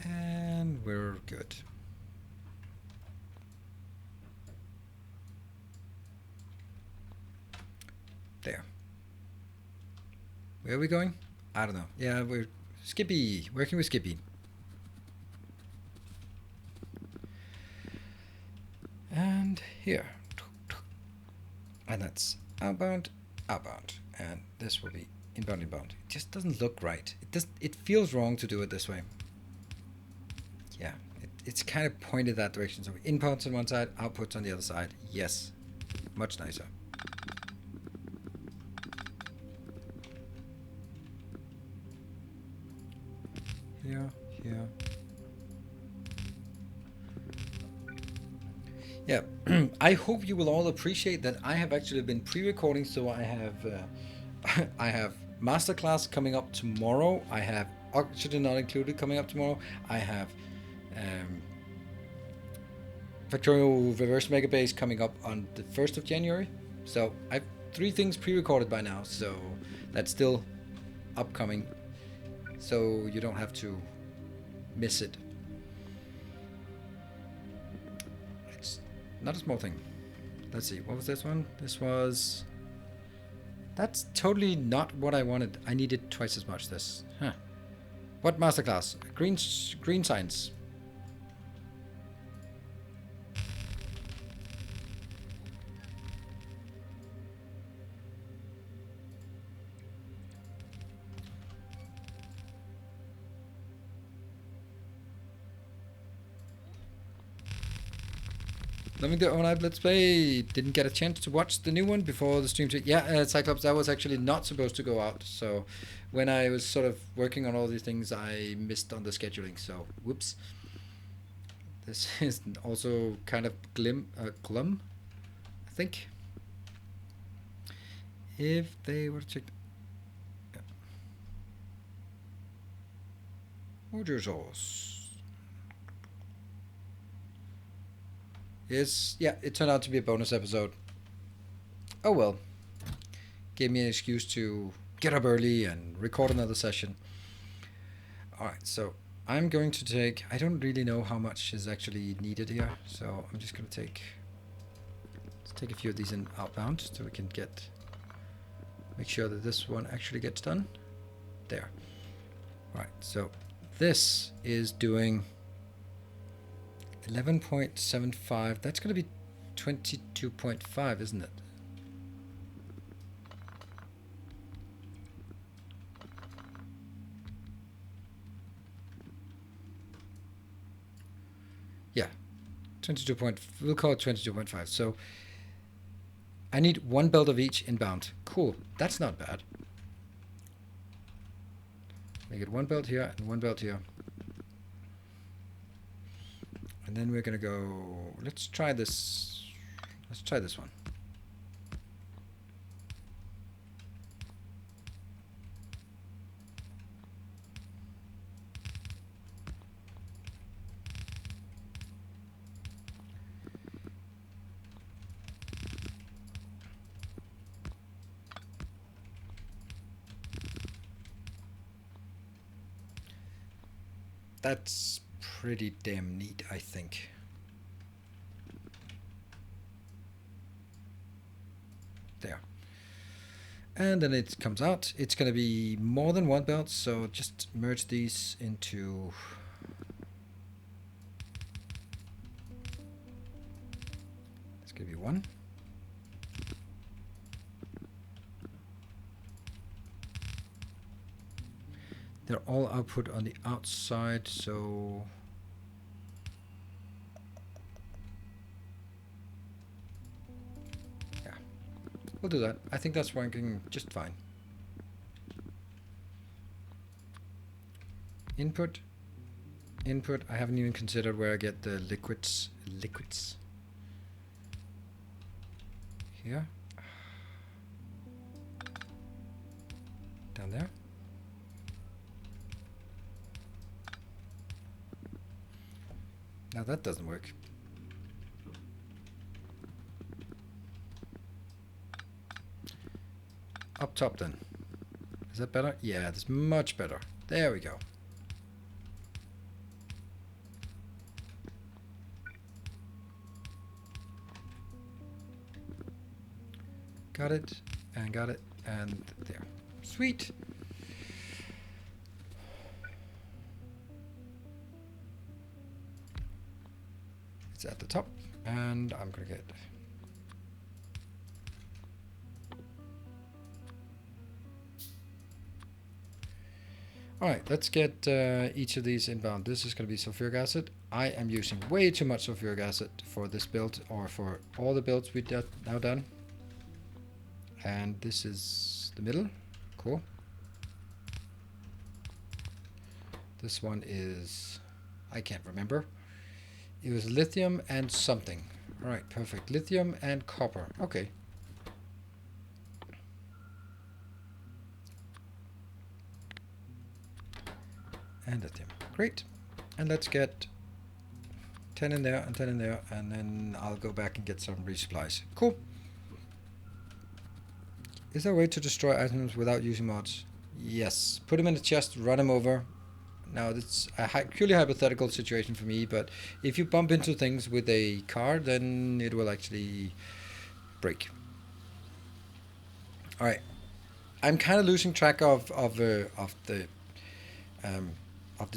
And we're good. There. Where are we going? I don't know. Yeah, we're Skippy. Working with Skippy. And here. And that's outbound, outbound. And this will be inbound, inbound. It just doesn't look right. It feels wrong to do it this way. Yeah, it's kind of pointed that direction. So inputs on one side, outputs on the other side. Yes, much nicer. Here. Yeah, I hope you will all appreciate that I have actually been pre-recording, so I have masterclass coming up tomorrow. I have Oxygen Not Included coming up tomorrow. I have Factorio Reverse Megabase coming up on the 1st of January. So I have 3 things pre-recorded by now, so that's still upcoming. So you don't have to miss it. It's not a small thing. Let's see, what was this one? This was... That's totally not what I wanted. I needed twice as much this. Huh. What masterclass? Green science. Loving the own Let's Play. Didn't get a chance to watch the new one before the stream. Yeah, Cyclops, that was actually not supposed to go out. So when I was sort of working on all these things, I missed on the scheduling. So whoops. This is also kind of glum, I think. If they were to check. Order sauce. Yeah, it turned out to be a bonus episode. Oh well. Gave me an excuse to get up early and record another session. Alright, so I'm going to take... I don't really know how much is actually needed here, so I'm just going to let's take a few of these in outbound so we can make sure that this one actually gets done. There. Alright, so this is doing 11.75. That's going to be 22.5, isn't it? Yeah, 22 point. We'll call it 22.5. So I need 1 belt of each inbound. Cool. That's not bad. Make it 1 belt here and 1 belt here. And then we're gonna go, let's try this one. That's pretty damn neat, I think. There. And then it comes out. It's going to be more than one belt, so just merge these into... It's going to be one. They're all output on the outside, so... Yeah, we'll do that. I think that's working just fine. Input. Input. I haven't even considered where I get the liquids. Here. Down there. Now that doesn't work. Up top then. Is that better? Yeah, that's much better. There we go. Got it, and there. Sweet. It's at the top, and I'm gonna get... Alright, let's get each of these inbound. This is going to be sulfuric acid. I am using way too much sulfuric acid for this build, or for all the builds we've now done. And this is the middle. Cool. This one is... I can't remember. It was lithium and something. Alright, perfect. Lithium and copper. Okay. And lithium. Great. And let's get 10 in there and 10 in there, and then I'll go back and get some resupplies. Cool. Is there a way to destroy items without using mods? Yes. Put them in the chest, run them over. Now, it's a purely hypothetical situation for me, but if you bump into things with a car, then it will actually break. Alright. I'm kind of losing track of the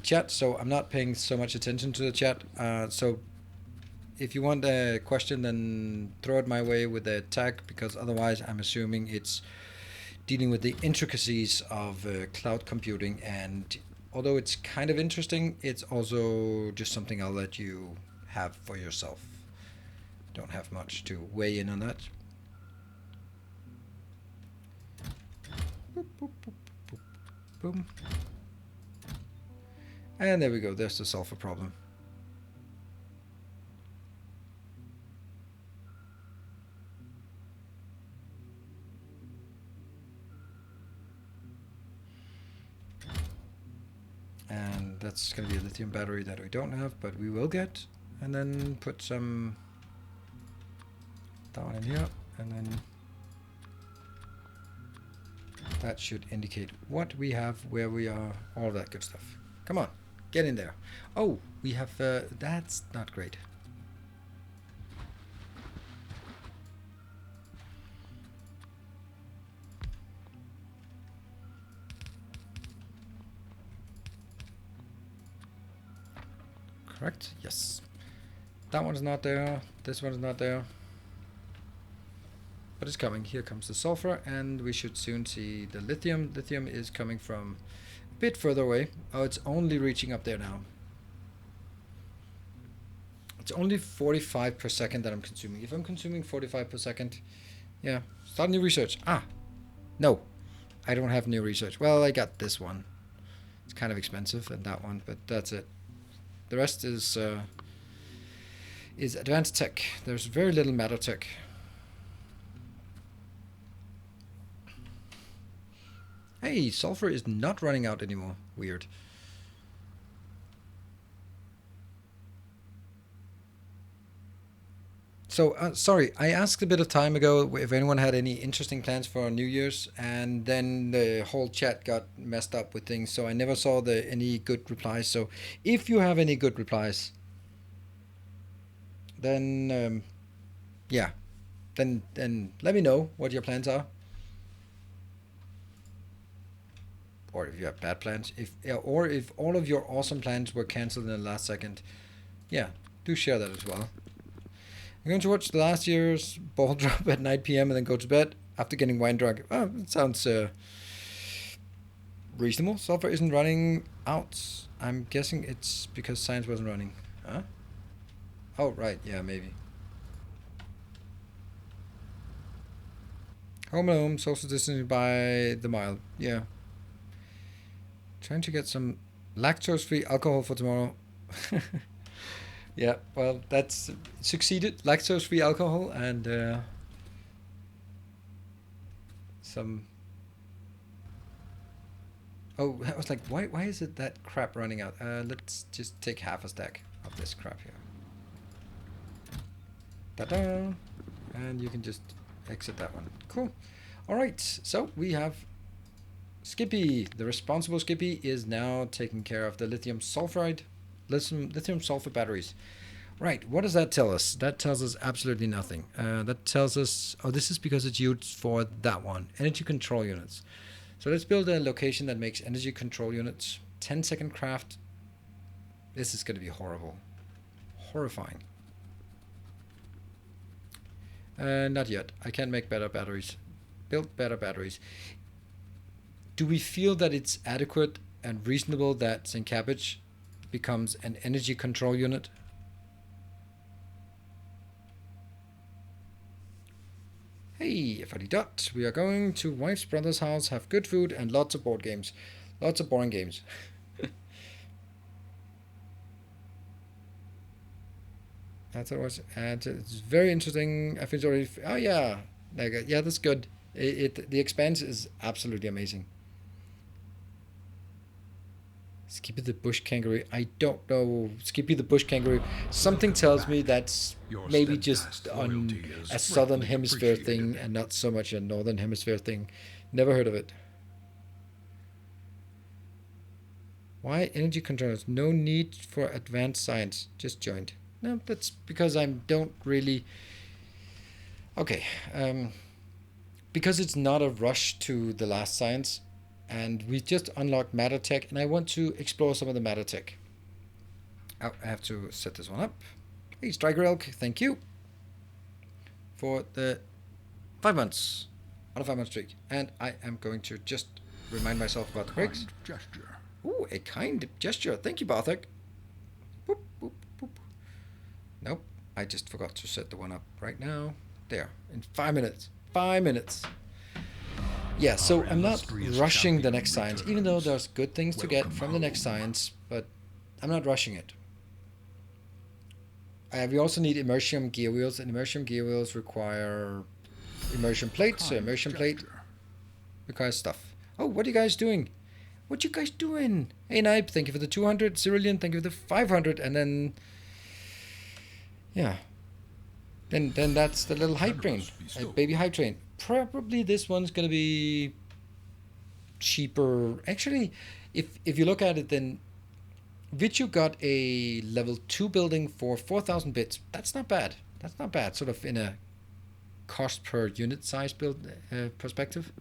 chat, so I'm not paying so much attention to the chat. So if you want a question, then throw it my way with a tag, because otherwise I'm assuming it's dealing with the intricacies of cloud computing, and although it's kind of interesting, it's also just something I'll let you have for yourself. Don't have much to weigh in on that. Boop, boop, boop, boop, boom. And there we go, there's the sulfur problem. And that's going to be a lithium battery that we don't have, but we will get. And then put some down in here, and then that should indicate what we have, where we are, all that good stuff. Come on, get in there. Oh, we have, that's not great. Correct? Yes. That one's not there. This one's not there. But it's coming. Here comes the sulfur, and we should soon see the lithium. Lithium is coming from a bit further away. Oh, it's only reaching up there now. It's only 45 per second that I'm consuming. If I'm consuming 45 per second, yeah, start new research. Ah, no, I don't have new research. Well, I got this one. It's kind of expensive, and that one, but that's it. The rest is is advanced tech. There's very little matter tech. Hey, sulfur is not running out anymore. Weird. So, sorry, I asked a bit of time ago if anyone had any interesting plans for New Year's, and then the whole chat got messed up with things, so I never saw any good replies. So, if you have any good replies, then yeah, then let me know what your plans are, or if you have bad plans, or if all of your awesome plans were cancelled in the last second. Yeah, do share that as well. I'm going to watch the last year's ball drop at 9 p.m. and then go to bed after getting wine drunk. Oh, it sounds reasonable. Sulfur isn't running out. I'm guessing it's because science wasn't running. Huh? Oh, right. Yeah, maybe. Home alone, social distancing by the mile. Yeah. Trying to get some lactose-free alcohol for tomorrow. Yeah, well, that's succeeded. Lactose-free alcohol and some. Oh, I was like, why is it that crap running out? Let's just take half a stack of this crap here. Ta-da! And you can just exit that one. Cool. All right, so we have Skippy. The responsible Skippy is now taking care of the lithium sulfur batteries. Right, what does that tell us? That tells us absolutely nothing. That tells us, oh, this is because it's used for that one, energy control units. So let's build a location that makes energy control units. 10-second craft. This is going to be horrible. Horrifying. Not yet. I can make better batteries. Build better batteries. Do we feel that it's adequate and reasonable that St. Cabbage becomes an energy control unit? Hey, Funny Dot, we are going to wife's brother's house, have good food and lots of board games. Lots of boring games. That's what it was. And it's very interesting. I think it's already. Oh, yeah. Yeah, that's good. The expanse is absolutely amazing. Skippy the bush kangaroo. I don't know. Skippy the bush kangaroo. Something tells me that's maybe just on a southern hemisphere thing and not so much a northern hemisphere thing. Never heard of it. Why energy controllers? No need for advanced science. Just joined. No, that's because I don't really. Okay. Because it's not a rush to the last science. And we just unlocked matter tech, and I want to explore some of the matter tech. Oh, I have to set this one up. Hey, Striker Elk, thank you for the 5 months on a 5 month streak. And I am going to just remind myself about the breaks. Gesture. Ooh, a kind gesture. Thank you, Barthek. Boop, boop, boop. Nope, I just forgot to set the one up right now. There, in 5 minutes. 5 minutes. Yeah, so I'm not rushing the next science, even though there's good things to get from the next science, but I'm not rushing it. We also need immersion gear wheels, and immersion gear wheels require immersion plates, so immersion plate requires stuff. Oh, what are you guys doing? What you guys doing? Hey, Nipe, thank you for the 200. Cerulean, thank you for the 500, and then... yeah. Then that's the little hype train, baby hype train. Probably this one's gonna be cheaper. Actually, if you look at it, then Vichu got a level 2 building for 4,000 bits. That's not bad. That's not bad. Sort of in a cost per unit size build perspective.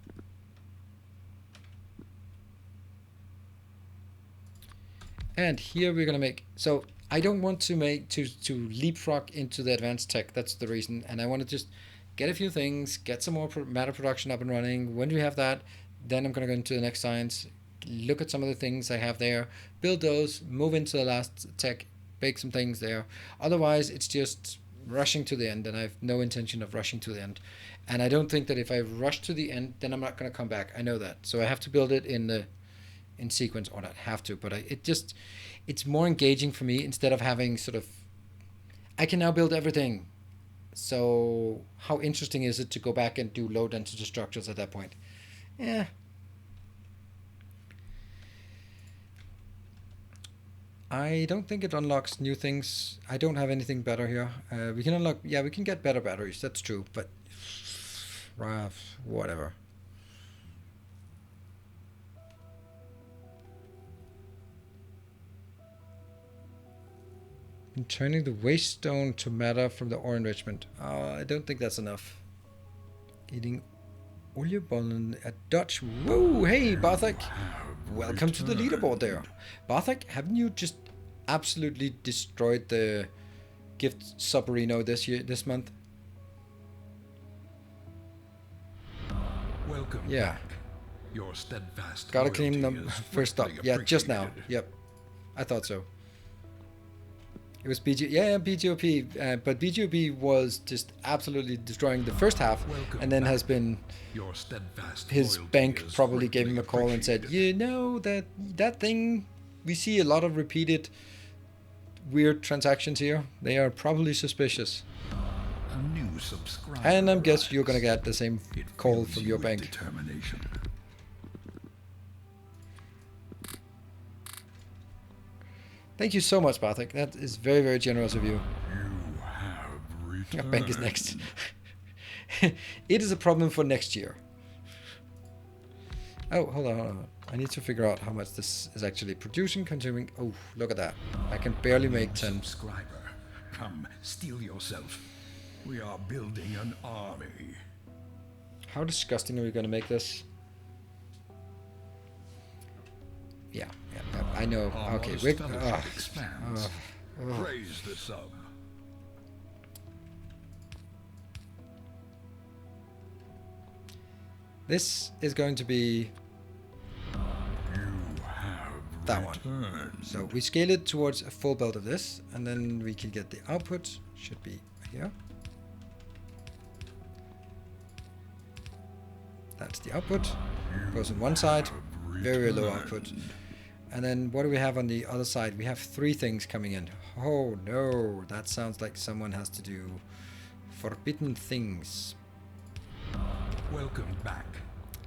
And here we're gonna make so. I don't want to leapfrog into the advanced tech. That's the reason. And I want to just get a few things, get some more matter production up and running. When we have that, then I'm going to go into the next science, look at some of the things I have there, build those, move into the last tech, bake some things there. Otherwise, it's just rushing to the end, and I have no intention of rushing to the end. And I don't think that if I rush to the end, then I'm not going to come back. I know that. So I have to build it in sequence, or not have to, but it's more engaging for me instead of having sort of, I can now build everything. So how interesting is it to go back and do low density structures at that point? Yeah. I don't think it unlocks new things. I don't have anything better here. We can unlock, yeah, we can get better batteries, that's true, but whatever. And turning the waste stone to matter from the ore enrichment. I don't think that's enough. Eating oliebollen at Dutch. Whoa, hey, Barthek. Welcome to the leaderboard there. Barthek, haven't you just absolutely destroyed the gift Submarino this month? Welcome. Yeah. Back. Your steadfast Gotta claim them is first up. greatly Yeah, just now. appreciated. Yep. I thought so. It was BGOP, but BGOP was just absolutely destroying the first half, Welcome and then back. has been Your steadfast his loyalty bank is probably gave him a greatly call and said, appreciated. you know, that thing, we see a lot of repeated weird transactions here. They are probably suspicious. A new subscriber And I guess you're arrives. gonna get the same It call fills from you your with bank. Determination. Thank you so much, Bartek. That is very, very generous of you. You have returned. Your bank is next. It is a problem for next year. Oh, hold on. I need to figure out how much this is actually producing, consuming. Oh, look at that. I can barely make 10. Subscriber, come steel yourself. We are building an army. How disgusting are we going to make this? Yeah, I know. Our Okay, modest we're... fellowship expands. ugh. Praise the sub. This is going to be You have that one. returned. So we scale it towards a full belt of this, and then we can get the output. Should be here. That's the output. Goes on one side. Very, very low output. And then what do we have on the other side? We have 3 things coming in. Oh no, that sounds like someone has to do forbidden things. Welcome back.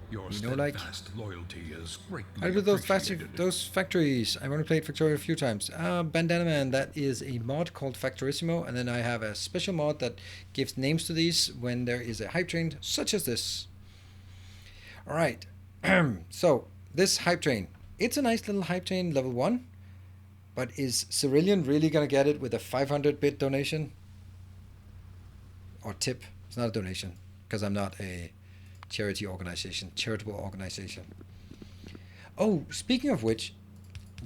Your You know, like, steadfast loyalty is greatly I do appreciated. those factories. I've only played Factorio a few times. Bandana Man, that is a mod called Factorissimo, and then I have a special mod that gives names to these when there is a hype train such as this. Alright, so this hype train, it's a nice little hype train level 1, but is Cerulean really gonna get it with a 500-bit donation? Or tip? It's not a donation, because I'm not a charitable organization. Oh, speaking of which,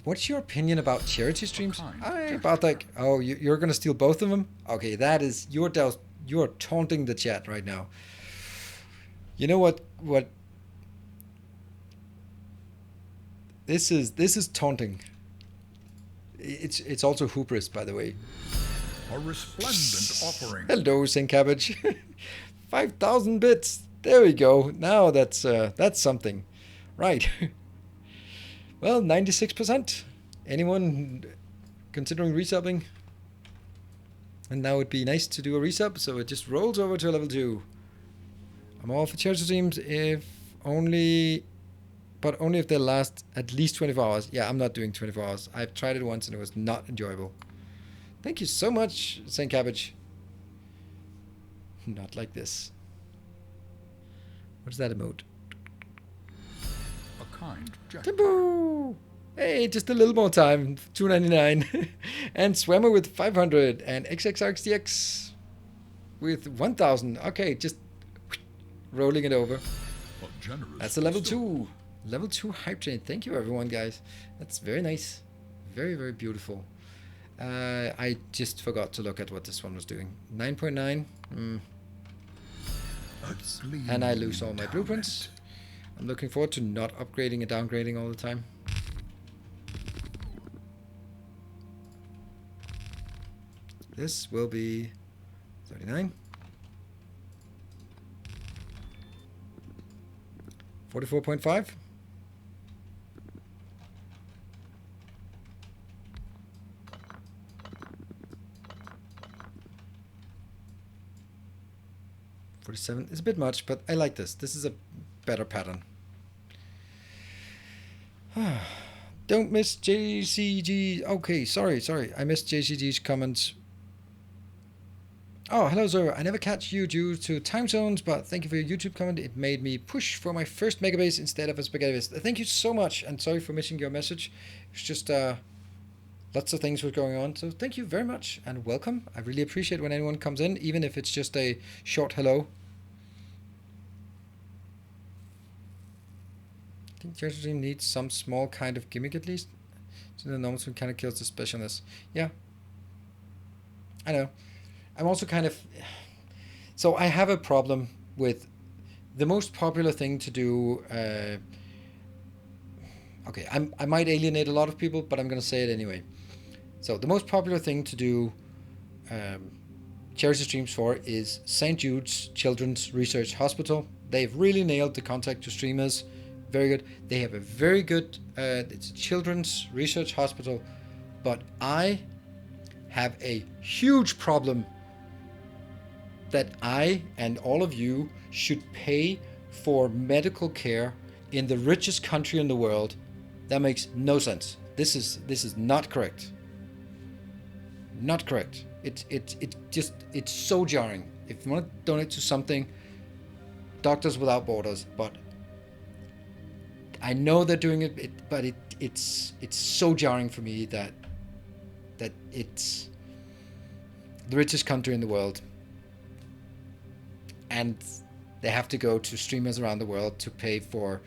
what's your opinion about charity streams? About like, oh, you're gonna steal both of them? Okay, that is you're taunting the chat right now. You know what? This is taunting. It's also hubris, by the way. A resplendent offering. Hello, Saint Cabbage. 5,000 bits. There we go. Now that's something, right? Well, 96%. Anyone considering resubbing? And now it'd be nice to do a resub, so it just rolls over to level 2. I'm all for charity streams but only if they last at least 24 hours. Yeah, I'm not doing 24 hours. I've tried it once and it was not enjoyable. Thank you so much, Saint Cabbage. Not like this. What's that emote? A kind gesture. Taboo! Hey, just a little more time. $2.99. And Swammer with 500. And XXRXDX with 1,000. Okay, just rolling it over. A generous That's a level bestowal. 2. Level 2 hype train. Thank you, everyone, guys. That's very nice. Very, very beautiful. I just forgot to look at what this one was doing. 9.9. And I lose all my blueprints. I'm looking forward to not upgrading and downgrading all the time. This will be 39. 44.5. 47 is a bit much, but I like this. This is a better pattern. Don't miss JCG. Okay, sorry. I missed JCG's comments. Oh, hello, Zoro. I never catch you due to time zones, but thank you for your YouTube comment. It made me push for my first megabase instead of a spaghetti base. Thank you so much, and sorry for missing your message. It's just lots of things were going on, so thank you very much, and welcome. I really appreciate when anyone comes in, even if it's just a short hello. I think Judge Dream needs some small kind of gimmick at least. So the normal one kind of kills the specialness. Yeah. I know. I'm also kind of... So I have a problem with the most popular thing to do... Okay, I might alienate a lot of people, but I'm going to say it anyway. So the most popular thing to do charity streams for is St. Jude's Children's Research Hospital. They've really nailed the contact to streamers. Very good. They have a very good... it's a children's research hospital. But I have a huge problem that I and all of you should pay for medical care in the richest country in the world. That makes no sense. This is not correct. Not correct. It's so jarring. If you want to donate to something, Doctors Without Borders, but I know they're doing it, but it's so jarring for me that it's the richest country in the world, and they have to go to streamers around the world to pay for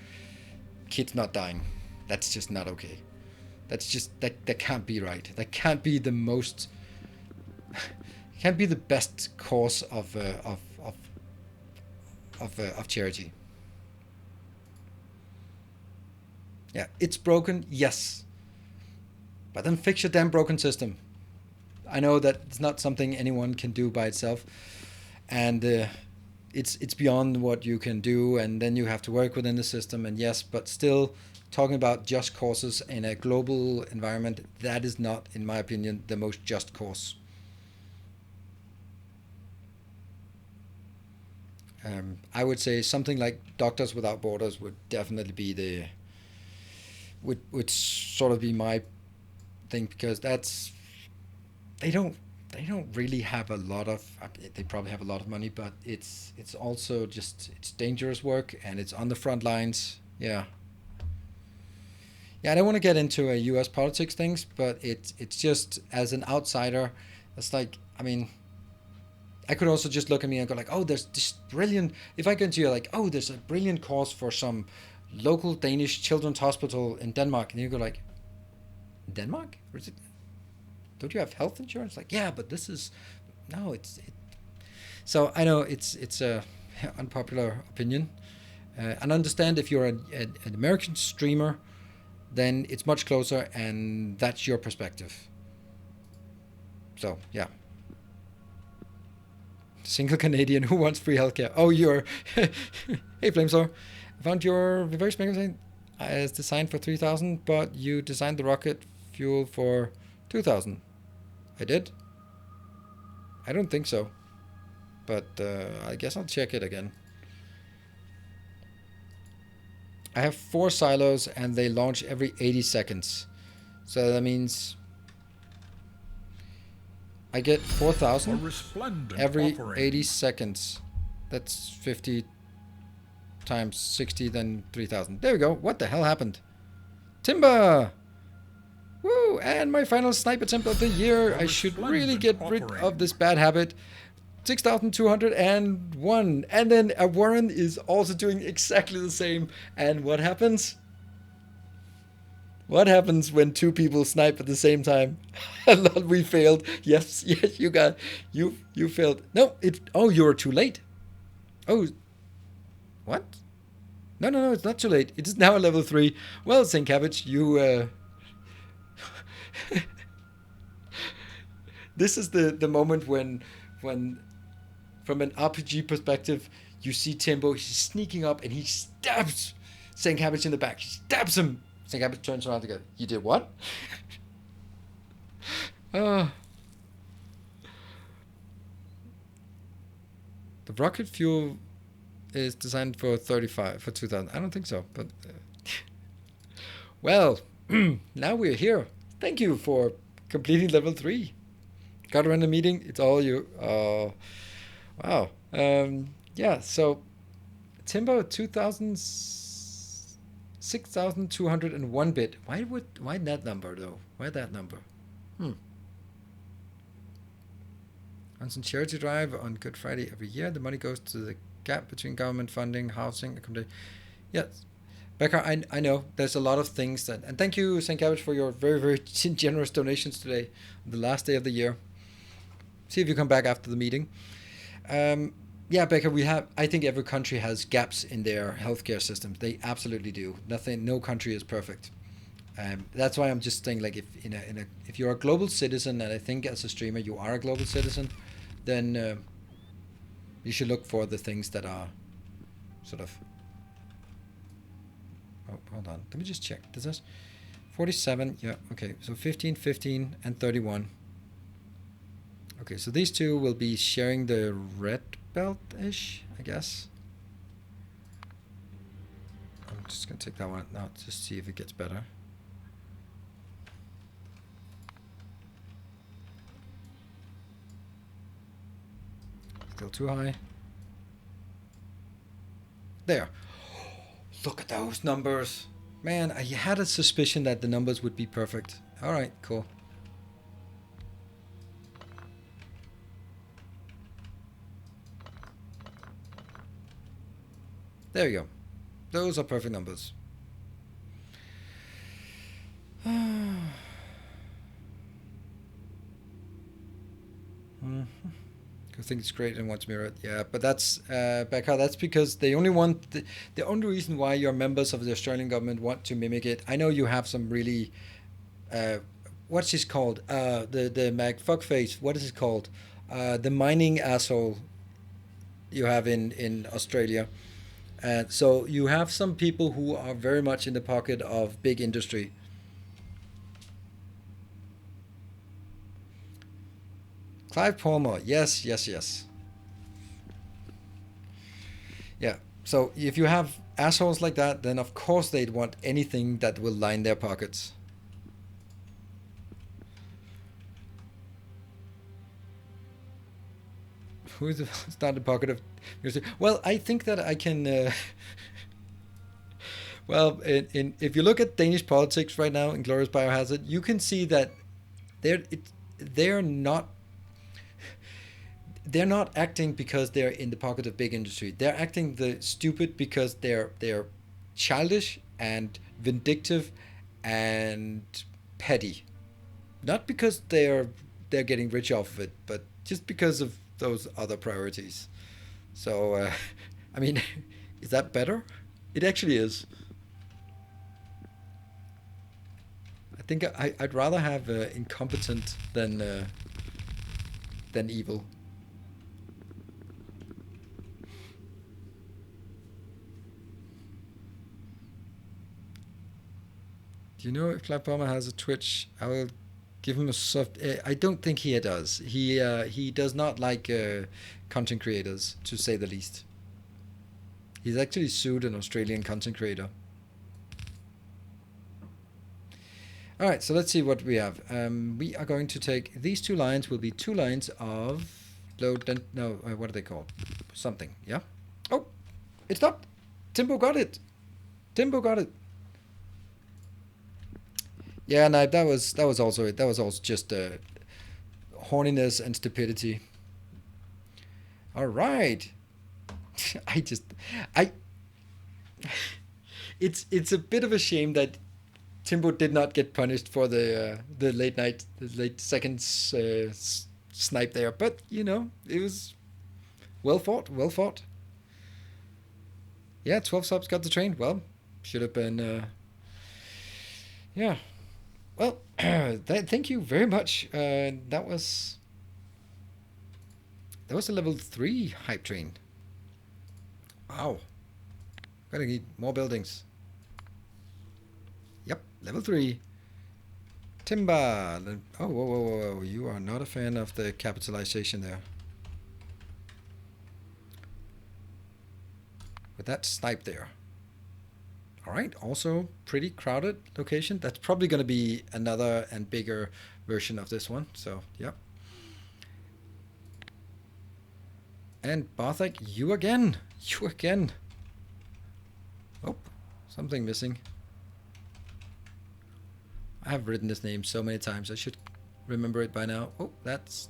kids not dying. That's just not okay. That's just that can't be right. That can't be the most. Can't be the best cause of charity. Yeah, it's broken, yes. But then fix your damn broken system. I know that it's not something anyone can do by itself, and it's beyond what you can do, and then you have to work within the system, and yes, but still, talking about just causes in a global environment, that is not, in my opinion, the most just cause. I would say something like Doctors Without Borders would definitely be would sort of be my thing, because that's they don't really have a lot of, they probably have a lot of money, but it's also just, it's dangerous work, and it's on the front lines. Yeah, I don't want to get into a US politics things, but it's just, as an outsider, it's like, I mean, I could also just look at me and go like, oh, there's this brilliant, if I go into like, oh, there's a brilliant cause for some local Danish children's hospital in Denmark, and you go like, Denmark? Or is it, don't you have health insurance? Like, yeah, but this is, no, so I know it's a unpopular opinion, and understand if you're an American streamer, then it's much closer, and that's your perspective. So yeah. Single Canadian who wants free healthcare. Oh, you're hey Flamesor, I found your reverse magazine as designed for 3,000, but you designed the rocket fuel for 2,000. I did? I don't think so, but I guess I'll check it again. I have 4 silos, and they launch every 80 seconds. So that means I get 4,000 every 80 seconds. That's 50 times 60, then 3,000. There we go. What the hell happened? Timber! Woo! And my final sniper attempt of the year. I should really get rid of this bad habit. 6,201. And then a Warren is also doing exactly the same. And what happens? What happens when 2 people snipe at the same time? We failed. Yes, you failed. No, you were too late. Oh, what? No, it's not too late. It is now a level 3. Well, St. Cabbage, you this is the moment when from an RPG perspective, you see Timbo, he's sneaking up and he stabs St. Cabbage in the back. He stabs him. St. Cabbage turns around to go, you did what? The The rocket fuel is designed for 2000. I don't think so, but well, now we're here. Thank you for completing level 3. Got around the meeting. It's all you. Wow. Yeah. So, Timbo 6,201 bit. Why that number though? Why that number? On some charity drive on Good Friday every year, the money goes to the gap between government funding, housing, accommodation. Yes, Becca, I know there's a lot of things that, and thank you, St. Cabbage, for your very, very generous donations today, on the last day of the year. See if you come back after the meeting. Yeah, Becca, I think every country has gaps in their healthcare systems. They absolutely do. No country is perfect. That's why I'm just saying, like, if you're a global citizen, and I think as a streamer you are a global citizen, then you should look for the things that are sort of. Oh, hold on. Let me just check. Does this 47? Yeah. Okay. So 15, 15, and 31. Okay. So these two will be sharing the red belt-ish, I guess. I'm just gonna take that one now to see if it gets better. Still too high. There. Look at those numbers. Man, I had a suspicion that the numbers would be perfect. Alright, cool. There you go. Those are perfect numbers. I think it's great and wants mirrored. Yeah, but that's Becca. That's because they only want the only reason why your members of the Australian government want to mimic it. I know you have some really, what's this called? The mag fuckface. What is it called? The mining asshole. You have in Australia, and so you have some people who are very much in the pocket of big industry. Clive Palmer, yes. Yeah, so if you have assholes like that, then of course they'd want anything that will line their pockets. Who's not the pocket of... Well, I think that I can... well, if you look at Danish politics right now in Glorious Biohazard, you can see that they're not acting because they're in the pocket of big industry. They're acting the stupid because they're childish and vindictive and petty. Not because they're getting rich off of it, but just because of those other priorities. So, I mean, is that better? It actually is. I think I'd rather have incompetent than evil. Do you know if Clive Palmer has a Twitch? I will give him a soft... I don't think he does. He does not like content creators, to say the least. He's actually sued an Australian content creator. Alright, so let's see what we have. We are going to take... These two lines will be two lines of... what are they called? Something, yeah? Oh! It stopped! Timbo got it! Yeah, no, that was also it. That was also just horniness and stupidity. All right. It's a bit of a shame that Timbo did not get punished for the late seconds snipe there, but you know, it was well fought. Yeah, 12 subs got the train. Well, should have been. Yeah. Well, thank you very much. That was a level 3 hype train. Wow. Gonna need more buildings. Yep, level 3. Timber. Oh, whoa. You are not a fan of the capitalization there. But that's Snipe there. Alright, also pretty crowded location. That's probably going to be another and bigger version of this one. So, yeah. And Barthak, you again. You again. Oh, something missing. I have written this name so many times. I should remember it by now. Oh, that's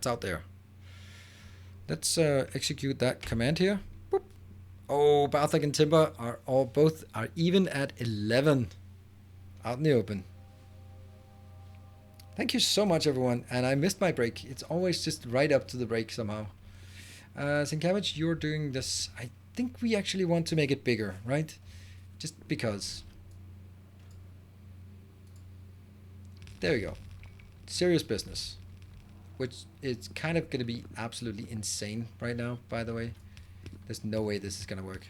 out there. Let's execute that command here. Boop. Oh, Barthak and Timber are both even at 11 out in the open. Thank you so much, everyone. And I missed my break. It's always just right up to the break somehow. Sinkavage, you're doing this. I think we actually want to make it bigger, right? Just because. There we go. Serious business. Which is kind of going to be absolutely insane right now, by the way. There's no way this is going to work.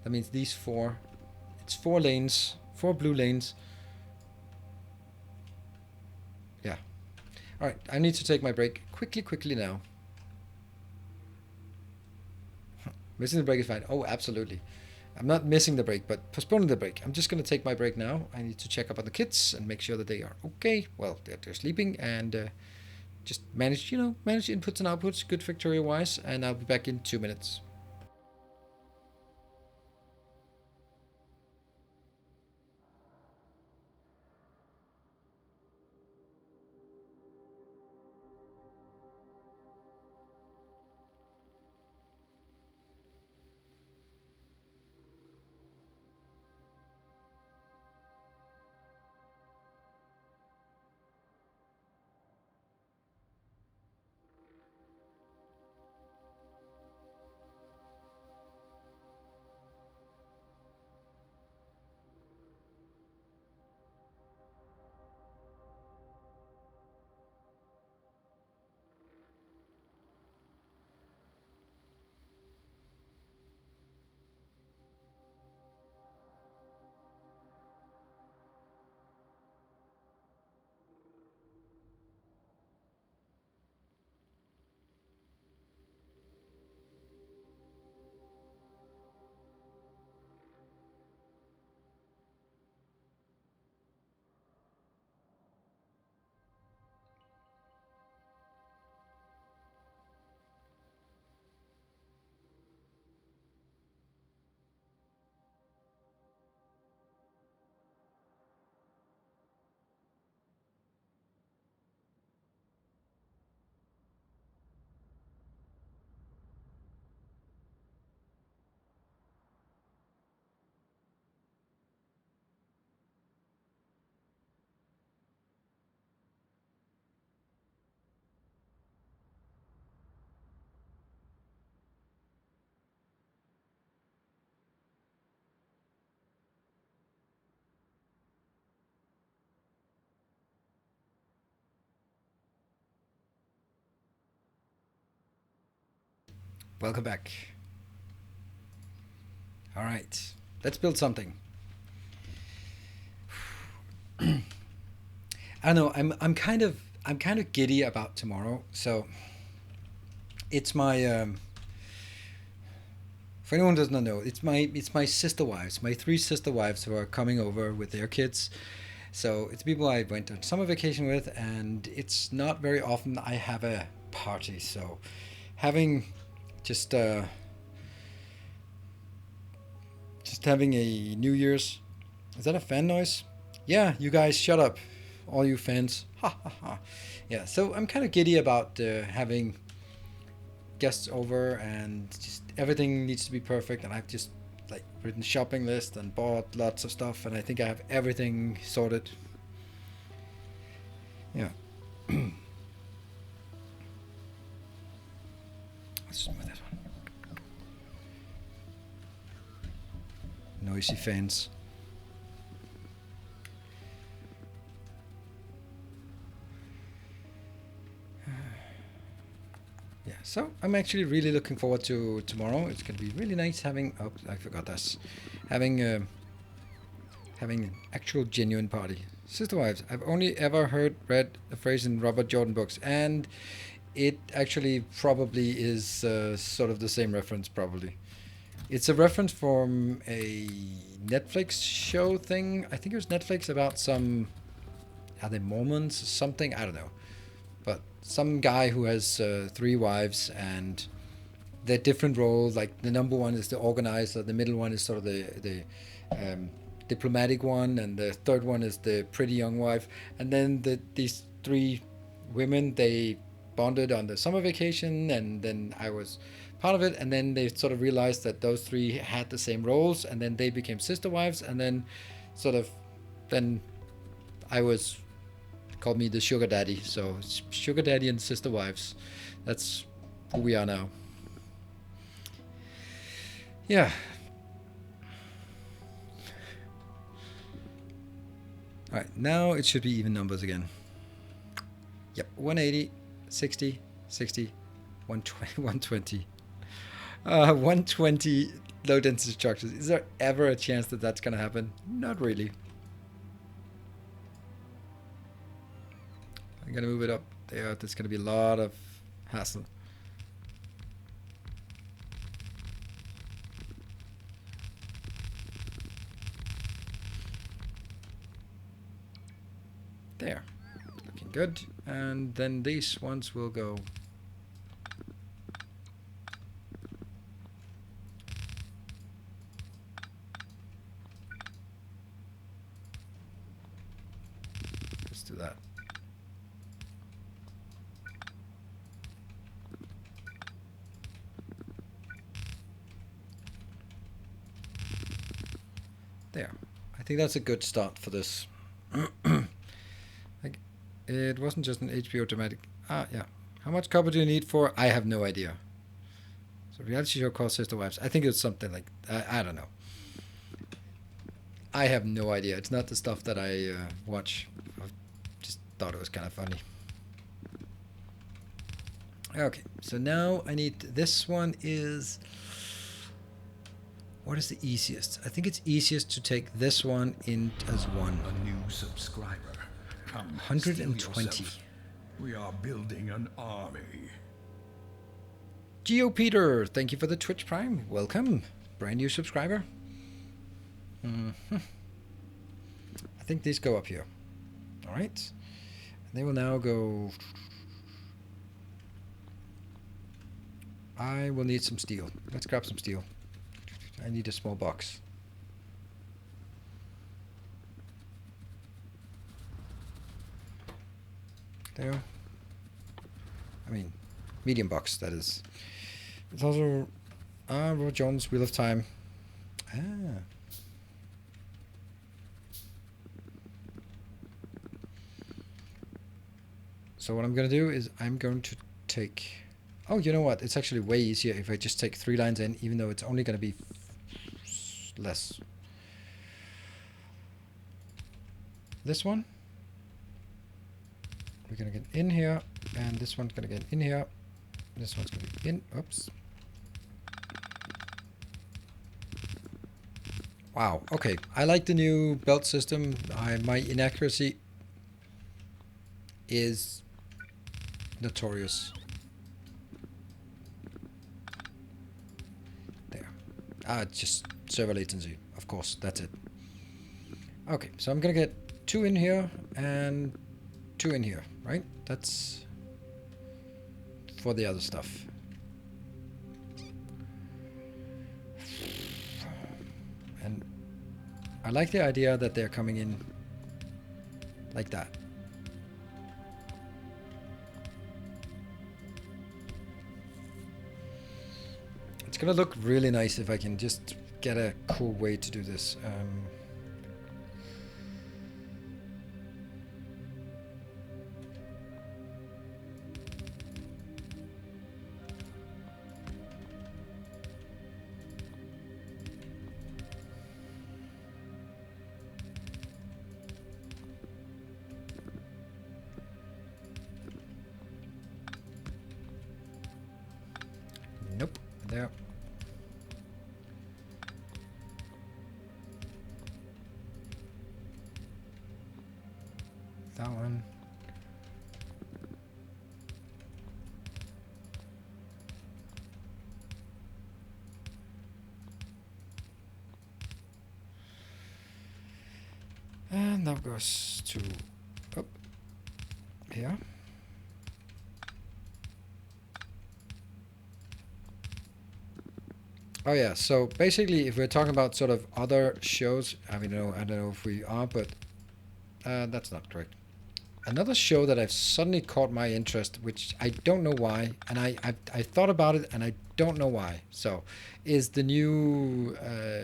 That means these four. It's 4 lanes. 4 blue lanes. Yeah. Alright, I need to take my break quickly now. Missing the break is fine. Oh, absolutely. I'm not missing the break, but postponing the break. I'm just going to take my break now. I need to check up on the kids and make sure that they are okay. Well, they're sleeping, and just manage inputs and outputs, good Factorio-wise, and I'll be back in 2 minutes. Welcome back. All right, let's build something. I don't know. I'm kind of giddy about tomorrow. So it's my for anyone who doesn't know, it's my sister wives, my 3 sister wives who are coming over with their kids. So it's people I went on summer vacation with, and it's not very often I have a party. So having just having a New Year's. Is that a fan noise? Yeah, you guys, shut up, all you fans. Ha ha ha. Yeah, so I'm kind of giddy about having guests over, and just everything needs to be perfect. And I've just like written shopping list and bought lots of stuff, and I think I have everything sorted. Yeah. Let's move this one. Noisy fans. Yeah, so I'm actually really looking forward to tomorrow. It's gonna be really nice having. Oh, I forgot this. Having an actual genuine party. Sister wives. I've only ever read the phrase in Robert Jordan books, and it actually probably is sort of the same reference. Probably, it's a reference from a Netflix show thing. I think it was Netflix about some, are they Mormons or something? I don't know, but some guy who has 3 wives, and they're different roles. Like the number one is the organizer, the middle one is sort of the diplomatic one, and the third one is the pretty young wife. And then these 3 women, they bonded on the summer vacation, and then I was part of it, and then they sort of realized that those 3 had the same roles, and then they became sister wives, and then sort of then I was, called me the sugar daddy. So sugar daddy and sister wives, that's who we are now. Yeah. Alright, now it should be even numbers again. Yep, 180, 60, 60, 120, 120. 120 low density structures. Is there ever a chance that that's going to happen? Not really. I'm going to move it up there. There's going to be a lot of hassle. There. Looking good. And then these ones will go. Let's do that. There. I think that's a good start for this. Like, it wasn't just an HBO dramatic. Ah, yeah. How much copper do you need for? I have no idea. So reality show called Sister Wives. I think it's something like, I don't know. I have no idea. It's not the stuff that I watch. I just thought it was kind of funny. Okay, so now I need, this one is, what is the easiest? I think it's easiest to take this one in as one. A new subscriber. Come, 120. We are building an army. Geo Peter, thank you for the Twitch Prime. Welcome, brand new subscriber. I think these go up here. All right, and they will now go. I will need some steel. Let's grab some steel. I need a small box. There. I mean, medium box, that is. It's also Robert Jones' Wheel of Time. Ah. So what I'm going to do is I'm going to take... Oh, you know what? It's actually way easier if I just take 3 lines in, even though it's only going to be less. This one, we're going to get in here, and this one's going to get in here. This one's going to be in. Oops. Wow. Okay. I like the new belt system. My inaccuracy is notorious. There. It's just server latency. Of course. That's it. Okay. So I'm going to get 2 in here and 2 in here, right? That's for the other stuff. And I like the idea that they're coming in like that. It's gonna look really nice if I can just get a cool way to do this. Nope, there. that one. And now goes to up here. Oh yeah, so basically if we're talking about sort of other shows, I don't know if we are, but that's not correct. Another show that I've suddenly caught my interest, which I don't know why, and I thought about it and I don't know why, so, is the new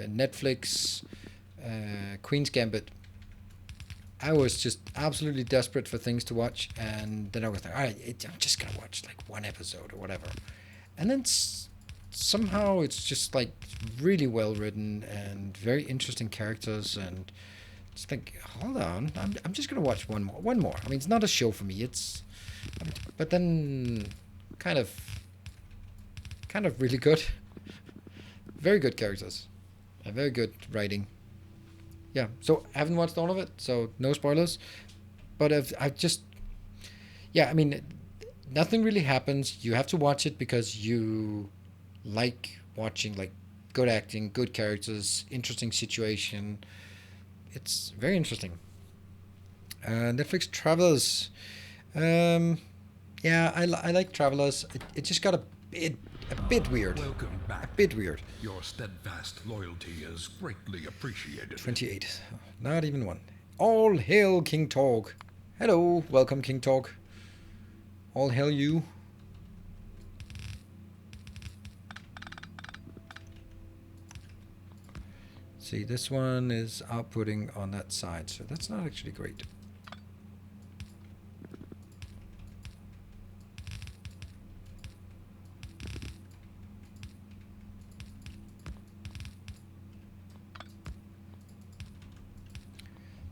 Netflix Queen's Gambit. I was just absolutely desperate for things to watch, and then I was like, all right, I'm just gonna watch like one episode or whatever. And then somehow it's just like really well written and very interesting characters, and just think, hold on, I'm just gonna watch one more. I mean, it's not a show for me. But then kind of really good, very good characters, and very good writing. Yeah, so I haven't watched all of it, so no spoilers. But I've just, yeah, I mean, nothing really happens. You have to watch it because you like watching like good acting, good characters, interesting situation. It's very interesting. Netflix Travelers. Yeah, I like Travelers. It just got a bit weird. Welcome back. A bit weird. Your steadfast loyalty is greatly appreciated. 28. Not even one. All hail King Torg. Hello, welcome King Torg. All hail you. See, this one is outputting on that side, so that's not actually great.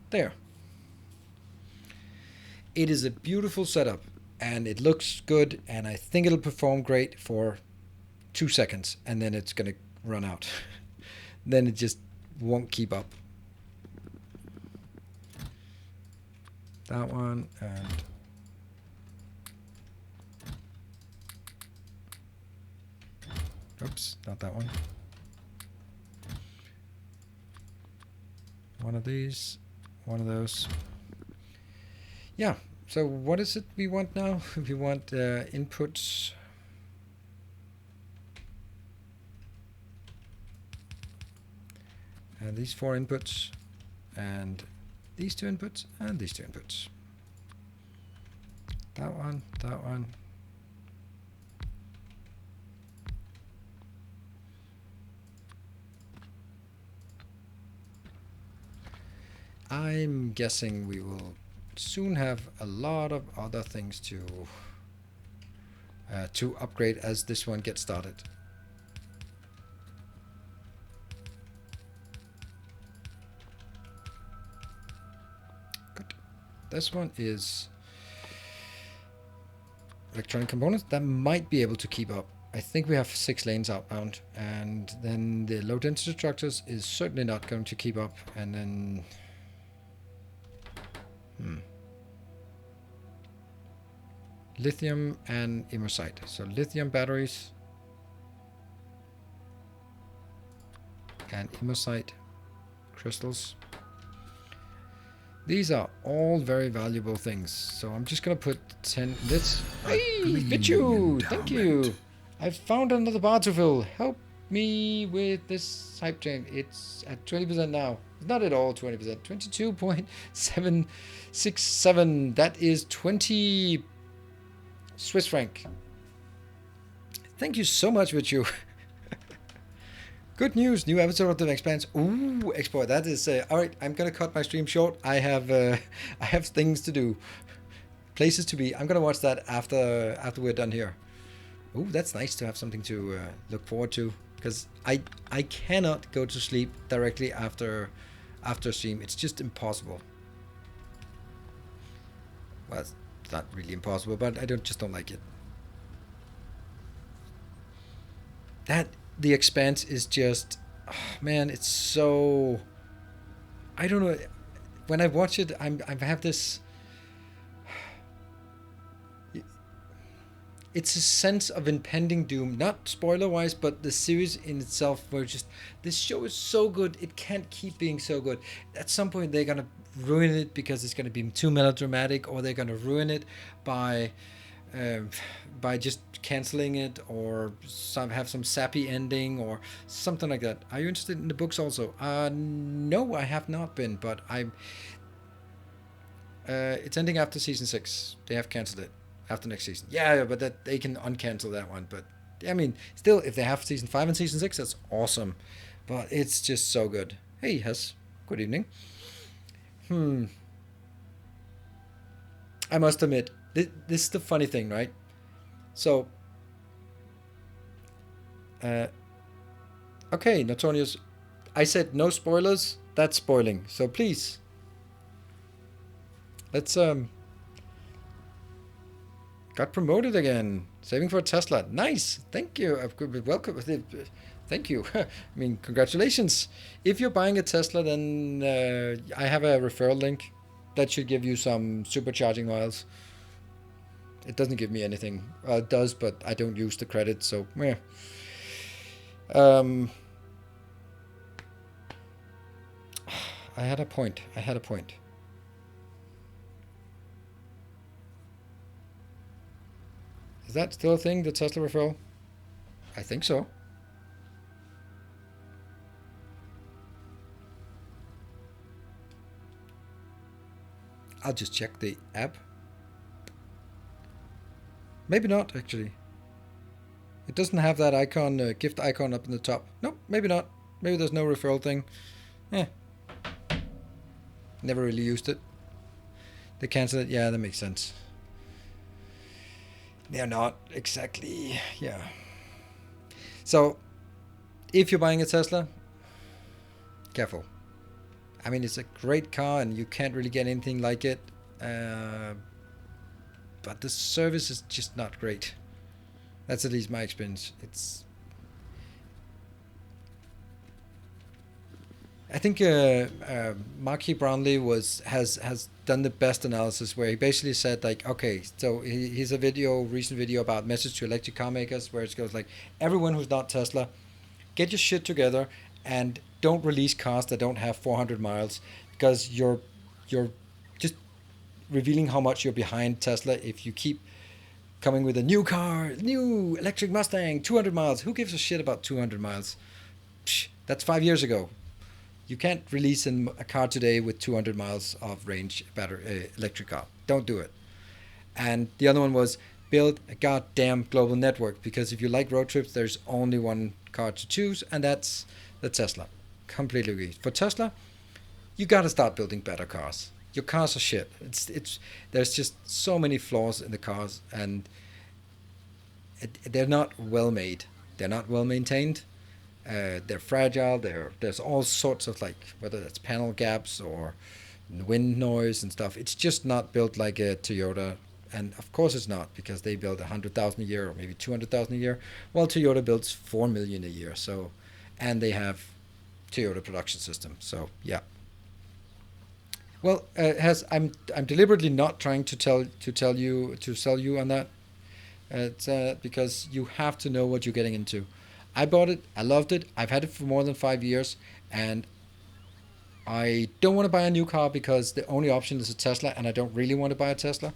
There. It is a beautiful setup, and it looks good, and I think it'll perform great for 2 seconds, and then it's going to run out. Then it just won't keep up. That one, and oops, not that one. One of these, one of those. Yeah, so what is it we want now? We want inputs. And these 4 inputs, and these 2 inputs, and these 2 inputs. That one, that one. I'm guessing we will soon have a lot of other things to upgrade as this one gets started. Good. This one is electronic components that might be able to keep up. I think we have 6 lanes outbound, and then the low density structures is certainly not going to keep up, and then lithium and immersite. So lithium batteries and immersite crystals. These are all very valuable things. So I'm just gonna put 10. This. Hey, Bichu! Thank you. I've found another bar to fill. Help me with this hype train. It's at 20% now. It's not at all 20%. 22.767. That is 20 Swiss franc. Thank you so much, Bichu. Good news, new episode of The Expanse. Ooh, export. That is all right. I'm gonna cut my stream short. I have things to do, places to be. I'm gonna watch that after we're done here. Ooh, that's nice to have something to look forward to, because I cannot go to sleep directly after stream. It's just impossible. Well, it's not really impossible, but I just don't like it. The Expanse is just, oh, man, it's so, I don't know. When I watch it, I have this it's a sense of impending doom, not spoiler wise, but the series in itself, where just this show is so good, it can't keep being so good. At some point, they're gonna ruin it because it's gonna be too melodramatic, or they're gonna ruin it by uh, by just canceling it, or have some sappy ending or something like that. Are you interested in the books also? No, I have not been, but I'm. It's ending after season 6. They have canceled it after next season. Yeah, but that they can uncancel that one. But I mean, still, if they have season 5 and season 6, that's awesome. But it's just so good. Hey, Hess. Good evening. I must admit, this is the funny thing, right? So, uh, okay, Notorious. I said no spoilers. That's spoiling. So please, let's got promoted again. Saving for a Tesla. Nice. Thank you. Welcome. Thank you. I mean, congratulations. If you're buying a Tesla, then I have a referral link that should give you some supercharging miles. It doesn't give me anything. It does, but I don't use the credit, so yeah. Um, I had a point. Is that still a thing, the Tesla referral? I think so. I'll just check the app. Maybe not, actually. It doesn't have that icon, gift icon up in the top. Nope, maybe not. Maybe there's no referral thing. Eh. Never really used it. They canceled it. Yeah, that makes sense. They're not exactly. Yeah. So, if you're buying a Tesla, careful. I mean, it's a great car, and you can't really get anything like it. But the service is just not great. That's at least my experience. I think Marky Brownlee has done the best analysis, where he basically said, like, okay, so he's a recent video about message to electric car makers, where it goes like, everyone who's not Tesla, get your shit together and don't release cars that don't have 400 miles, because you're just revealing how much you're behind Tesla if you keep coming with a new car, new electric Mustang, 200 miles. Who gives a shit about 200 miles? Psh, that's 5 years ago. You can't release a car today with 200 miles of range, battery electric car. Don't do it. And the other one was, build a goddamn global network, because if you like road trips, there's only one car to choose, and that's the Tesla. Completely agree. For Tesla, you got to start building better cars. Your cars are shit. There's just so many flaws in the cars, and they're not well made. They're not well maintained. They're fragile. There's all sorts of, like, whether that's panel gaps or wind noise and stuff. It's just not built like a Toyota, and of course it's not, because they build 100,000 a year, or maybe 200,000 a year, while Toyota builds 4 million a year. So, and they have Toyota production system. So yeah. Well, I'm deliberately not trying to sell you on that. It's because you have to know what you're getting into. I bought it. I loved it. I've had it for more than 5 years, and I don't want to buy a new car because the only option is a Tesla, and I don't really want to buy a Tesla.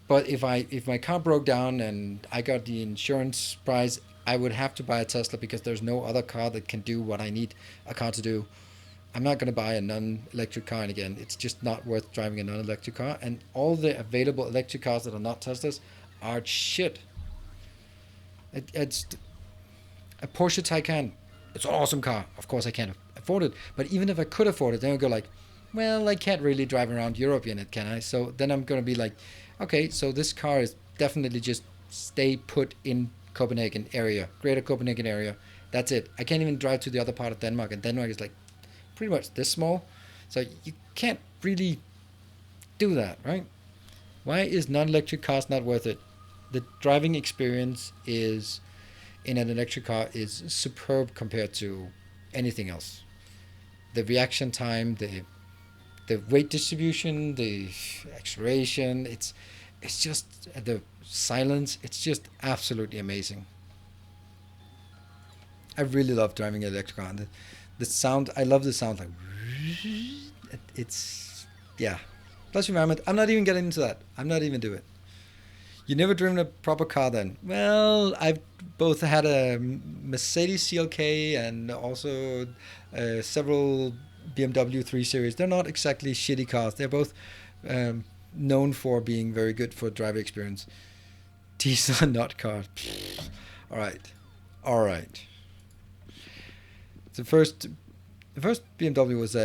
But if my car broke down and I got the insurance price, I would have to buy a Tesla, because there's no other car that can do what I need a car to do. I'm not going to buy a non-electric car, and again, it's just not worth driving a non-electric car. And all the available electric cars that are not Teslas are shit. It's a Porsche Taycan. It's an awesome car. Of course, I can't afford it. But even if I could afford it, then I go like, well, I can't really drive around Europe in it, can I? So then I'm going to be like, okay, so this car is definitely just stay put in Copenhagen area, greater Copenhagen area. That's it. I can't even drive to the other part of Denmark, and Denmark is like pretty much this small. So you can't really do that, right? Why is non-electric cars not worth it? The driving experience is in an electric car is superb compared to anything else. The reaction time, the weight distribution, the acceleration, it's just the silence. It's just absolutely amazing. I really love driving an electric car. And the sound, I love the sound. Like it's yeah. Plus environment. I'm not even getting into that. I'm not even doing it. You never driven a proper car then? Well, I've both had a Mercedes CLK and also several BMW 3 Series. They're not exactly shitty cars. They're both um, known for being very good for driver experience. Diesel and not cars. All right, all right. The first BMW was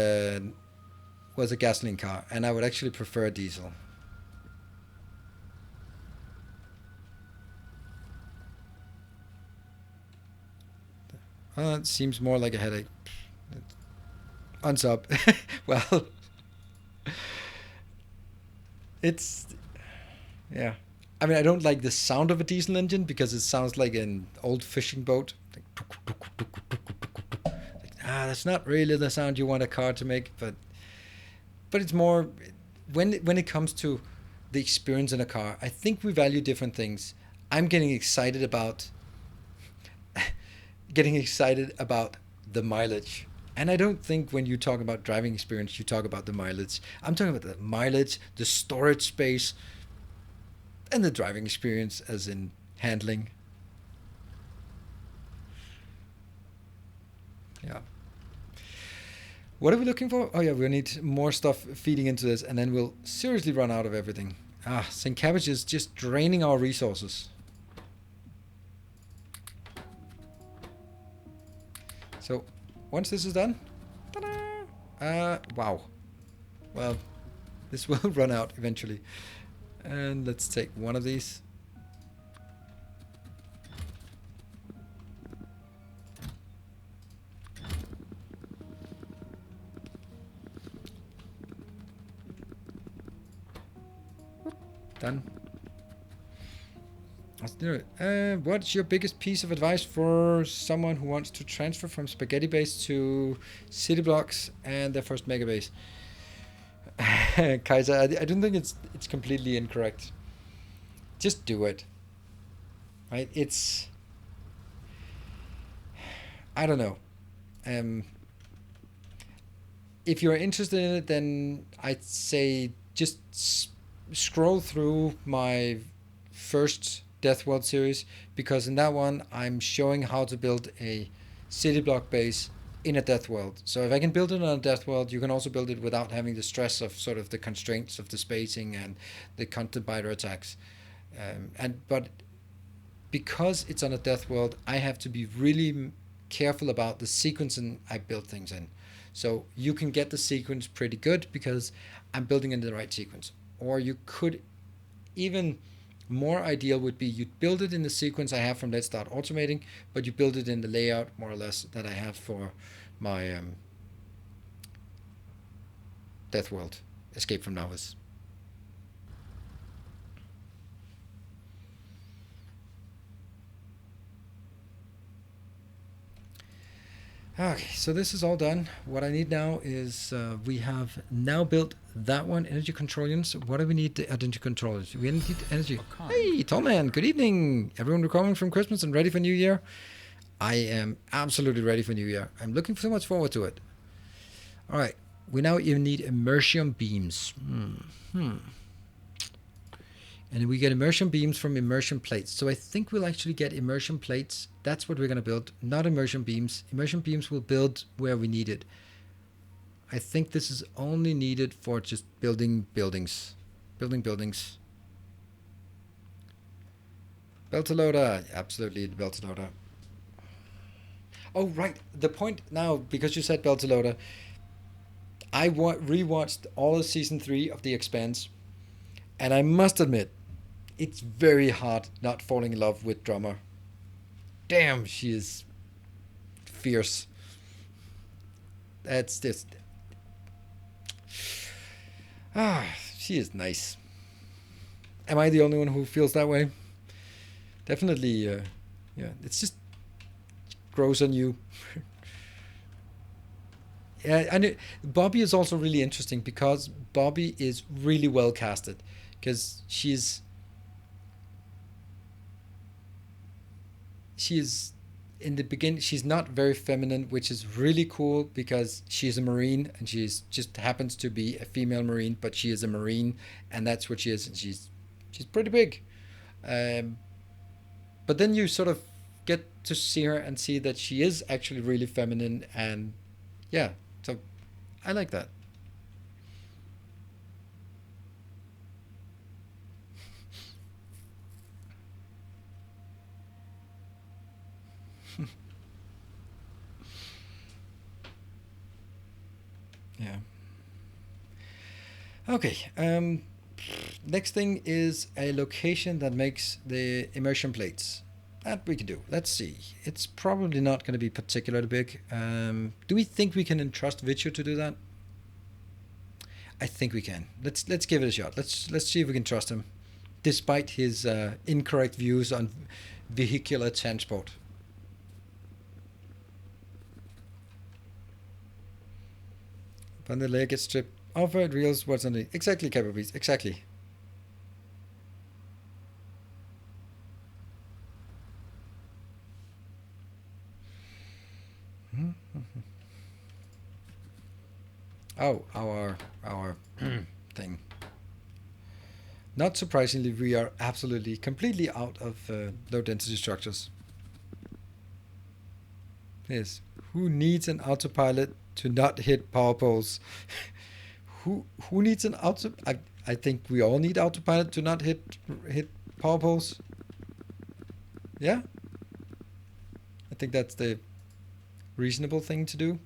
a gasoline car, and I would actually prefer a diesel. It seems more like a headache. Unsub. Well, it's yeah. I mean, I don't like the sound of a diesel engine because it sounds like an old fishing boat. That's not really the sound you want a car to make, but it's more when it comes to the experience in a car. I think we value different things. I'm getting excited about the mileage. And I don't think when you talk about driving experience, you talk about the mileage. I'm talking about the mileage, the storage space, and the driving experience, as in handling. Yeah. What are we looking for? Oh, yeah, we need more stuff feeding into this, and then we'll seriously run out of everything. St. Cabbage is just draining our resources. So, once this is done, ta-da! Wow. Well, this will run out eventually. And let's take one of these. Done. Let's do it. What's your biggest piece of advice for someone who wants to transfer from spaghetti base to city blocks and their first mega base? Kaiser, I don't think it's completely incorrect. Just do it. Right? I don't know. If you're interested in it, then I'd say just scroll through my first Death World series, because in that one I'm showing how to build a city block base in a Death World. So if I can build it on a Death World, you can also build it without having the stress of sort of the constraints of the spacing and the content biter attacks. But because it's on a Death World, I have to be really careful about the sequencing I build things in. So you can get the sequence pretty good because I'm building in the right sequence. Or you could even more ideal would be you build it in the sequence I have from Let's Start Automating, but you build it in the layout more or less that I have for my Death World Escape from Novice. Okay, so this is all done. What I need now is we have now built that one, energy control units. What do we need to energy controllers? We need energy. Hey, Tallman, good evening. Everyone recovering from Christmas and ready for New Year? I am absolutely ready for New Year. I'm looking so much forward to it. All right, we now even need immersion beams. And we get immersion beams from immersion plates. So I think we'll actually get immersion plates. That's what we're going to build, not immersion beams. Immersion beams will build where we need it. I think this is only needed for just building buildings. Building buildings. Beltalowda. Absolutely, Beltalowda. Oh, right. The point now, because you said Beltalowda, I rewatched all of Season 3 of The Expanse. And I must admit, it's very hard not falling in love with Drummer. Damn, she is fierce. That's just... she is nice. Am I the only one who feels that way? Definitely, yeah. It's just grows on you. Yeah, and Bobby is also really interesting because Bobby is really well casted. Because she's she is in the beginning. She's not very feminine, which is really cool because she's a marine and she's just happens to be a female marine, but she is a marine and that's what she is, and she's pretty big. Um, but then you sort of get to see her and see that she is actually really feminine, and yeah, so I like that. Yeah. Okay. Next thing is a location that makes the immersion plates. That we can do. Let's see. It's probably not going to be particularly big. Do we think we can entrust Vichu to do that? I think we can. Let's give it a shot. Let's see if we can trust him, despite his incorrect views on vehicular transport. When the layer gets stripped off, it reveals what's underneath. Exactly, capabilities. Exactly. Oh, our thing. Not surprisingly, we are absolutely completely out of low density structures. Yes. Who needs an autopilot to not hit power poles? Who needs an auto? I think we all need autopilot to not hit power poles. Yeah, I think that's the reasonable thing to do.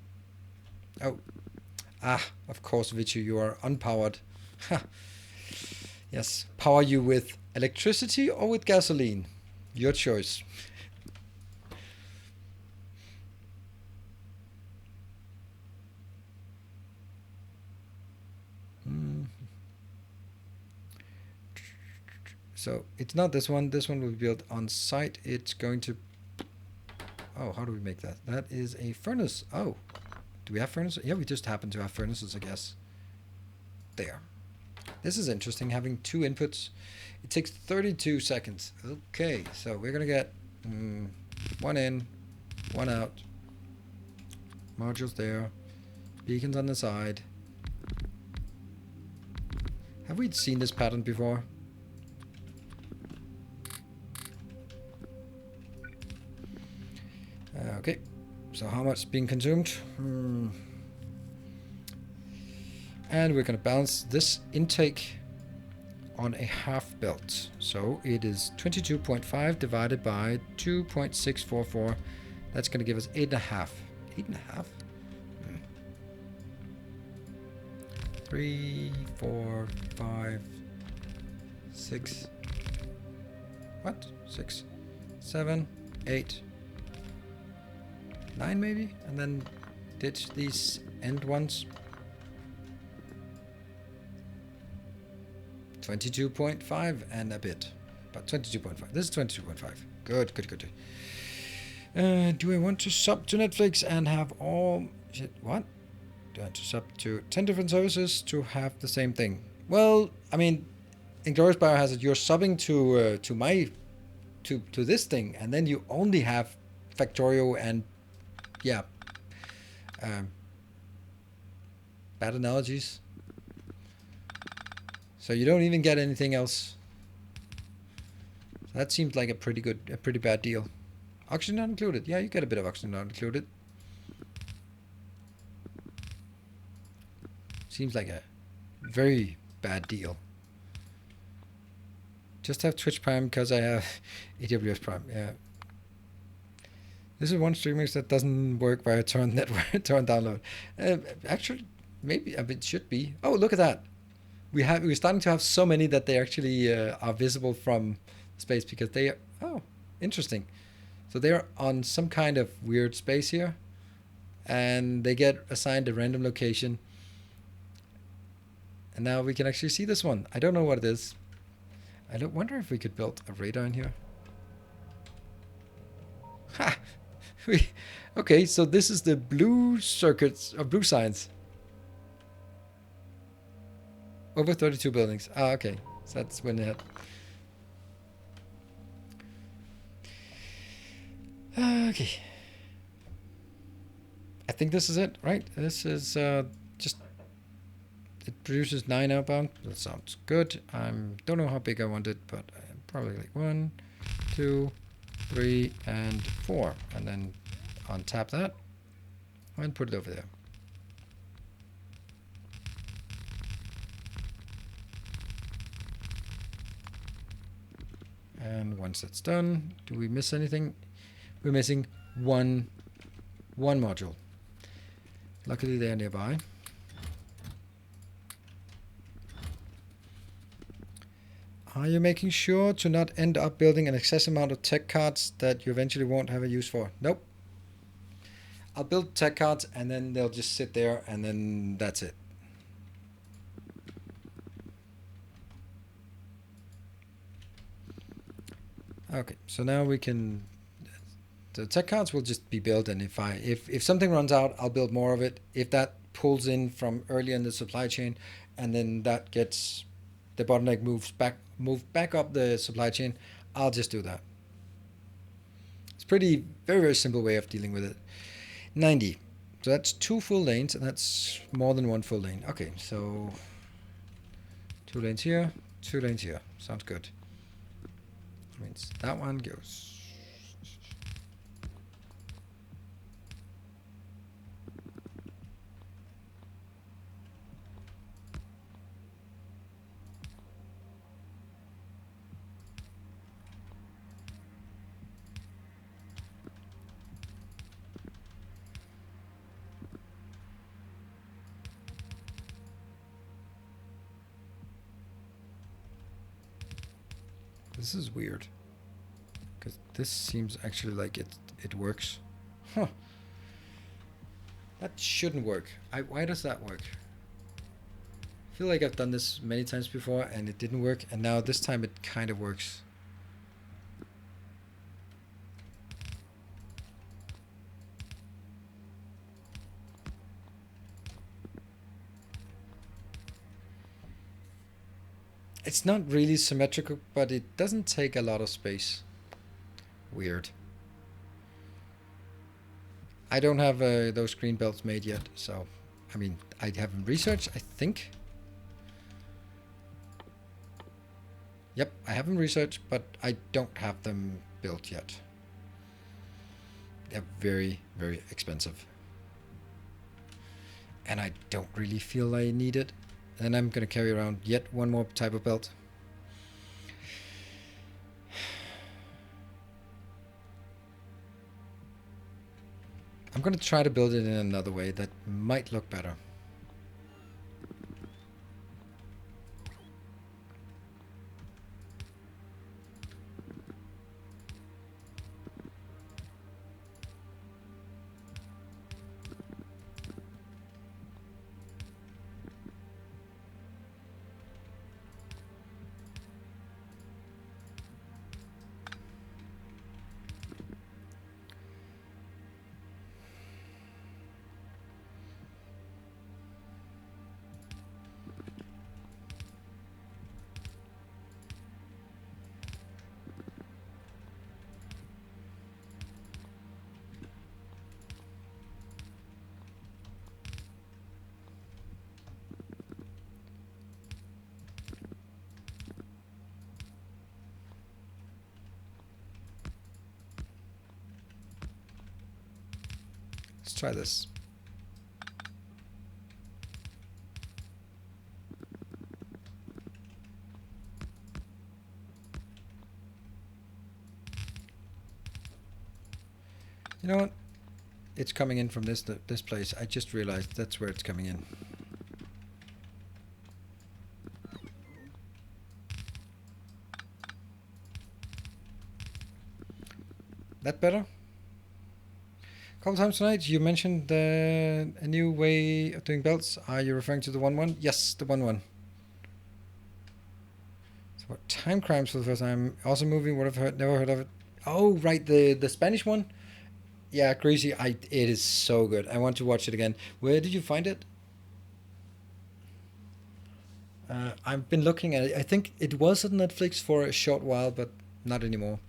Oh, of course, Vichu, you are unpowered. Yes, power you with electricity or with gasoline. Your choice. So it's not this one. This one will be built on site. It's going to... Oh, how do we make that? That is a furnace. Oh, do we have furnaces? Yeah, we just happen to have furnaces, I guess. There. This is interesting, having two inputs. It takes 32 seconds. Okay, so we're going to get one in, one out. Modules there. Beacons on the side. Have we seen this pattern before? Okay, so how much is being consumed? And we're going to balance this intake on a half belt. So it is 22.5 divided by 2.644. That's going to give us 8.5. 8.5? 3, 4, 5, 6. What? 6, 7, 8, 9 maybe? And then ditch these end ones. 22.5 and a bit. But 22.5. This is 22.5. Good, good, good. Do I want to sub to Netflix and have all... Shit, what? Do I want to sub to 10 different services to have the same thing? Well, I mean, Inglourious Biohazard, you're subbing to this thing, and then you only have Factorio and... Yeah. Bad analogies. So you don't even get anything else. That seems like a pretty bad deal. Oxygen not included. Yeah, you get a bit of oxygen not included. Seems like a very bad deal. Just have Twitch Prime because I have AWS Prime. Yeah. This is one streaming that doesn't work via torrent network, torrent download. Actually, maybe it should be. Oh, look at that. We're starting to have so many that they actually are visible from space because they are... Oh, interesting. So they're on some kind of weird space here, and they get assigned a random location. And now we can actually see this one. I don't know what it is. I don't wonder if we could build a radar in here. Ha! Okay, so this is the blue circuits or blue signs. Over 32 buildings. Ah, okay. So that's when they had... Okay. I think this is it, right? This is just... It produces 9 outbound. That sounds good. I don't know how big I want it, but probably like 1, 2, 3, and 4. And then untap that and put it over there. And once that's done, do we miss anything? We're missing one module. Luckily they're nearby. Are you making sure to not end up building an excess amount of tech cards that you eventually won't have a use for? Nope. I'll build tech cards and then they'll just sit there and then that's it. Okay, so now we can... The tech cards will just be built, and if something runs out, I'll build more of it. If that pulls in from earlier in the supply chain, and then that gets... the bottleneck moved back up the supply chain, I'll just do that. It's very, very simple way of dealing with it. 90. So that's 2 full lanes, and that's more than 1 full lane. Okay, so 2 lanes here, 2 lanes here. Sounds good. That means that one goes... This is weird, because this seems actually like it works. Huh. That shouldn't work. Why does that work? I feel like I've done this many times before and it didn't work, and now this time it kind of works. It's not really symmetrical, but it doesn't take a lot of space. Weird. I don't have those green belts made yet, so... I mean, I have them researched, I think. Yep, I have them researched, but I don't have them built yet. They're very, very expensive. And I don't really feel I need it. And I'm going to carry around yet one more type of belt. I'm going to try to build it in another way that might look better. Let's try this. You know what? It's coming in from this place. I just realized that's where it's coming in. That better? A couple times tonight you mentioned a new way of doing belts. Are you referring to the 1-1? Yes, the 1-1. So time crimes for the first time. Also moving, what I've never heard of it. Oh, right, the Spanish one? Yeah, Greasy, it is so good. I want to watch it again. Where did you find it? I've been looking at it. I think it was on Netflix for a short while, but not anymore.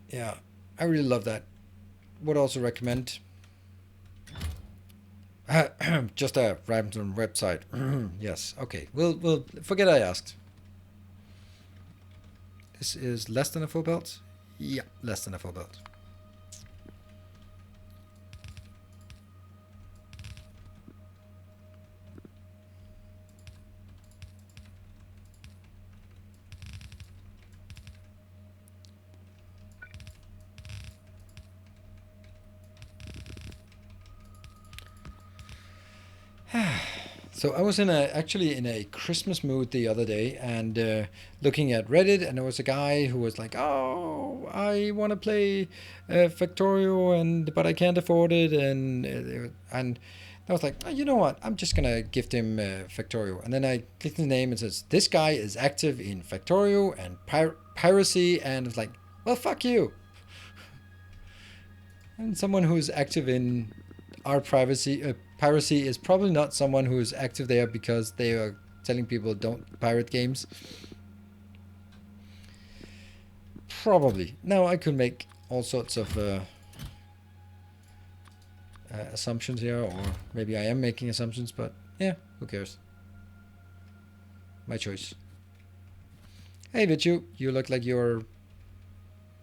Yeah, I really love that. Would also recommend. Just a random website. Yes. Okay. We'll forget I asked. This is less than a full belt. Yeah, less than a full belt. So I was actually in a Christmas mood the other day, and looking at Reddit, and there was a guy who was like, "Oh, I want to play Factorio, and but I can't afford it," and I was like, oh, you know what? I'm just gonna gift him Factorio, and then I clicked his name and says, "This guy is active in Factorio and piracy," and it's like, "Well, fuck you." And someone who's active in our piracy is probably not someone who's active there because they are telling people don't pirate games. Probably. Now I could make all sorts of assumptions here, or maybe I am making assumptions, but yeah, who cares? My choice. Hey, Vichu, you look like you're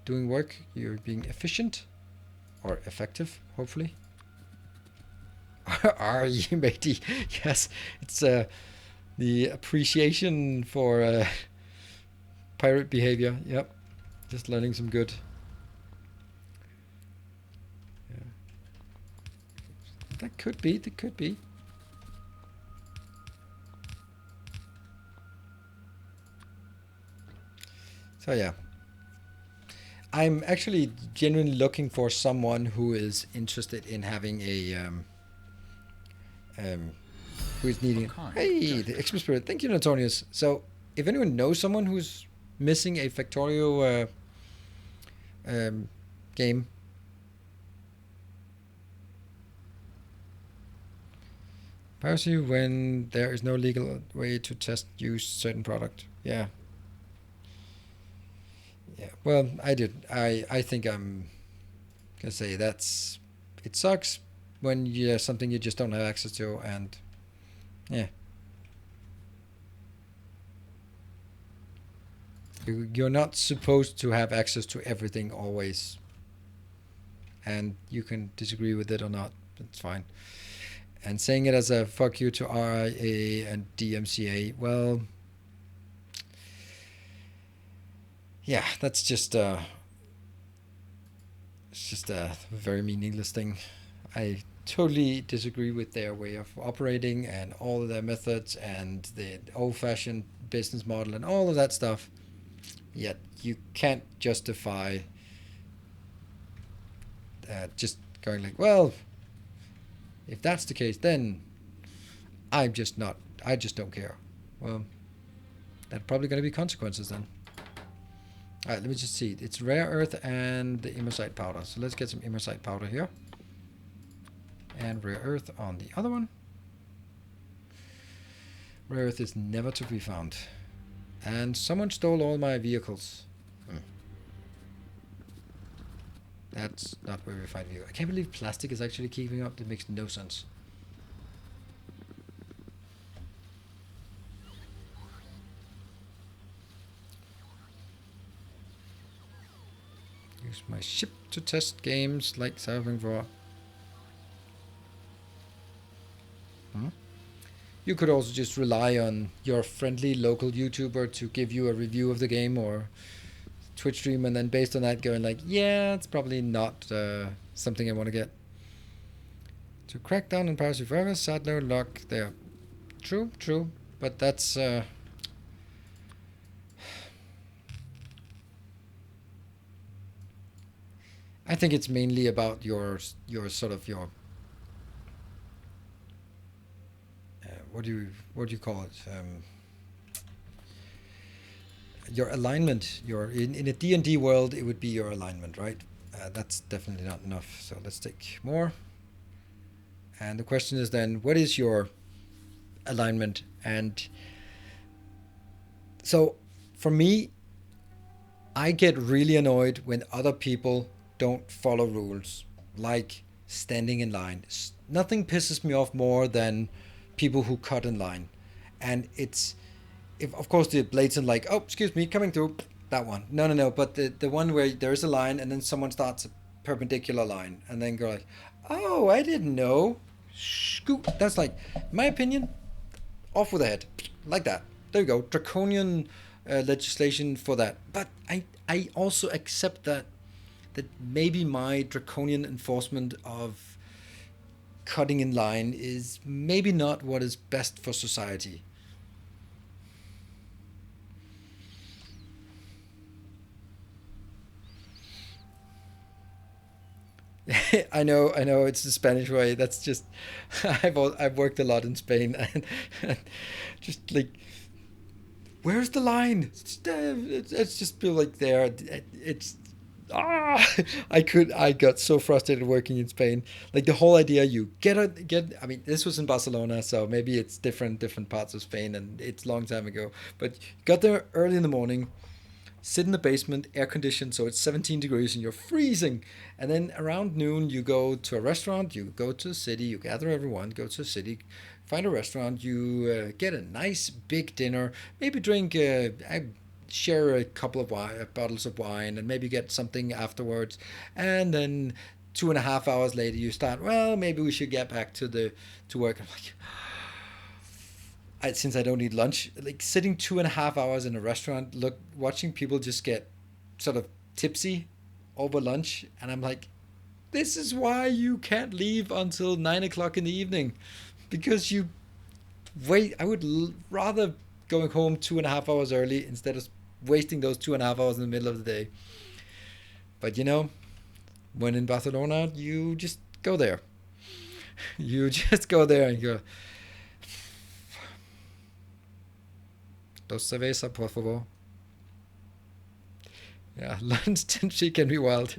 doing work. You're being efficient or effective, hopefully. Are you, matey? Yes, it's the appreciation for pirate behavior. Yep, just learning some good. Yeah. That could be. That could be. So yeah, I'm actually genuinely looking for someone who is interested in having a um, who is needing. Hey, the Xmas Spirit. Thank you, Antonius. So, if anyone knows someone who's missing a Factorio game, piracy when there is no legal way to test use certain product. Yeah. Yeah. Well, I did. I think I'm gonna say that's it sucks when you something you just don't have access to, and yeah. You're not supposed to have access to everything always, and you can disagree with it or not. That's fine. And saying it as a fuck you to RIA and DMCA, well, yeah, that's just it's just a very meaningless thing. I totally disagree with their way of operating and all of their methods and the old-fashioned business model and all of that stuff. Yet you can't justify just going like, well, if that's the case, then I'm just not. I just don't care. Well, that's probably going to be consequences then. All right, let me just see. It's rare earth and the imersite powder. So let's get some imersite powder here. And rare earth on the other one. Rare earth is never to be found. And someone stole all my vehicles. That's not where we find vehicles. I can't believe plastic is actually keeping up. That makes no sense. Use my ship to test games like Cyberpunk 4. You could also just rely on your friendly local YouTuber to give you a review of the game or Twitch stream, and then based on that going like, yeah, it's probably not something I want to get. To crack down on piracy forever, sad no luck there. True, true, but that's I think it's mainly about your sort of your what do you call it? Your alignment. Your in a D&D world, it would be your alignment, right? That's definitely not enough. So let's take more. And the question is then, what is your alignment? And so, for me, I get really annoyed when other people don't follow rules, like standing in line. Nothing pisses me off more than people who cut in line. And it's, if of course the blatant like, oh, excuse me, coming through, that one. No, no, no. But the one where there is a line and then someone starts a perpendicular line and then go like, oh, I didn't know. Scoot. That's like, in my opinion, off with the head, like that. There you go, draconian legislation for that. But I also accept that maybe my draconian enforcement of cutting in line is maybe not what is best for society. I know. It's the Spanish way. That's just, I've worked a lot in Spain, and just like, where's the line? It's just feel like there. It's ah, I got so frustrated working in Spain. Like the whole idea, you get. I mean, this was in Barcelona, so maybe it's different parts of Spain, and it's a long time ago. But you got there early in the morning, sit in the basement, air conditioned, so it's 17 degrees and you're freezing. And then around noon, you go to a restaurant, you go to the city, you gather everyone, go to the city, find a restaurant, you get a nice big dinner, maybe drink, share a couple of bottles of wine, and maybe get something afterwards. And then 2.5 hours later, you start, well, maybe we should get back to work. I'm like, since I don't eat lunch, like sitting 2.5 hours in a restaurant, watching people just get sort of tipsy over lunch, and I'm like, this is why you can't leave until 9 o'clock in the evening, because you wait. I would rather going home 2.5 hours early instead of wasting those 2.5 hours in the middle of the day. But when in Barcelona, you just go there. You just go there and go, dos cerveza, por favor. Yeah, lunch she can be wild.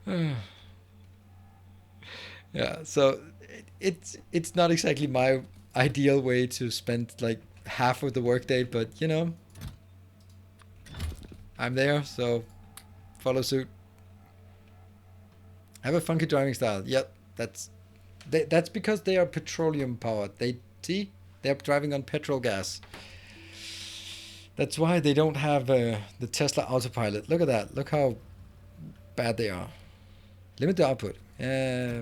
Yeah, so it's not exactly my ideal way to spend like half of the workday, but I'm there, so follow suit. Have a funky driving style. Yep, that's because they are petroleum powered. They're driving on petrol gas. That's why they don't have the Tesla autopilot. Look at that. Look how bad they are. Limit the output. Yeah,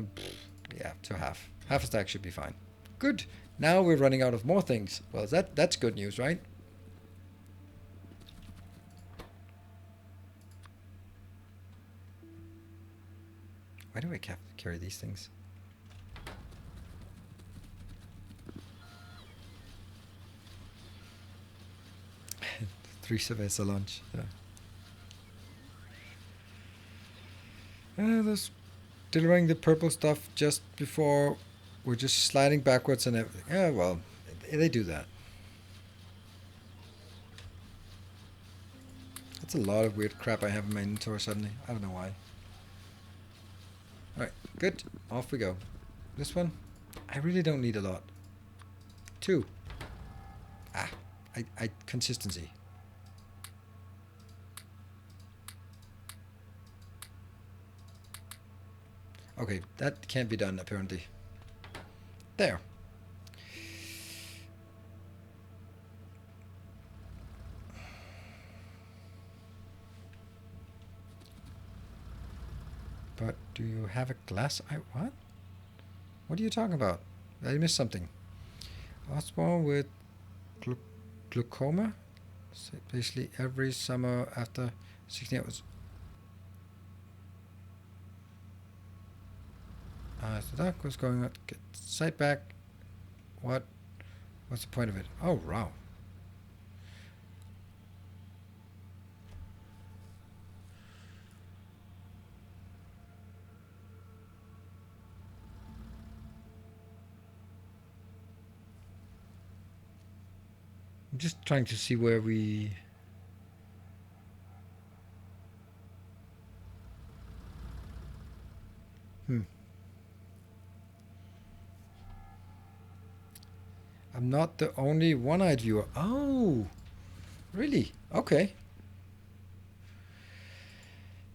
to half. Half a stack should be fine. Good. Now we're running out of more things. Well, that's good news, right? Why do I carry these things? Three cerveza lunch. Yeah. There's delivering the purple stuff just before we're just sliding backwards and everything. Yeah, well, they do that. That's a lot of weird crap I have in my inventory suddenly. I don't know why. Alright, good. Off we go. This one, I really don't need a lot. 2. Consistency. Okay, that can't be done apparently. There. But do you have a glass? What? What are you talking about? I missed something. Osborne with glaucoma? So basically every summer after 16 hours. So that was going on. Get sight back. What's the point of it? Oh, wow. I'm just trying to see where we... I'm not the only one-eyed viewer. Oh, Really? Okay.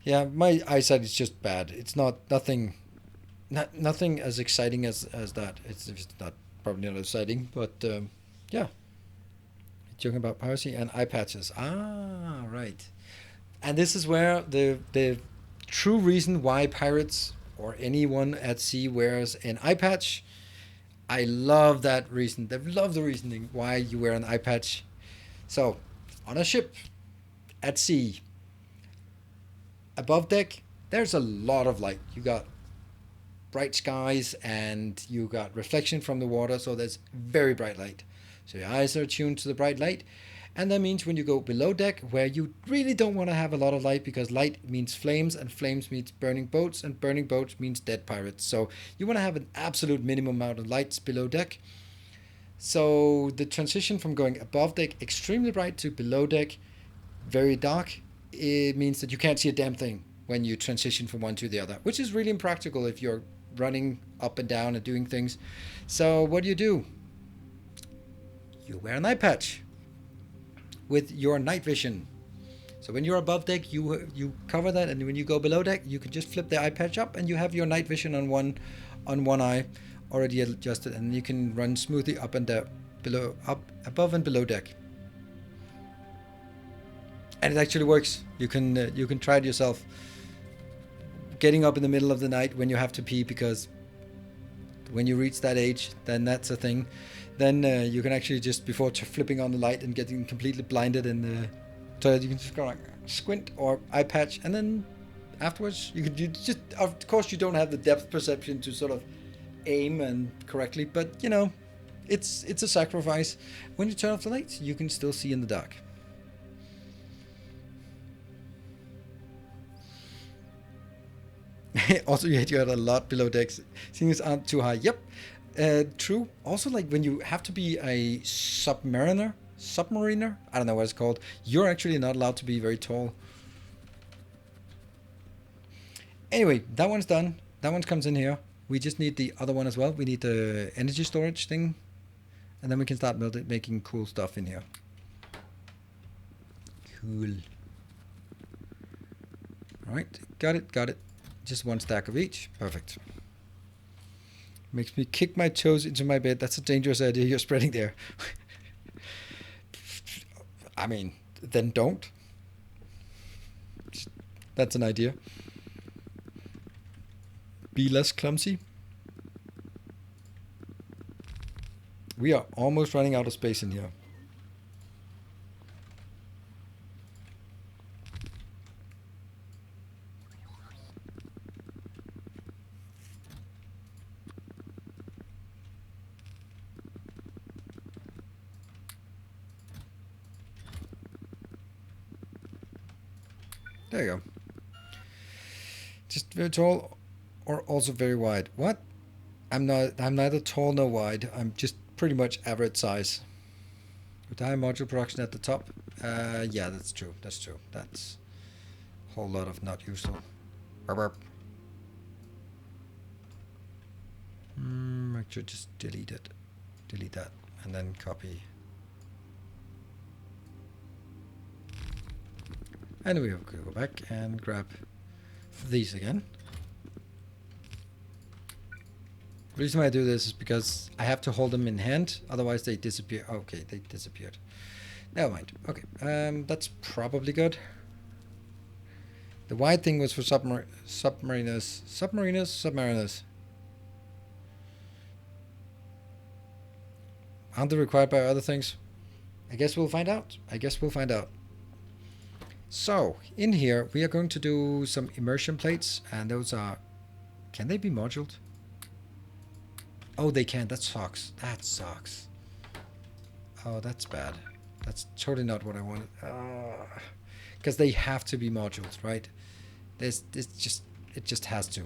Yeah, my eyesight is just bad. It's nothing, nothing as exciting as that. It's not probably not exciting, but yeah. Joking about piracy and eye patches. Ah, right. And this is where the true reason why pirates or anyone at sea wears an eye patch. I love that reason. They love the reasoning why you wear an eye patch. So, on a ship at sea, above deck, there's a lot of light. You got bright skies and you got reflection from the water, so there's very bright light. So your eyes are tuned to the bright light. And that means when you go below deck, where you really don't want to have a lot of light because light means flames and flames means burning boats and burning boats means dead pirates. So you want to have an absolute minimum amount of lights below deck. So the transition from going above deck extremely bright to below deck very dark, it means that you can't see a damn thing when you transition from one to the other, which is really impractical if you're running up and down and doing things. So what do? You wear an eye patch with your night vision. So when you're above deck, you cover that, and when you go below deck, you can just flip the eye patch up, and you have your night vision on one eye already adjusted, and you can run smoothly up and down, above and below deck. And it actually works. You can try it yourself. Getting up in the middle of the night when you have to pee, because when you reach that age, then that's a thing. Then you can actually just, before flipping on the light and getting completely blinded in the toilet, you can just go like squint or eye patch, and then afterwards you just, of course you don't have the depth perception to sort of aim and correctly, but you know, it's a sacrifice. When you turn off the lights, you can still see in the dark. Also, you had a lot below decks. Ceilings aren't too high. Yep, true. Also, like when you have to be a submariner, I don't know what it's called. You're actually not allowed to be very tall. Anyway, that one's done. That one comes in here. We just need the other one as well. We need the energy storage thing, and then we can start making cool stuff in here. Cool. All right, got it. Just one stack of each. Perfect. Makes me kick my toes into my bed. That's a dangerous idea you're spreading there. I mean, then don't. That's an idea. Be less clumsy. We are almost running out of space in here. There you go. Just very tall or also very wide. What? I'm neither tall nor wide. I'm just pretty much average size. With high module production at the top. Yeah, that's true. That's a whole lot of not useful. I should just delete it. Delete that and then copy. And we will go back and grab these again. The reason why I do this is because I have to hold them in hand, otherwise they disappear. Okay, they disappeared. Never mind. Okay, that's probably good. The wide thing was for submariners. Aren't they required by other things? I guess we'll find out. So, in here, we are going to do some immersion plates, and those are... Can they be moduled? Oh, they can. That sucks. Oh, that's bad. That's totally not what I wanted. Because they have to be moduled, right? It just has to.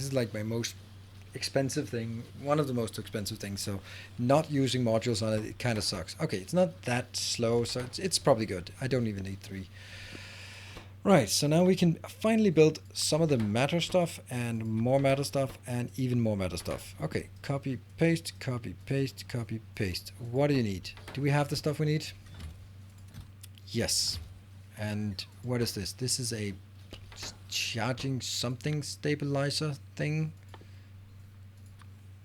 This is like my most expensive thing, one of the most expensive things. So not using modules on it kind of sucks. Okay, it's not that slow, so it's probably good. I don't even need 3. Right, so now we can finally build some of the matter stuff and more matter stuff and even more matter stuff. Okay, copy, paste, copy, paste, copy, paste. What do you need? Do we have the stuff we need? Yes. And what is this? This is a charging something stabilizer thing.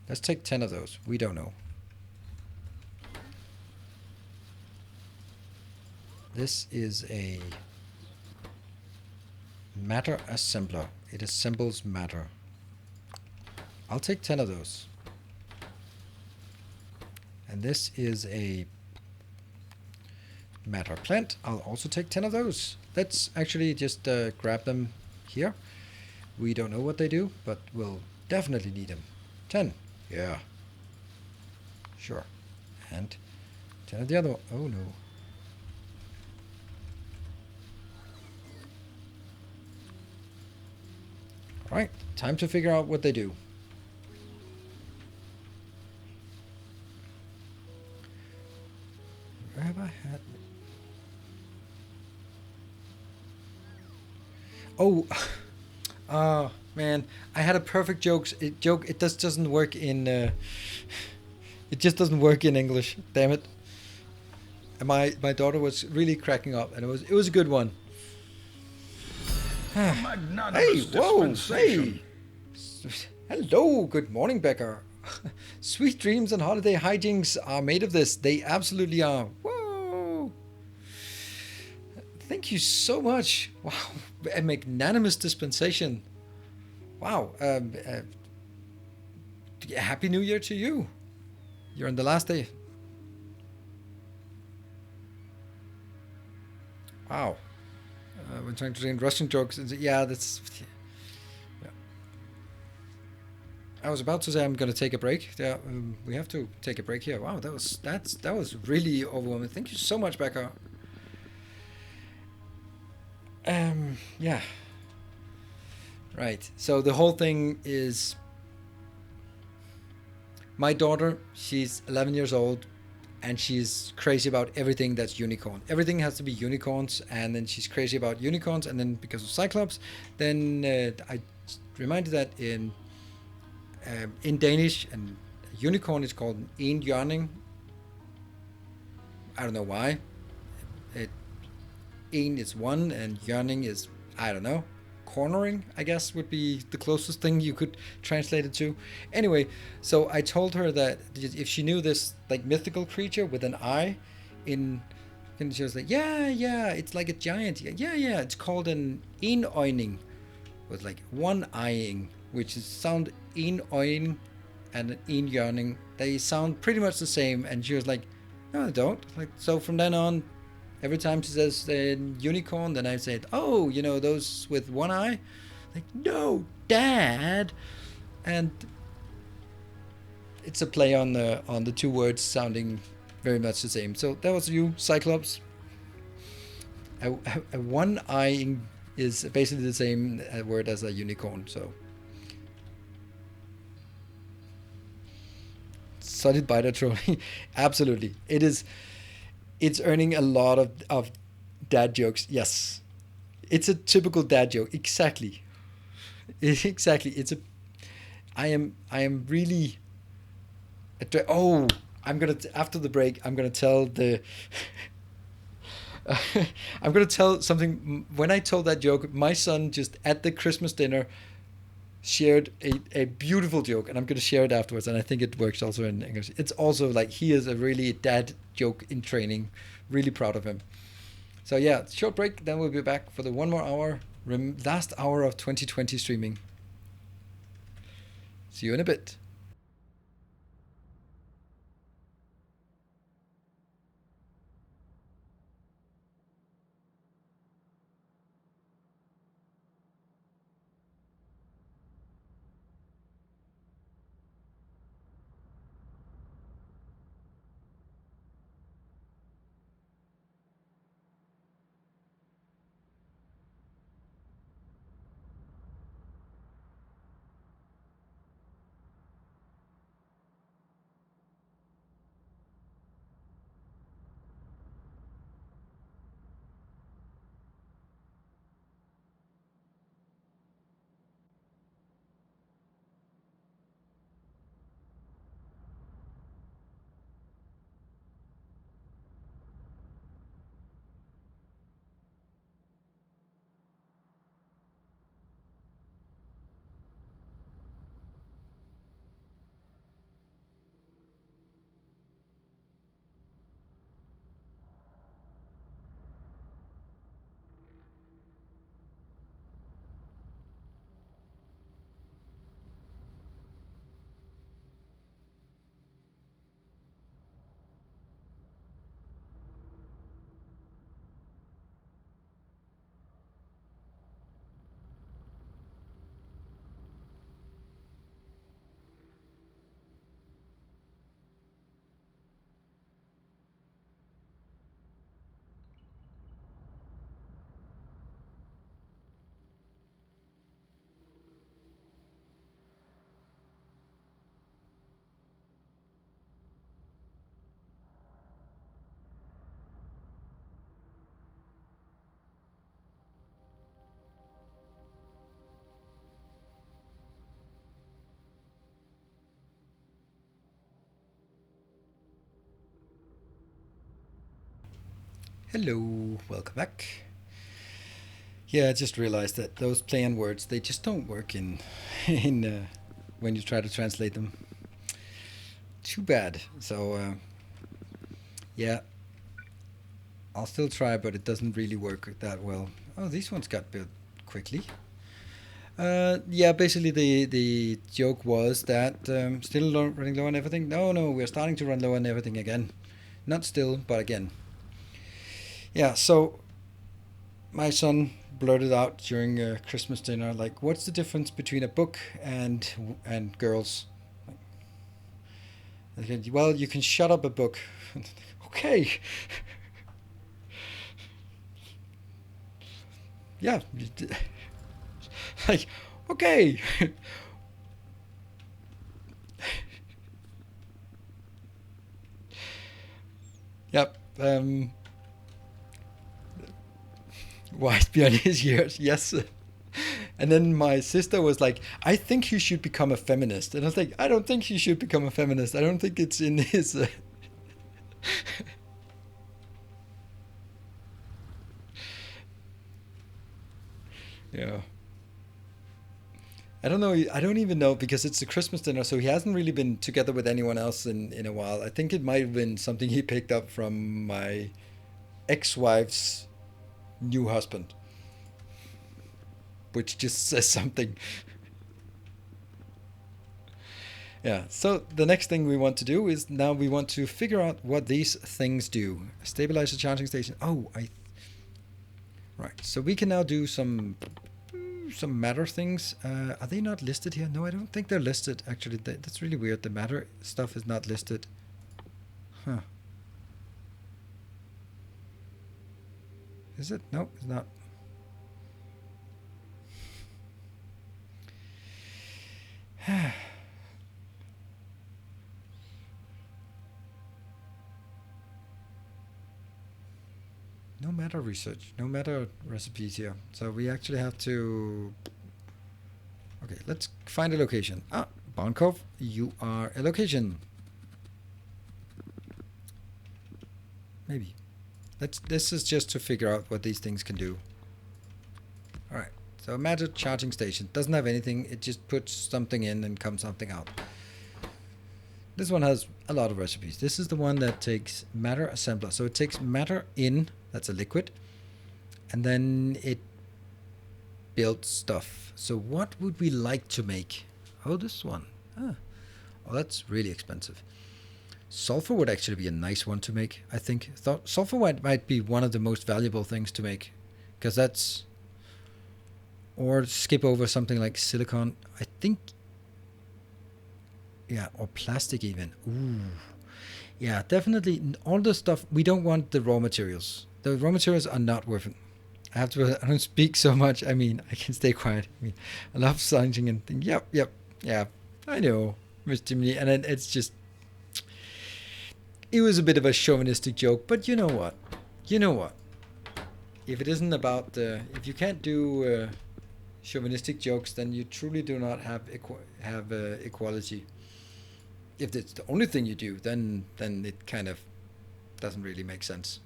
Let's take 10 of those. We don't know. This is a matter assembler. It assembles matter. I'll take 10 of those. And this is a matter plant. I'll also take 10 of those. Let's actually just grab them here. We don't know what they do, but we'll definitely need them. 10. Yeah. Sure. And 10 of the other one. Oh no. Alright, time to figure out what they do. Where have I had... Oh, oh man, I had a perfect joke. It just doesn't work in... it just doesn't work in English. Damn it. And my daughter was really cracking up, and it was a good one. Hey, whoa, hey. Hello, good morning, Becker. Sweet dreams and holiday hijinks are made of this. They absolutely are. Whoa. Thank you so much. Wow, a magnanimous dispensation. Wow. Happy New Year to you. You're on the last day. Wow. When trying to train Russian jokes, yeah, that's. Yeah. I was about to say I'm going to take a break. Yeah, we have to take a break here. Wow, that was really overwhelming. Thank you so much, Becca. Yeah. Right. So the whole thing is my daughter. She's 11 years old. And she's crazy about everything that's unicorn. Everything has to be unicorns, and then she's crazy about unicorns. And then because of Cyclops, then I reminded that in Danish, and unicorn is called en hjørning. I don't know why. En is one, and hjørning is, I don't know, cornering, I guess, would be the closest thing you could translate it to. Anyway, so I told her that if she knew this like mythical creature with an eye and she was like, yeah, it's like a giant. Yeah, it's called an enøjning, with like one eyeing, which is sound enøjning and enhjørning. They sound pretty much the same. And she was like, no, they don't. Like, so from then on, every time she says unicorn, then I said, oh, those with one eye? Like, no, Dad. And it's a play on the two words sounding very much the same. So that was you, Cyclops. A one eye is basically the same word as a unicorn. So solid biter trolling. Absolutely. It's earning a lot of dad jokes. Yes. It's a typical dad joke. Exactly. Exactly. I am really I'm going to after the break I'm going to tell the I'm going to tell something. When I told that joke, my son just at the Christmas dinner shared a beautiful joke, and I'm going to share it afterwards, and I think it works also in English. It's also like he is a really dad joke in training. Really proud of him. So yeah, short break, then we'll be back for the one more hour, last hour of 2020 streaming. See you in a bit. Hello, welcome back. Yeah, I just realized that those play on words, they just don't work in in when you try to translate them. Too bad. So yeah, I'll still try, but it doesn't really work that well. Oh, these ones got built quickly. Yeah, basically the joke was that still running low on everything. No, no, we're starting to run low on everything again. Not still, but again. Yeah, so my son blurted out during Christmas dinner, like, "What's the difference between a book and girls?" I said, "Well, you can shut up a book." Okay. Yeah. Like, okay. Yep. Wise beyond his years. Yes. And then my sister was like, "I think he should become a feminist." And I was like, "I don't think he should become a feminist. I don't think it's in his." Yeah. I don't know. I don't even know because it's a Christmas dinner, so he hasn't really been together with anyone else in a while. I think it might have been something he picked up from my ex-wife's new husband, which just says something. Yeah. So the next thing we want to do is now we want to figure out what these things do. Stabilizer charging station. Oh, I right. So we can now do some matter things. Are they not listed here? No, I don't think they're listed. Actually, that's really weird. The matter stuff is not listed. Huh. Is it? No, it's not. No matter research, no matter recipes here. So we actually have to. Okay, let's find a location. Ah, Barncove, you are a location. Maybe. This is just to figure out what these things can do. All right. So a matter charging station doesn't have anything. It just puts something in and comes something out. This one has a lot of recipes. This is the one that takes matter assembler. So it takes matter in, that's a liquid, and then it builds stuff. So what would we like to make? Oh, this one. Ah. Oh, that's really expensive. Sulfur would actually be a nice one to make, I think. Sulfur might be one of the most valuable things to make, because that's... Or skip over something like silicon. I think... Yeah, or plastic even. Ooh. Yeah, definitely all the stuff. We don't want the raw materials. The raw materials are not worth it. I don't speak so much. I mean, I can stay quiet. I mean, I love sunging and think, yep, yep, yeah, I know, Mr. Me. And it's just, it was a bit of a chauvinistic joke, but you know what? You know what? If it isn't about, if you can't do chauvinistic jokes, then you truly do not have equality. If it's the only thing you do, then it kind of doesn't really make sense.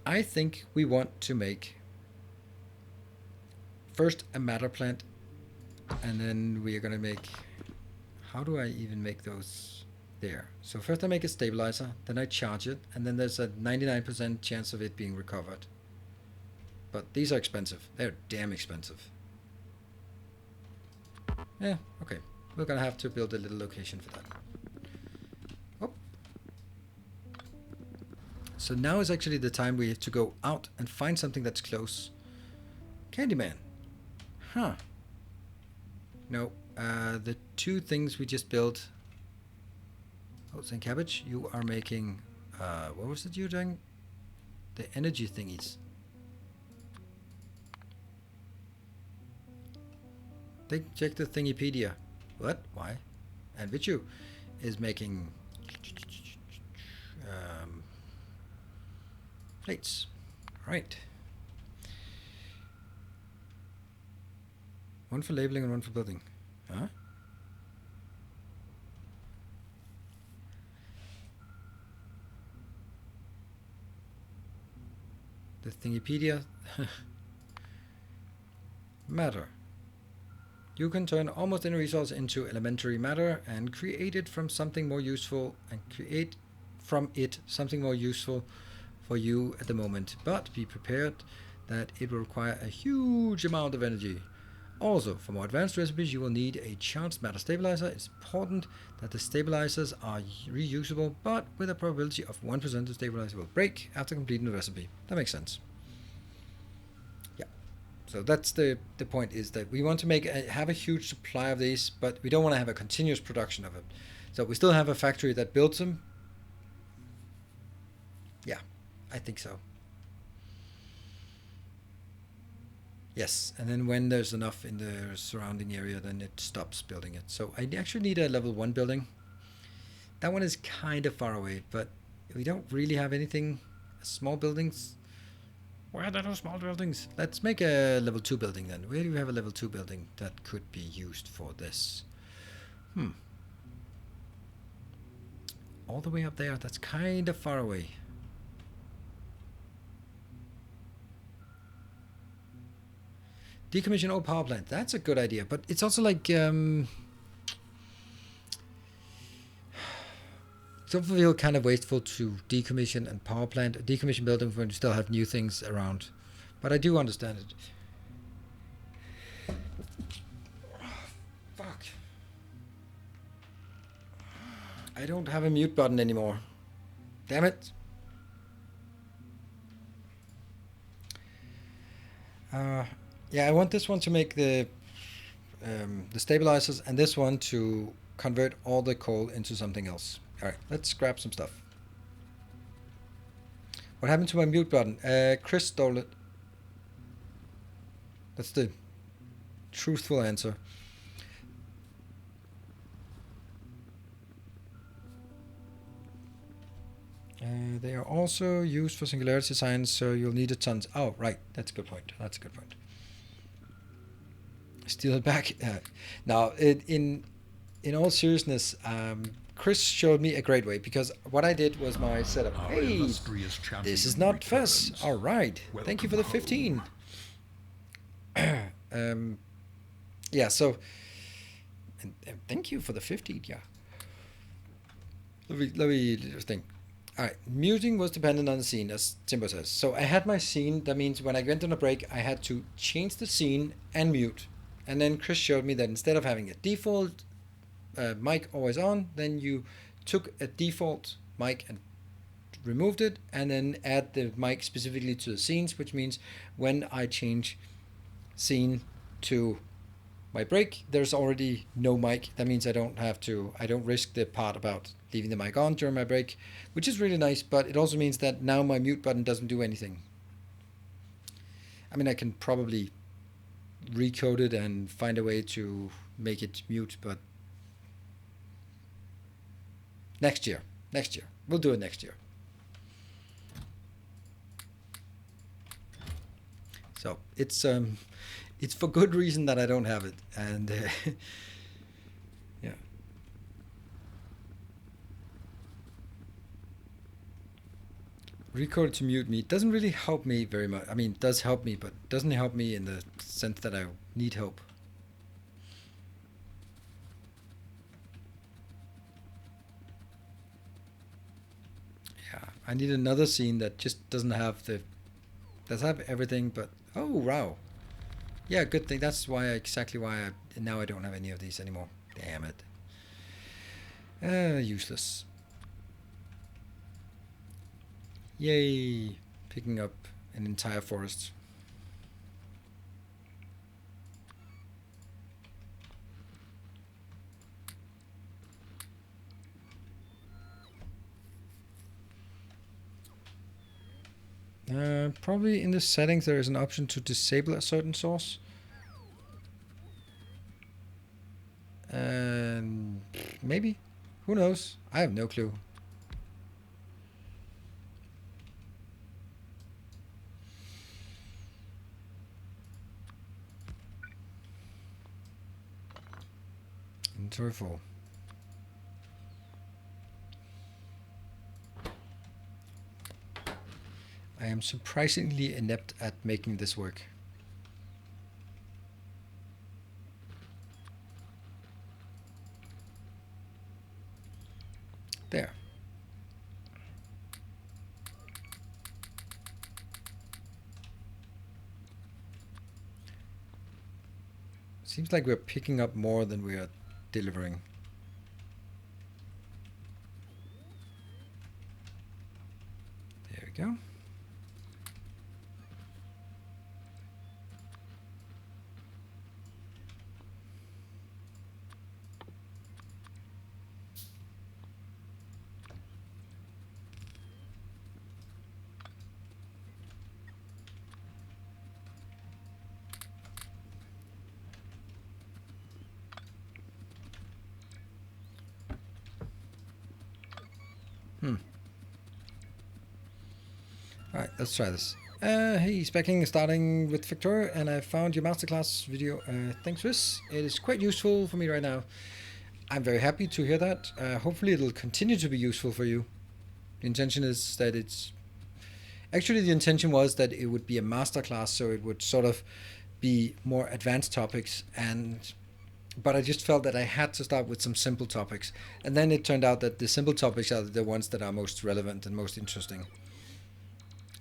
I think we want to make first a matter plant, and then we are going to make... How do I even make those there? So first I make a stabilizer, then I charge it, and then there's a 99% chance of it being recovered. But these are expensive. They're damn expensive. Yeah, okay. We're going to have to build a little location for that. Oh. So now is actually the time we have to go out and find something that's close. Candyman. Huh. No, the two things we just built. Oats and cabbage. You are making... what was it you were doing? The energy thingies. Check the thingipedia. What? Why? And Vichu is making plates. Right. One for labeling and one for building. Huh? Thingipedia. Matter. You can turn almost any resource into elementary matter and create it from something more useful and create from it something more useful for you at the moment, but be prepared that it will require a huge amount of energy. Also, for more advanced recipes, you will need a charged matter stabilizer. It's important that the stabilizers are reusable, but with a probability of 1% the stabilizer will break after completing the recipe. That makes sense. Yeah. So that's the point, is that we want to have a huge supply of these, but we don't want to have a continuous production of it. So we still have a factory that builds them. Yeah, I think so. Yes, and then when there's enough in the surrounding area, then it stops building it. So I actually need a level 1 building. That one is kind of far away, but we don't really have anything. Small buildings. Where are those small buildings? Let's make a level 2 building then. Where do we have a level 2 building that could be used for this? All the way up there. That's kind of far away. Decommission old power plant. That's a good idea, but it's also like it's also feel kind of wasteful to decommission and power plant, decommission buildings when you still have new things around. But I do understand it. Fuck. I don't have a mute button anymore. Damn it. Yeah, I want this one to make the stabilizers, and this one to convert all the coal into something else. Alright, let's grab some stuff. What happened to my mute button? Chris stole it. That's the truthful answer. They are also used for singularity science, so you'll need a tons. Oh, right. That's a good point. That's a good point. Steal it back. Now, in all seriousness, Chris showed me a great way, because what I did was my setup. Hey, this is not Fess. All right. Thank you for the 15. Yeah, so and thank you for the 15. Yeah. Let me just think. All right, muting was dependent on the scene, as Timbo says. So I had my scene. That means when I went on a break, I had to change the scene and mute. And then Chris showed me that instead of having a default mic always on, then you took a default mic and removed it, and then add the mic specifically to the scenes, which means when I change scene to my break, there's already no mic. That means I don't risk the part about leaving the mic on during my break, which is really nice, but it also means that now my mute button doesn't do anything. I mean, I can probably recode it and find a way to make it mute, but next year. We'll do it next year. So it's for good reason that I don't have it, and yeah. Recode to mute me doesn't really help me very much. I mean, it does help me, but doesn't help me in the sense that I need help. Yeah, I need another scene that just does have everything, but oh wow. Yeah, good thing. That's exactly why now I don't have any of these anymore. Damn it. Useless. Yay, picking up an entire forest. Probably in the settings there is an option to disable a certain source. And maybe, who knows? I have no clue. Inventory full. I am surprisingly inept at making this work. There. Seems like we're picking up more than we are delivering. There we go. Alright, let's try this. Hey, Specking, starting with Factorio, and I found your masterclass video. Thanks, Chris. It is quite useful for me right now. I'm very happy to hear that. Hopefully it'll continue to be useful for you. The intention is that it's... Actually, the intention was that it would be a masterclass, so it would sort of be more advanced topics, but I just felt that I had to start with some simple topics. And then it turned out that the simple topics are the ones that are most relevant and most interesting.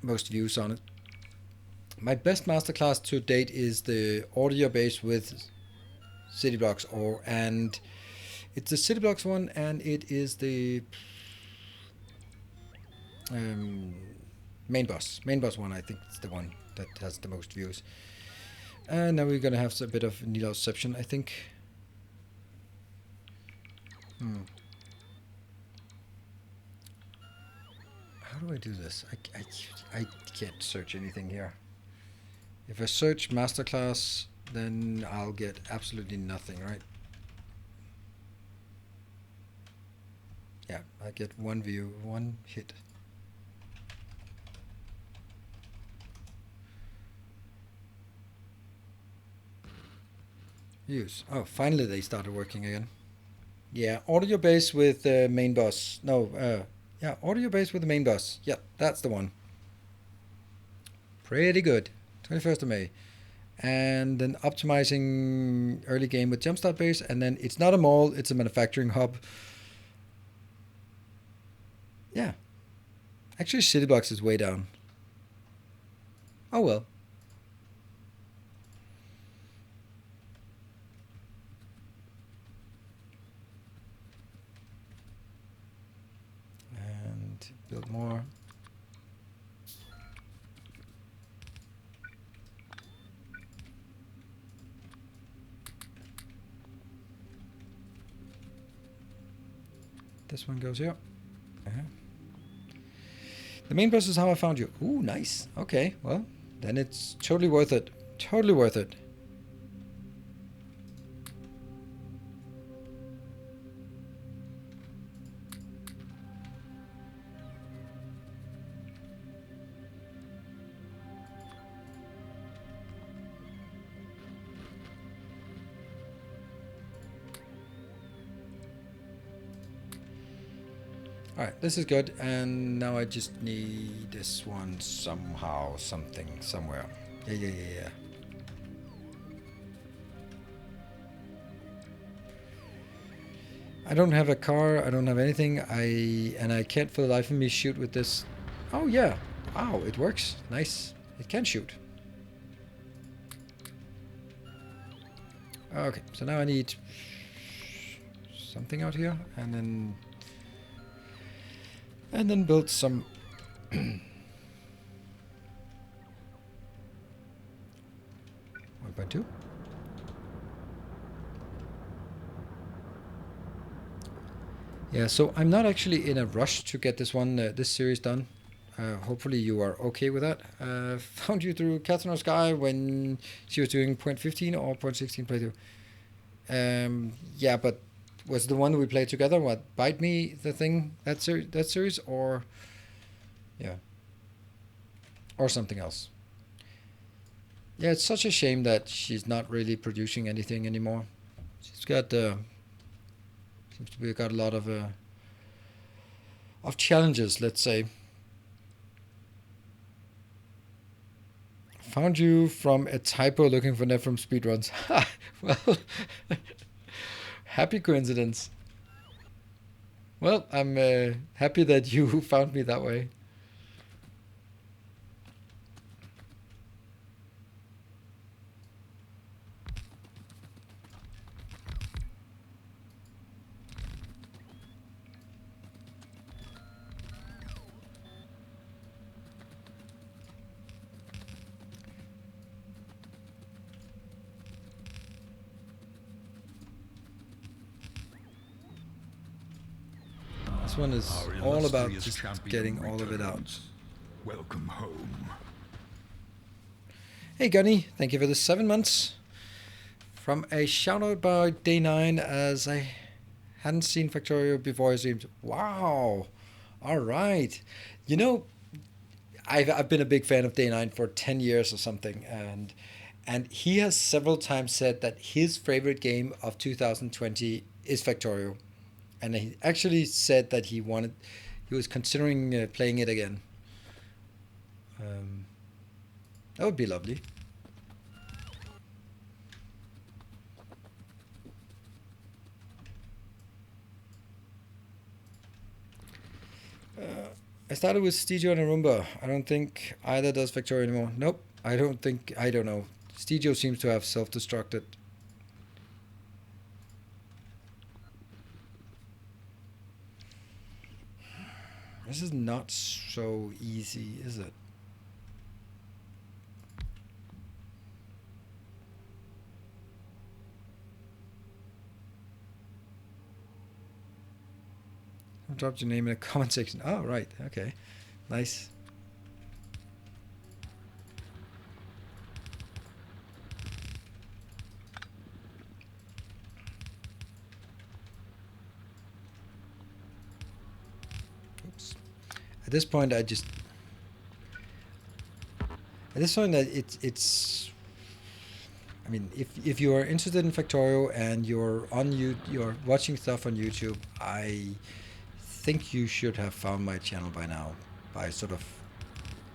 Most views on it. My best masterclass to date is the audio base with city blocks, and it's the city blocks one, and it is the main boss one. I think it's the one that has the most views. And now we're gonna have a bit of Niloception, I think. How do I do this? I can't search anything here. If I search masterclass, then I'll get absolutely nothing, right? Yeah, I get one view, one hit. Use. Oh, finally they started working again. Yeah, audio base with the main boss. No, yeah, audio base with the main boss. Yep, that's the one. Pretty good. 21st of May. And then optimizing early game with jumpstart base. And then it's not a mall, it's a manufacturing hub. Yeah. Actually, city blocks is way down. Oh well. And build more. This one goes here. The main boss is how I found you. Ooh, nice. Okay, well, then it's totally worth it. Totally worth it. Alright, this is good, and now I just need this one somehow, somewhere. Yeah. I don't have a car, I don't have anything, and I can't for the life of me shoot with this. Oh yeah, wow, it works, nice. It can shoot. Okay, so now I need something out here, and then build some 1.2. Yeah, so I'm not actually in a rush to get this one, this series done. Hopefully you are okay with that. Found you through Catherine Sky when she was doing 0.15 or 0.16 playthrough. Yeah, but was the one we played together what Bite Me the thing that series or yeah, or something else? Yeah, it's such a shame that she's not really producing anything anymore. She's got seems to be got a lot of challenges, let's say. Found you from a typo looking for net from speedruns. Well, happy coincidence. Well, I'm happy that you found me that way. This one is all about just getting all of it out. Welcome home. Hey Gunny, thank you for the 7 months. From a shout out by Day 9, as I hadn't seen Factorio before I streamed. Wow. Alright. You know, I've been a big fan of Day 9 for 10 years or something, and he has several times said that his favorite game of 2020 is Factorio. And he actually said that he was considering playing it again. That would be lovely. I started with Stegio and Arumba. I don't think either does Factorio anymore. Nope, I don't know. Stegio seems to have self-destructed. This is not so easy, is it? I dropped your name in the comment section. Oh, right. Okay. Nice. Oops. At this point, it's I mean, if you are interested in Factorio and you're watching stuff on YouTube, I think you should have found my channel by now by sort of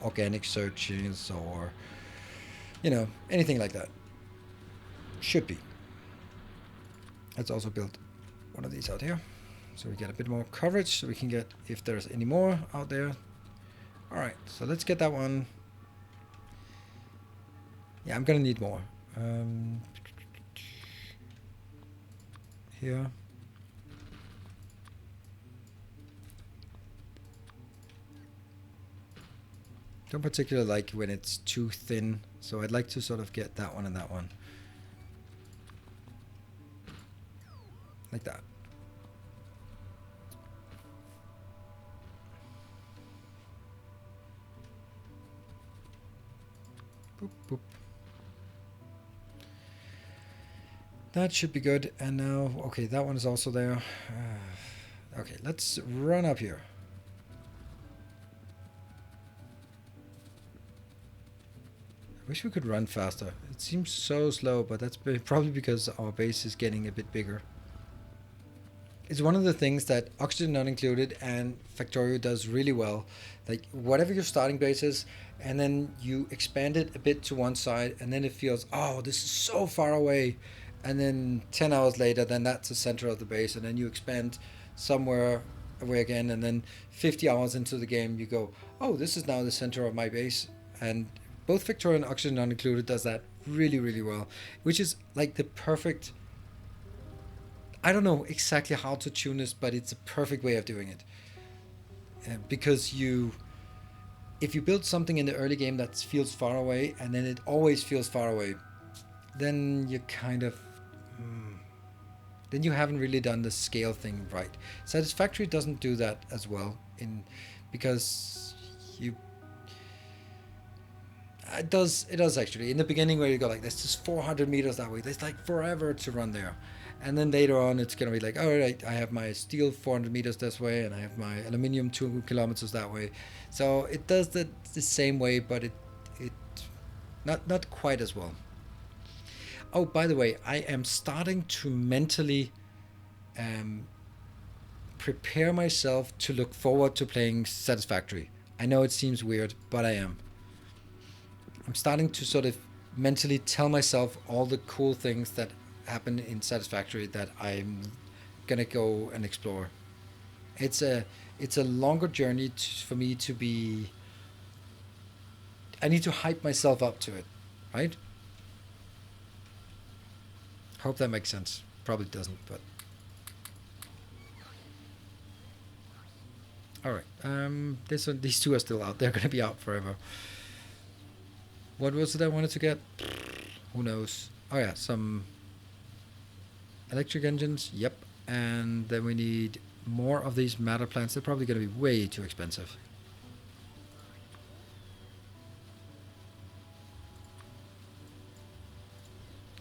organic searches or anything like that. Should be. Let's also build one of these out here so we get a bit more coverage, so we can get if there's any more out there. All right, so let's get that one. Yeah, I'm gonna need more. Here. Don't particularly like when it's too thin, so I'd like to sort of get that one and that one. Like that. Boop, boop. That should be good. And now, okay, that one is also there. Okay, let's run up here. I wish we could run faster. It seems so slow, but that's probably because our base is getting a bit bigger. It's one of the things that Oxygen Not Included and Factorio does really well. Like, whatever your starting base is, and then you expand it a bit to one side, and then it feels, oh, this is so far away. And then 10 hours later, then that's the center of the base, and then you expand somewhere away again, and then 50 hours into the game, you go, oh, this is now the center of my base. And both Factorio and Oxygen Not Included does that really, really well, which is like the perfect... I don't know exactly how to tune this, but it's a perfect way of doing it. Because if you build something in the early game that feels far away, and then it always feels far away, then you kind of... then you haven't really done the scale thing right. Satisfactory doesn't do that as well, because it does actually. In the beginning where you go like, this is 400 meters that way, there's like forever to run there. And then later on, it's going to be like, all right, I have my steel 400 meters this way, and I have my aluminium 2 kilometers that way. So it does the same way, but it not quite as well. Oh, by the way, I am starting to mentally prepare myself to look forward to playing Satisfactory. I know it seems weird, but I am. I'm starting to sort of mentally tell myself all the cool things that happen in Satisfactory that I'm gonna go and explore. It's a longer journey for me to be. I need to hype myself up to it, right? Hope that makes sense. Probably doesn't, but all right. These two are still out. They're gonna be out forever. What was it I wanted to get? Who knows? Oh yeah, some electric engines. Yep. And then we need more of these matter plants. They're probably going to be way too expensive.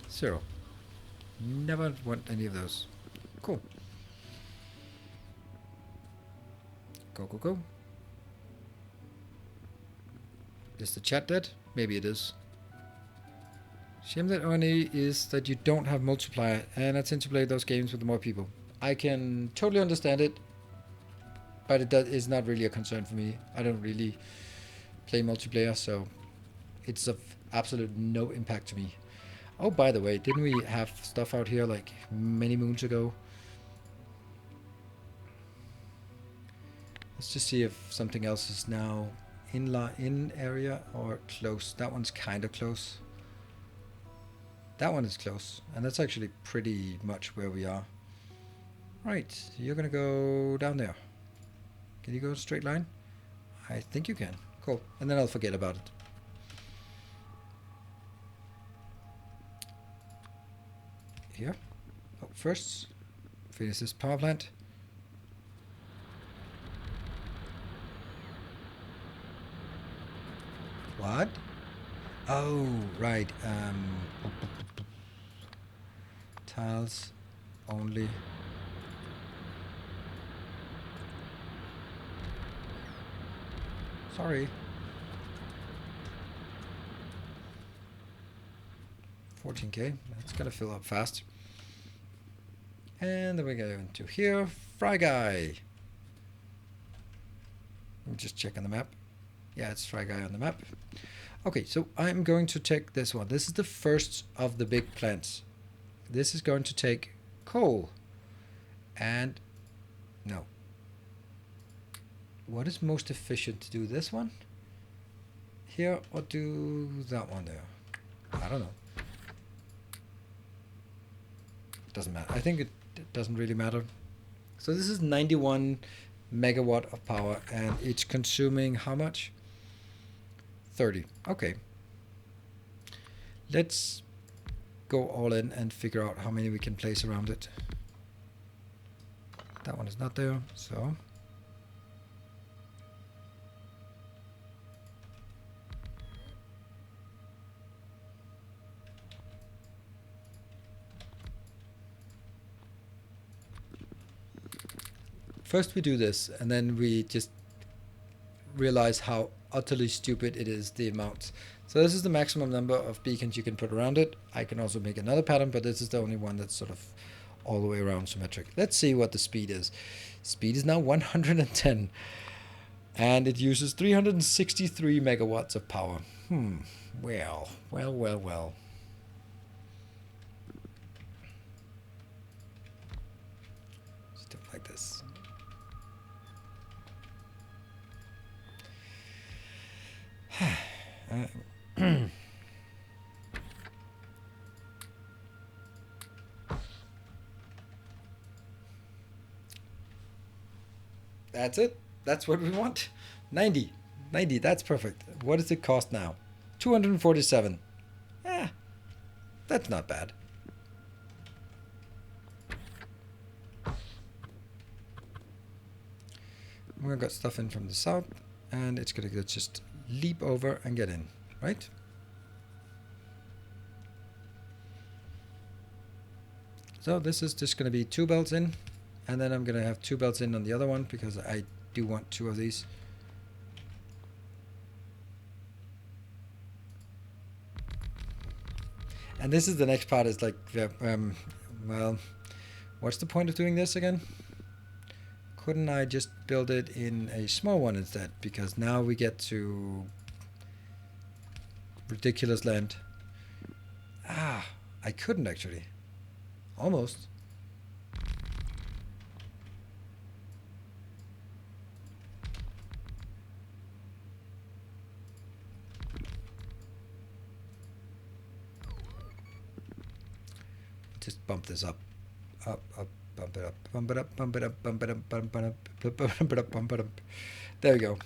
Zero. Never want any of those. Cool. Go, go, go. Is the chat dead? Maybe it is. Shame that only is that you don't have multiplier, and I tend to play those games with more people. I can totally understand it, but it is not really a concern for me. I don't really play multiplayer, so it's of absolute no impact to me. Oh, by the way, didn't we have stuff out here like many moons ago? Let's just see if something else is now in area or close. That one's kind of close. That one is close, and that's actually pretty much where we are. Right, you're gonna go down there. Can you go straight line? I think you can. Cool, and then I'll forget about it. Here. Oh, first, finish this power plant. What? Oh, right. Tiles only. Sorry. 14k. That's gonna fill up fast. And then we go into here. Fry Guy. Let me just check on the map. Yeah, it's Fry Guy on the map. Okay, so I'm going to take this one. This is the first of the big plants. This is going to take coal. And no. What is most efficient to do, this one here or do that one there? I don't know. Doesn't matter. I think it doesn't really matter. So this is 91 megawatt of power, and it's consuming how much? 30. Okay. Let's go all in and figure out how many we can place around it. That one is not there, so first we do this, and then we just realize how utterly stupid it is, the amount. So this is the maximum number of beacons you can put around it. I can also make another pattern, but this is the only one that's sort of all the way around symmetric. Let's see what the speed is. Speed is now 110, and it uses 363 megawatts of power. Well. Stuff like this. That's it. That's what we want. 90. That's perfect. What does it cost now? 247. That's not bad. We've got stuff in from the south, and it's gonna just leap over and get in, right? So this is just gonna be 2 belts in, and then I'm gonna have 2 belts in on the other one because I do want 2 of these. And this is the next part, is like, well, what's the point of doing this again? Couldn't I just build it in a small one instead? Because now we get to ridiculous land. Ah, I couldn't actually. Almost. Just bump this up. Up, bump it up, bump it up, bump it up, bump it up, bump it up, bump it up, bump it up. There we go.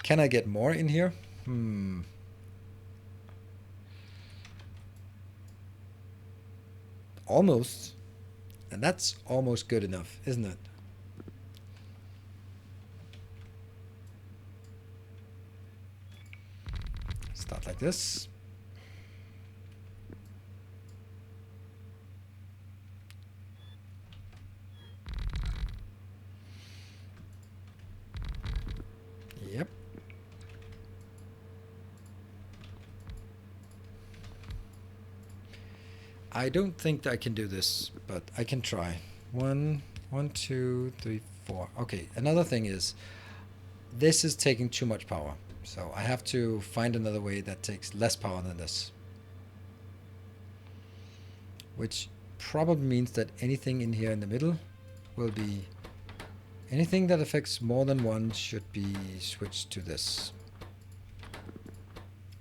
Can I get more in here? Almost. And that's almost good enough, isn't it? Start like this. Yep. I don't think that I can do this, but I can try. 1, 2, 3, 4. Okay, another thing is, this is taking too much power. So I have to find another way that takes less power than this. Which probably means that anything in here in the middle will be... anything that affects more than one should be switched to this.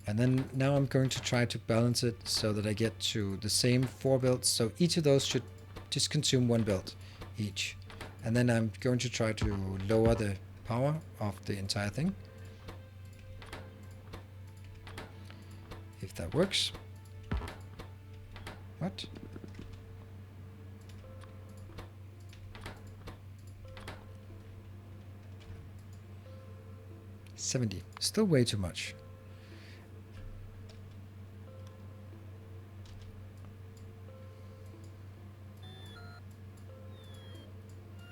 And then now I'm going to try to balance it so that I get to the same 4 builds. So each of those should just consume 1 build each. And then I'm going to try to lower the power of the entire thing. If that works. What? $70. Still way too much.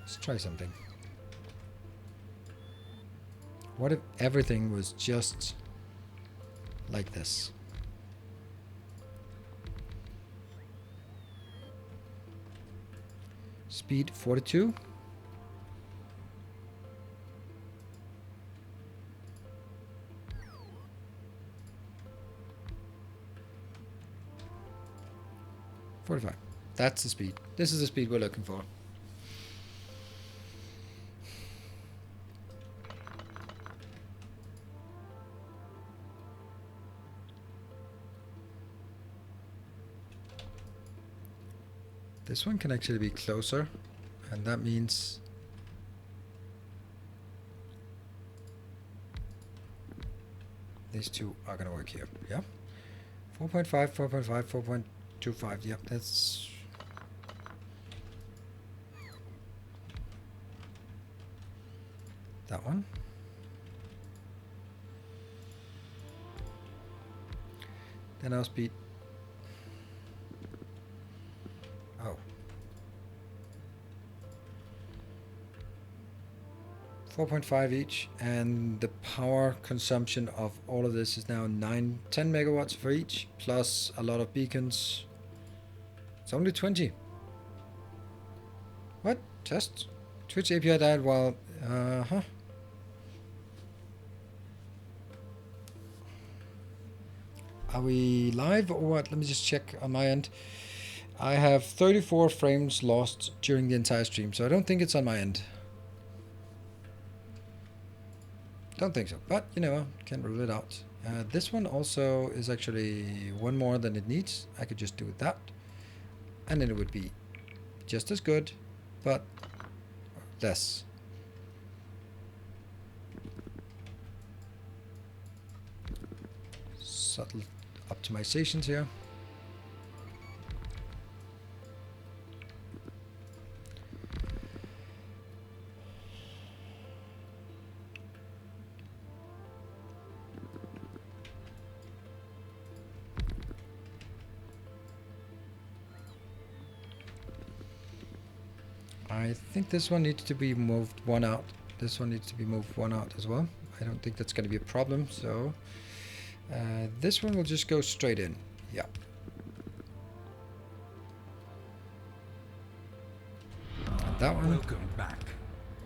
Let's try something. What if everything was just like this? Speed 42. That's the speed. This is the speed we're looking for. This one can actually be closer, and that means these two are going to work here. Yeah. 4.5, 4.5, 4.25. Yep, that's... that one. Then I'll speed. Oh. 4.5 each, and the power consumption of all of this is now 10 megawatts for each, plus a lot of beacons. It's only 20. What? Test? Twitch API died while... Are we live or what? Let me just check on my end. I have 34 frames lost during the entire stream, so I don't think it's on my end. Don't think so, but you know, can't rule it out. This one also is actually one more than it needs. I could just do that, and then it would be just as good, but less. Subtle optimizations here. I think this one needs to be moved one out. This one needs to be moved one out as well. I don't think that's going to be a problem, so this one will just go straight in. Yeah. That one. Welcome back.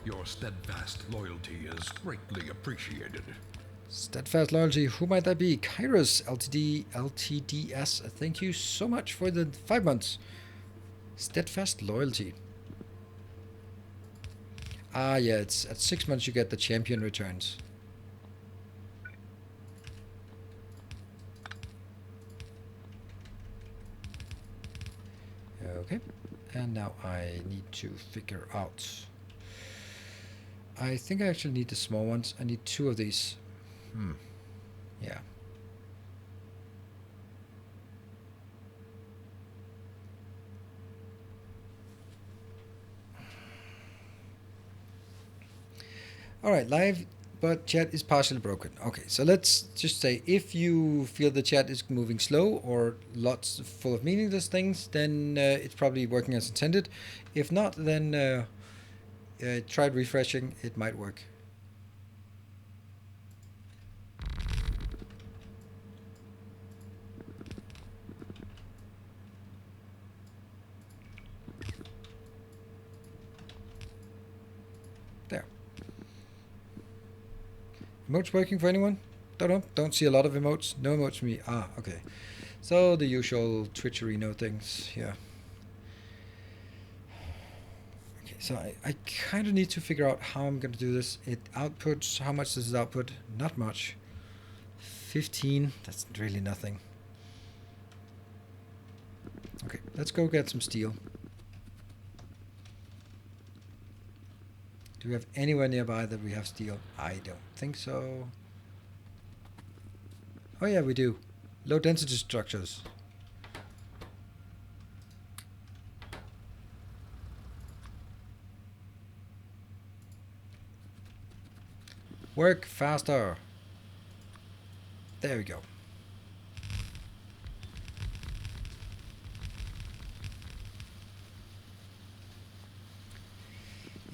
Your steadfast loyalty is greatly appreciated. Steadfast loyalty. Who might that be? Kairos Ltd LTDS. Thank you so much for the 5 months. Steadfast loyalty. Ah, yeah. It's at 6 months you get the champion returns. Okay. And now I need to figure out. I think I actually need the small ones. I need 2 of these. Yeah. Alright, live, but chat is partially broken. Okay, so let's just say if you feel the chat is moving slow or lots full of meaningless things, then it's probably working as intended. If not, then try refreshing. It might work. There. Emotes working for anyone? Don't see a lot of emotes. No emotes for me. Ah, okay. So the usual Twitcherino things. Yeah. Okay, so I kind of need to figure out how I'm going to do this. It outputs. How much does it output? Not much. 15. That's really nothing. Okay, let's go get some steel. Do we have anywhere nearby that we have steel? I don't think so. Oh yeah, we do. Low density structures. Work faster. There we go.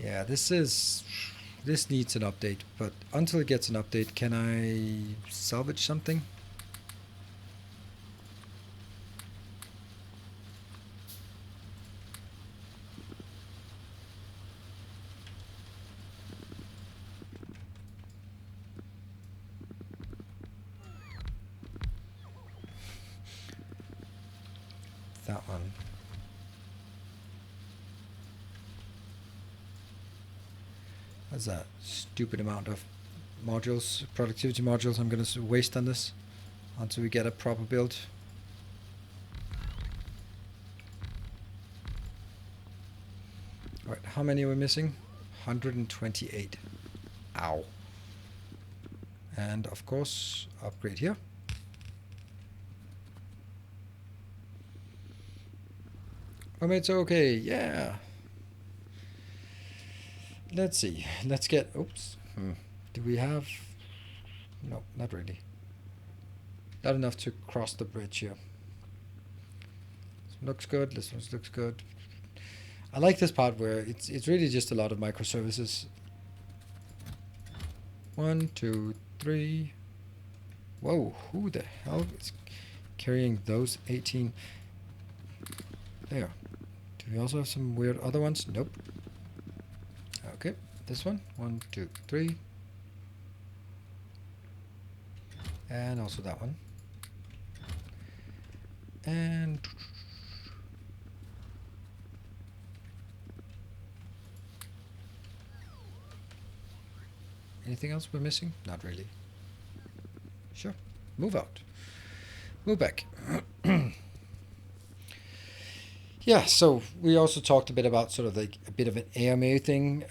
Yeah, this needs an update, but until it gets an update, can I salvage something? That one. What's that stupid amount of modules, productivity modules I'm going to waste on this until we get a proper build? Alright, how many are we missing? 128. Ow. And of course, upgrade here. Oh, it's okay, yeah. Let's see. Let's get. Oops. Do we have? No, not really. Not enough to cross the bridge here. This one looks good. This one looks good. I like this part where it's really just a lot of microservices. 1, 2, 3. Whoa! Who the hell is carrying those 18? There. Do we also have some weird other ones? Nope. Okay, this one. 1, 2, 3. And also that one. And anything else we're missing? Not really. Sure. Move out. Move back. Yeah, so we also talked a bit about sort of like a bit of an AMA thing.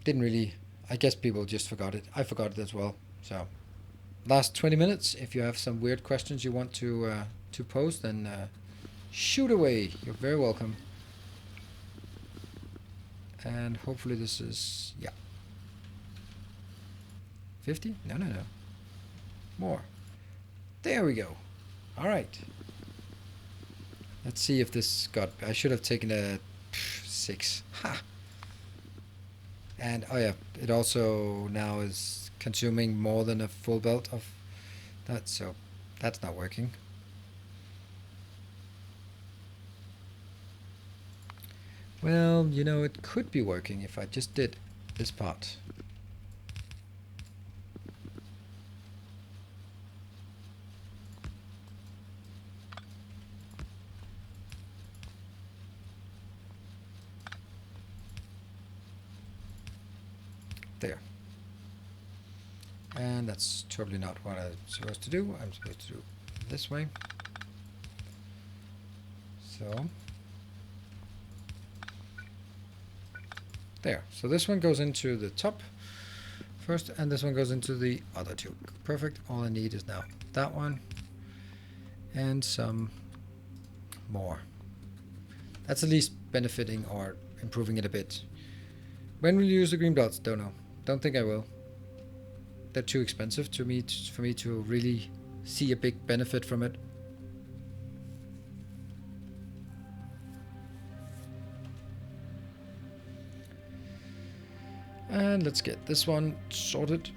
Didn't really, I guess people just forgot it. I forgot it as well. So last 20 minutes, if you have some weird questions you want to pose, then shoot away. You're very welcome. And hopefully this is, yeah. 50? No. More. There we go. All right. Let's see if this got... I should have taken a 6. Ha! And, oh yeah, it also now is consuming more than a full belt of that, so that's not working. Well, you know, it could be working if I just did this part. There. And that's totally not what I'm supposed to do. I'm supposed to do it this way. So there. So this one goes into the top first, and this one goes into the other two. Perfect. All I need is now that one and some more. That's at least benefiting or improving it a bit. When will you use the green dots? Don't know. Don't think I will. They're too expensive to me for me to really see a big benefit from it. And let's get this one sorted.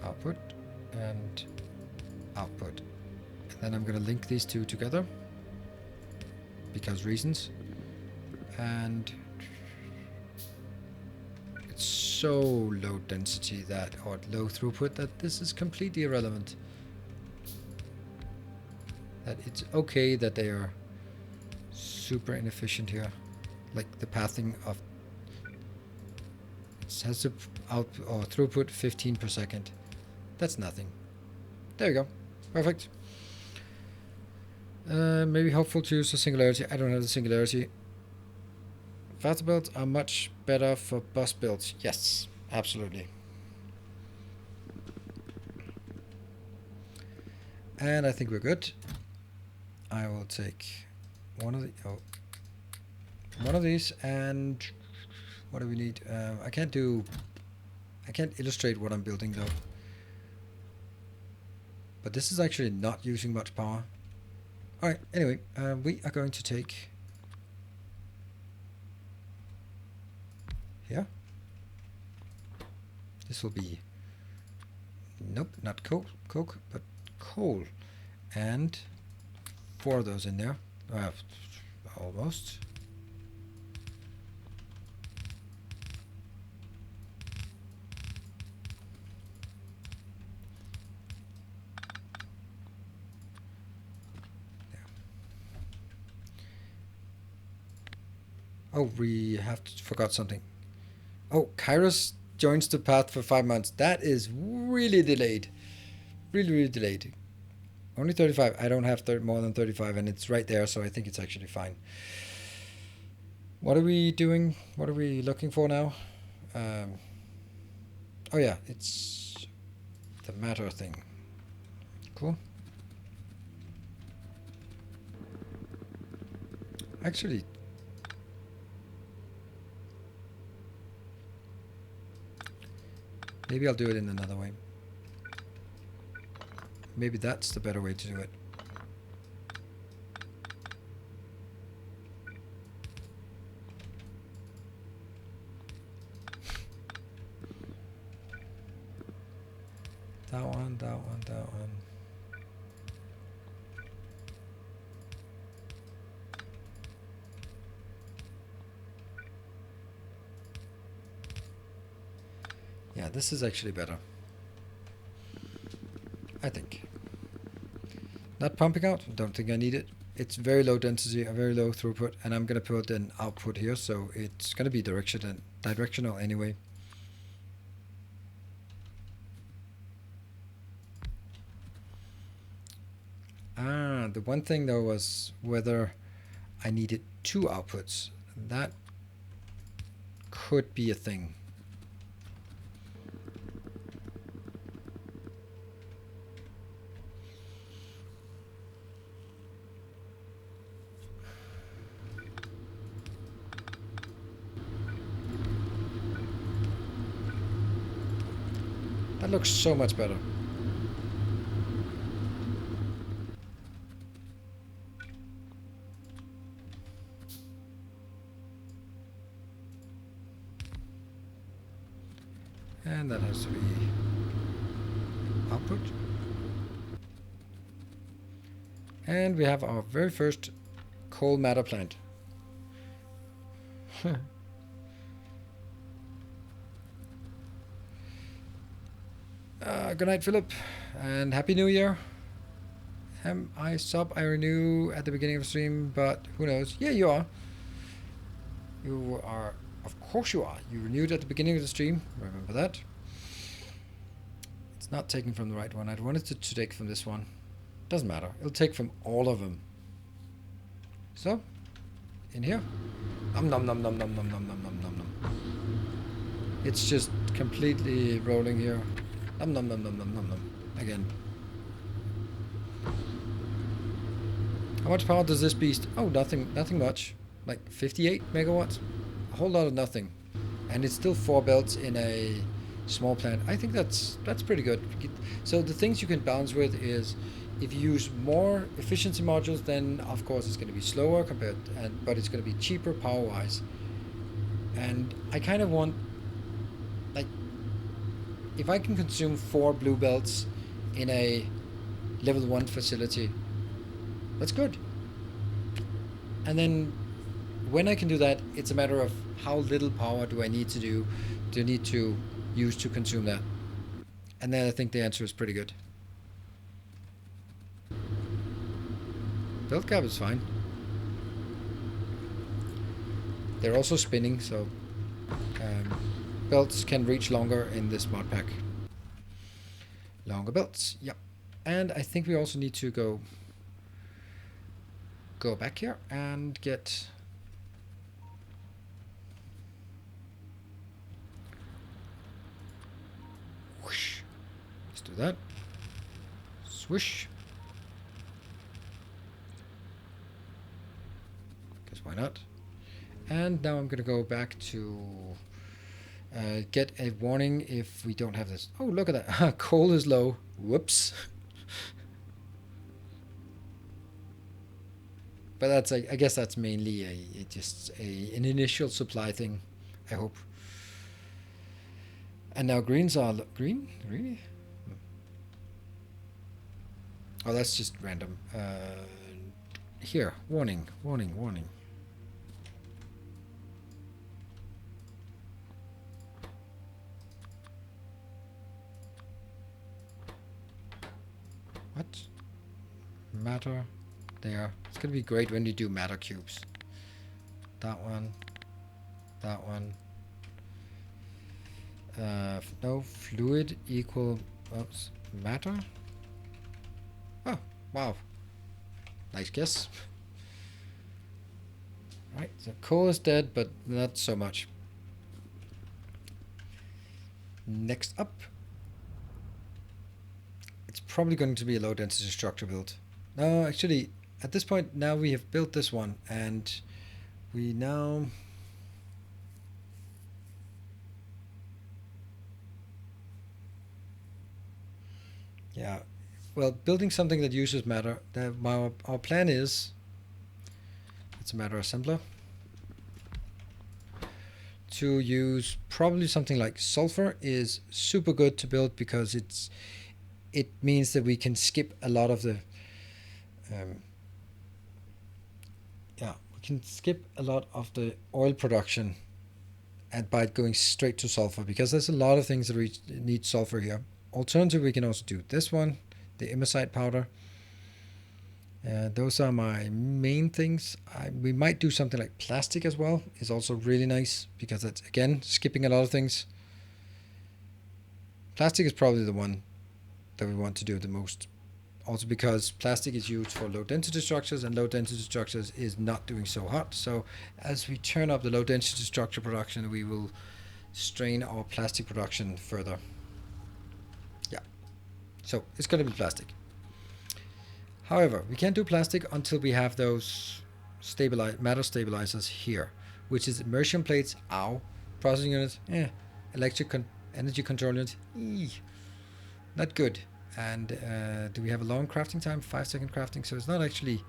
Output and output. And then I'm going to link these two together because reasons. And it's so low density that, or low throughput, that this is completely irrelevant. That it's okay that they are super inefficient here. Like the pathing of it has to out or throughput 15 per second. That's nothing. There you go. Perfect. Maybe helpful to use the singularity. I don't have the singularity. Faster builds are much better for bus builds. Yes, absolutely. And I think we're good. I will take one of these, and what do we need? I can't illustrate what I'm building though. But this is actually not using much power. Alright, anyway, we are going to take here. This will be, nope, not coke, but coal. And 4 of those in there. Almost. Oh, we forgot something. Oh, Kairos joins the path for 5 months. That is really delayed. Really, really delayed. Only 35. I don't have more than 35, and it's right there, so I think it's actually fine. What are we doing? What are we looking for now? Oh yeah, it's the matter thing. Cool. Actually, maybe I'll do it in another way. Maybe that's the better way to do it. That one, that one, that one. Yeah, this is actually better. I think. Not pumping out, don't think I need it. It's very low density, a very low throughput, and I'm going to put an output here, so it's going to be directional anyway. The one thing though was whether I needed 2 outputs. That could be a thing. That looks so much better. And that has to be output. And we have our very first coal matter plant. Good night, Philip, and Happy New Year. I sub, I renew at the beginning of the stream, but who knows? Yeah, you are. You are, of course you are. You renewed at the beginning of the stream, remember that. It's not taking from the right one. I wanted to take from this one. Doesn't matter. It'll take from all of them. So, in here. Nom nom nom nom nom nom nom nom nom nom nom. It's just completely rolling here. Nom nom nom nom nom nom nom. Again. How much power does this beast? Oh, nothing much. Like 58 megawatts. A whole lot of nothing. And it's still 4 belts in a small plant. I think that's pretty good. So the things you can balance with is if you use more efficiency modules, then of course it's going to be slower but it's going to be cheaper power wise. And I kind of want, like, if I can consume 4 blue belts in a level 1 facility, that's good. And then when I can do that, it's a matter of how little power do I need to use to consume that. And then I think the answer is pretty good. Belt cap is fine. They're also spinning, so belts can reach longer in this mod pack. Longer belts, yep. And I think we also need to go back here and get whoosh. Let's do that. Swish. Guess why not? And now I'm gonna go back to get a warning if we don't have this. Oh, look at that. Coal is low. Whoops. But that's, I guess that's mainly an initial supply thing, I hope. And now greens are green? Really? Oh, that's just random. Here, warning. What? Matter. There. It's gonna be great when you do matter cubes. That one. No, fluid equal matter. Oh, wow. Nice guess. Right, so coal is dead, but not so much. Next up. It's probably going to be a low density structure build. No, actually, at this point now we have built this one, and we now well, building something that uses matter. Our plan is, it's a matter assembler, to use probably something like sulfur is super good to build because it means that we can skip a lot of the oil production and by going straight to sulfur, because there's a lot of things that need sulfur here. Alternatively, we can also do this one, the imersite powder. Those are my main things. We might do something like plastic as well. It's also really nice because that's, again, skipping a lot of things. Plastic is probably the one that we want to do the most. Also because plastic is used for low density structures, and low density structures is not doing so hot. So as we turn up the low density structure production, we will strain our plastic production further. Yeah. So it's going to be plastic. However, we can't do plastic until we have those matter stabilizers here, which is immersion plates, processing units, electric energy control units, not good. And do we have a long crafting time? 5-second crafting, so it's not actually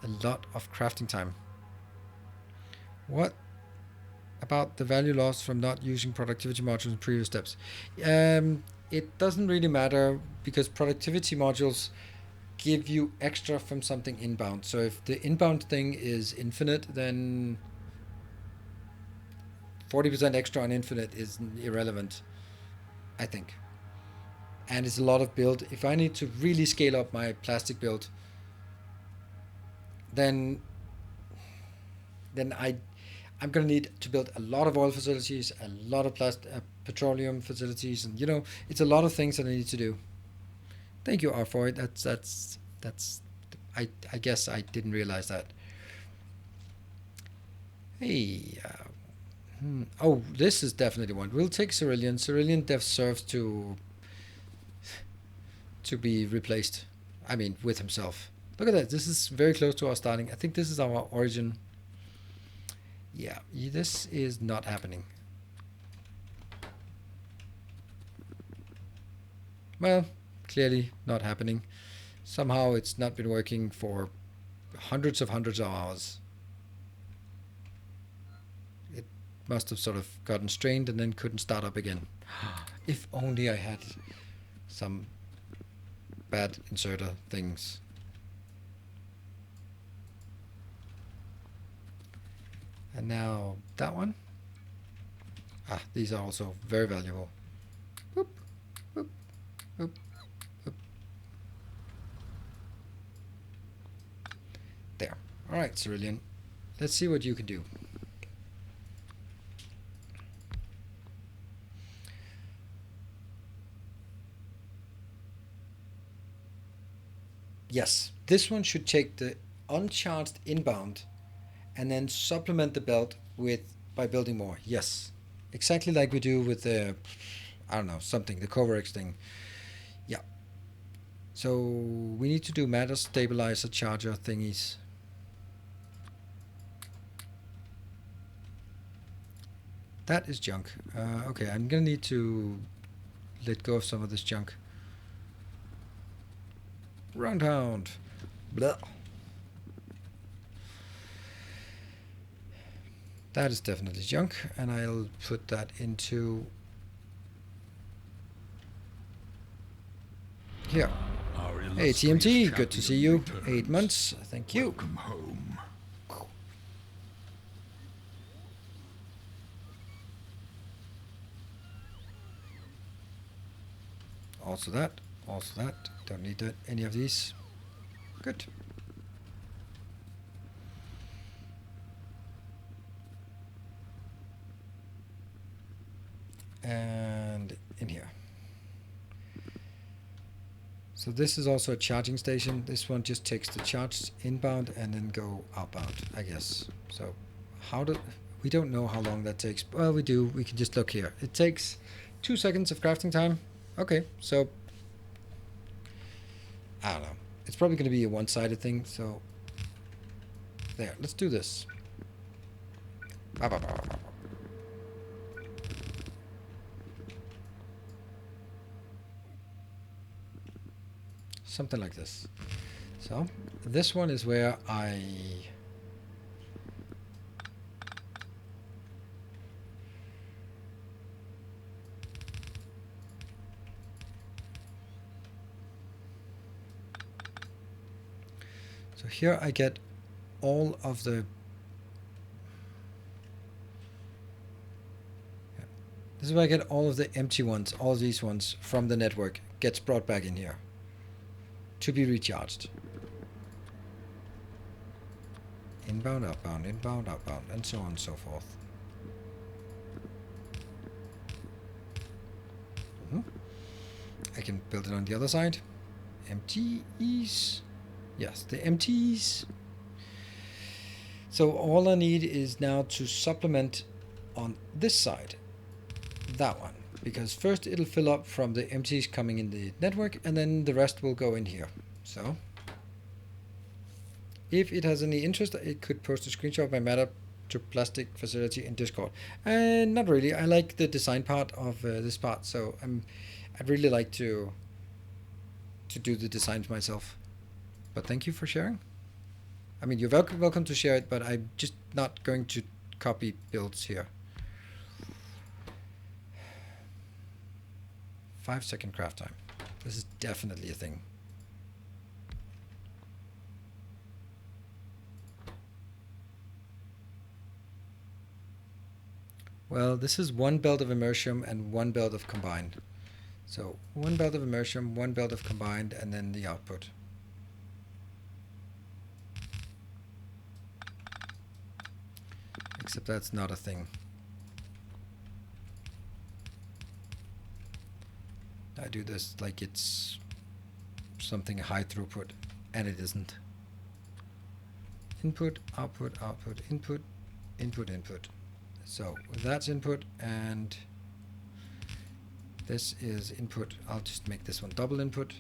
a lot of crafting time. What about the value loss from not using productivity modules in previous steps? It doesn't really matter because productivity modules give you extra from something inbound. So if the inbound thing is infinite, then 40% extra on infinite is irrelevant, I think. and it's a lot of build. If I need to really scale up my plastic build, then I'm gonna need to build a lot of oil facilities, a lot of petroleum facilities, and it's a lot of things that I need to do. Thank you, R for it. That's. I guess I didn't realize that. Hey. Oh, this is definitely one. We'll take Cerulean. Cerulean deserves to be replaced. I mean, with himself. Look at that. This is very close to our starting. I think this is our origin. Yeah, this is not happening. Well, clearly not happening. Somehow it's not been working for hundreds of hours. It must have sort of gotten strained and then couldn't start up again. If only I had some bad inserter things. And now that one. These are also very valuable. Boop, boop, boop, boop. There. Alright, Cerulean. Let's see what you can do. Yes, this one should take the uncharged inbound and then supplement the belt by building more. Yes, exactly like we do with the, I don't know, something, the Coverx thing. Yeah. So we need to do matter stabilizer charger thingies. That is junk. Okay, I'm gonna need to let go of some of this junk. Roundhound. Blah. That is definitely junk, and I'll put that into here. Hey TMT, good to see you. Returns. 8 months, thank you. Welcome home. Also that. Don't need that. Any of these. Good. And in here. So this is also a charging station. This one just takes the charge inbound and then go outbound, I guess. So we don't know how long that takes. Well, we do. We can just look here. It takes 2 seconds of crafting time. Okay, so I don't know. It's probably going to be a one-sided thing. So there, let's do this. Something like this. So this one is where so here I get all of the this is where I get all of the empty ones, all of these ones from the network gets brought back in here to be recharged. Inbound, outbound, and so on and so forth. I can build it on the other side. Empties. Yes, the empties. So all I need is now to supplement on this side. That one. Because first it'll fill up from the empties coming in the network, and then the rest will go in here. So if it has any interest, it could post a screenshot of my matter to plastic facility in Discord. And not really. I like the design part of this part, so I'd really like to do the designs myself. But thank you for sharing. I mean, you're welcome to share it, but I'm just not going to copy builds here. 5-second craft time. This is definitely a thing. Well, this is one belt of immersium and one belt of combined. So 1 belt of immersion, 1 belt of combined, and then the output. Except that's not a thing. I do this like it's something high throughput, and it isn't. Input, output, output, input, input, input. So that's input, and this is input. I'll just make this one double input,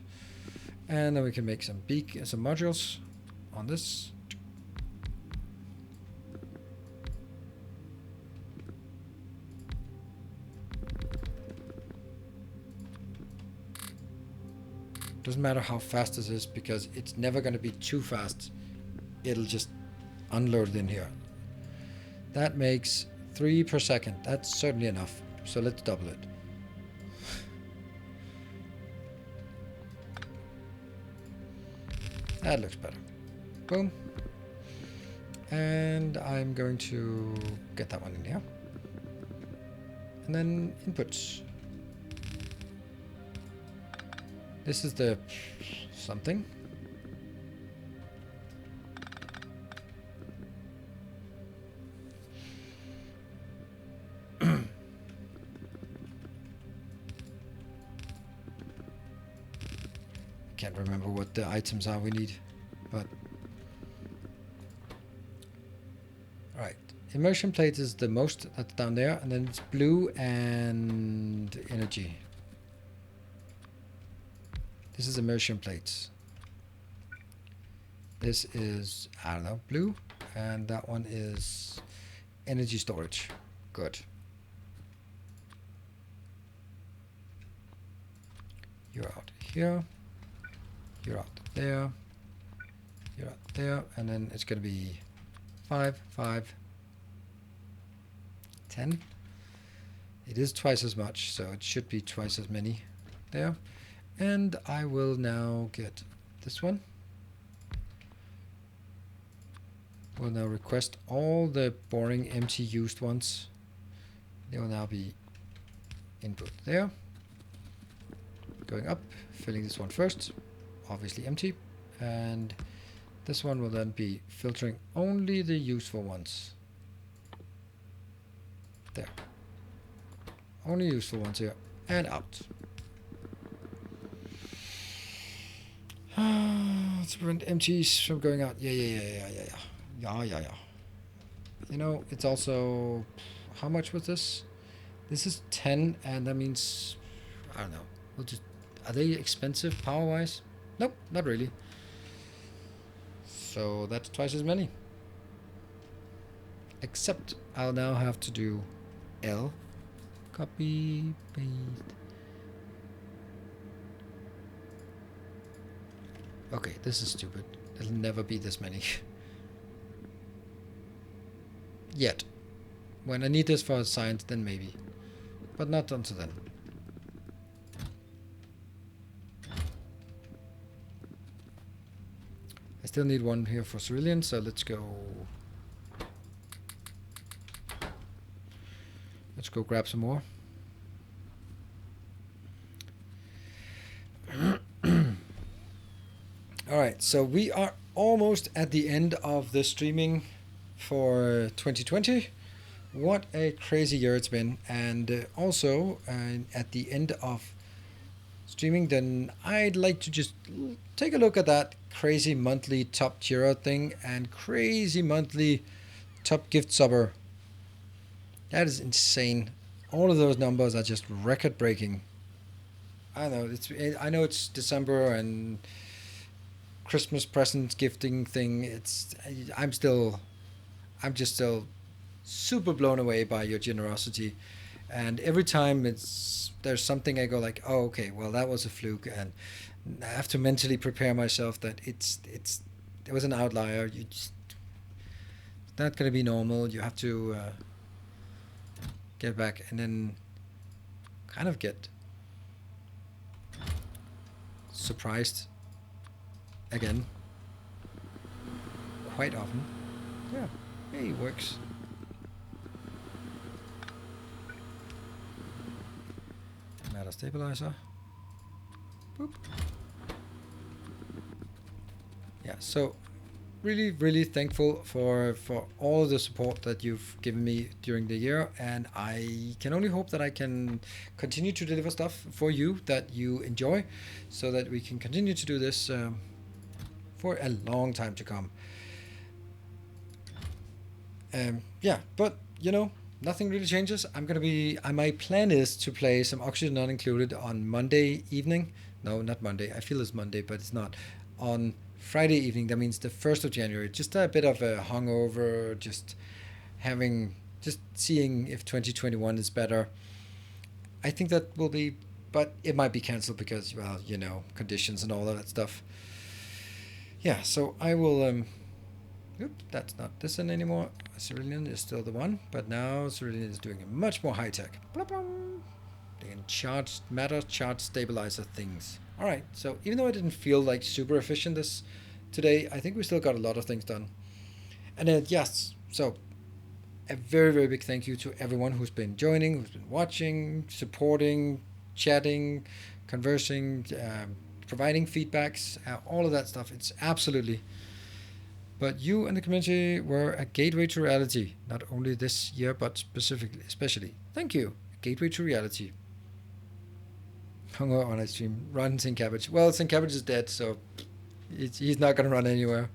and then we can make some modules on this. Doesn't matter how fast this is, because it's never going to be too fast. It'll just unload it in here. That makes 3 per second. That's certainly enough. So let's double it. That looks better. Boom. And I'm going to get that one in here. And then inputs. This is the something. Can't remember what the items are we need, but right. Immersion plate is the most, that's down there, and then it's blue and energy. This is immersion plates. This is, I don't know, blue, and that one is energy storage. Good. You're out here. You're out there. You're out there, and then it's going to be 5, 5, 10. It is twice as much, so it should be twice as many there. And I will now get this one. We'll now request all the boring empty used ones. They will now be input there. Going up, filling this one first, obviously empty. And this one will then be filtering only the useful ones. There. Only useful ones here. And out. Let's prevent empties from going out. Yeah. You know, it's also, how much was this? This is 10, and that means, I don't know. We'll just, are they expensive power-wise? Nope, not really. So that's twice as many. Except I'll now have to do L, copy, paste. Okay, this is stupid. It'll never be this many. Yet. When I need this for science, then maybe. But not until then. I still need one here for cerulean, so let's go. Let's go grab some more. Alright, so we are almost at the end of the streaming for 2020. What a crazy year it's been. And also, at the end of streaming, then I'd like to just take a look at that crazy monthly top tier thing and crazy monthly top gift subber. That is insane. All of those numbers are just record breaking. I know I know it's December and Christmas present gifting thing. I'm just still super blown away by your generosity, and every time there's something I go like, oh, okay, well, that was a fluke, and I have to mentally prepare myself that it was an outlier. It's not going to be normal. You have to get back, and then kind of get surprised again quite often. Yeah, hey, it works. Matter stabilizer. Boop. Yeah, so really, really thankful for all the support that you've given me during the year, and I can only hope that I can continue to deliver stuff for you that you enjoy, so that we can continue to do this for a long time to come. Yeah, but you know, nothing really changes. I'm gonna be. My plan is to play some Oxygen Not Included on Monday evening. No, not Monday. I feel it's Monday, but it's not. On Friday evening. That means the 1st of January. Just a bit of a hungover. Just seeing if 2021 is better. I think that will be, but it might be cancelled because, well, you know, conditions and all of that stuff. Yeah, so I will. That's not this one anymore. Cerulean is still the one, but now Cerulean is doing a much more high tech. They can charge matter, charge stabilizer things. All right, so even though I didn't feel like super efficient this today, I think we still got a lot of things done. And then yes, so a very, very big thank you to everyone who's been joining, who's been watching, supporting, chatting, conversing, providing feedbacks, all of that stuff. It's absolutely. But you and the community were a gateway to reality, not only this year, but especially. Thank you. A gateway to reality. Hunger on a stream. Run, St. Cabbage. Well, St. Cabbage is dead, so he's not going to run anywhere.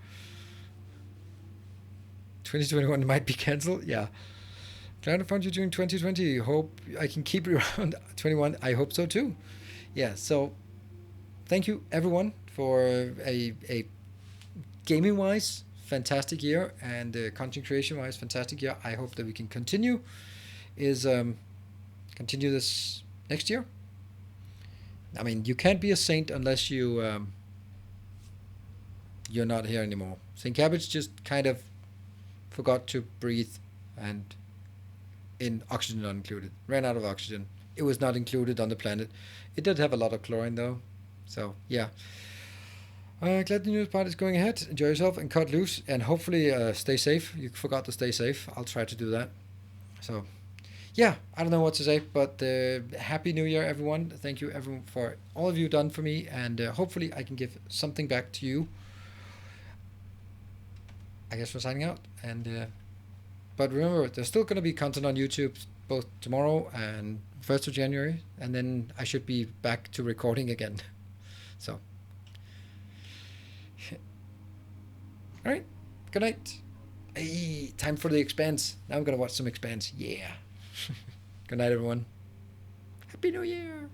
2021 might be cancelled. Yeah. Glad I found you during 2020. Hope I can keep you around 21. I hope so too. Yeah, so thank you everyone for a gaming wise fantastic year, and content creation wise fantastic year. I hope that we can continue continue this next year. I mean, you can't be a saint unless you're not here anymore. St. Cabbage just kind of forgot to breathe, and in Oxygen Not Included, ran out of oxygen. It was not included on the planet. It did have a lot of chlorine though, so yeah. Glad the news part is going ahead. Enjoy yourself and cut loose, and hopefully stay safe. You forgot to stay safe. I'll try to do that. So, yeah, I don't know what to say, but Happy New Year, everyone. Thank you, everyone, for all of you done for me, and hopefully I can give something back to you. I guess we're signing out, and but remember, there's still going to be content on YouTube both tomorrow and 1st of January, and then I should be back to recording again. So. All right. Good night. Hey, time for the Expanse. Now I'm going to watch some Expanse. Yeah. Good night, everyone. Happy New Year.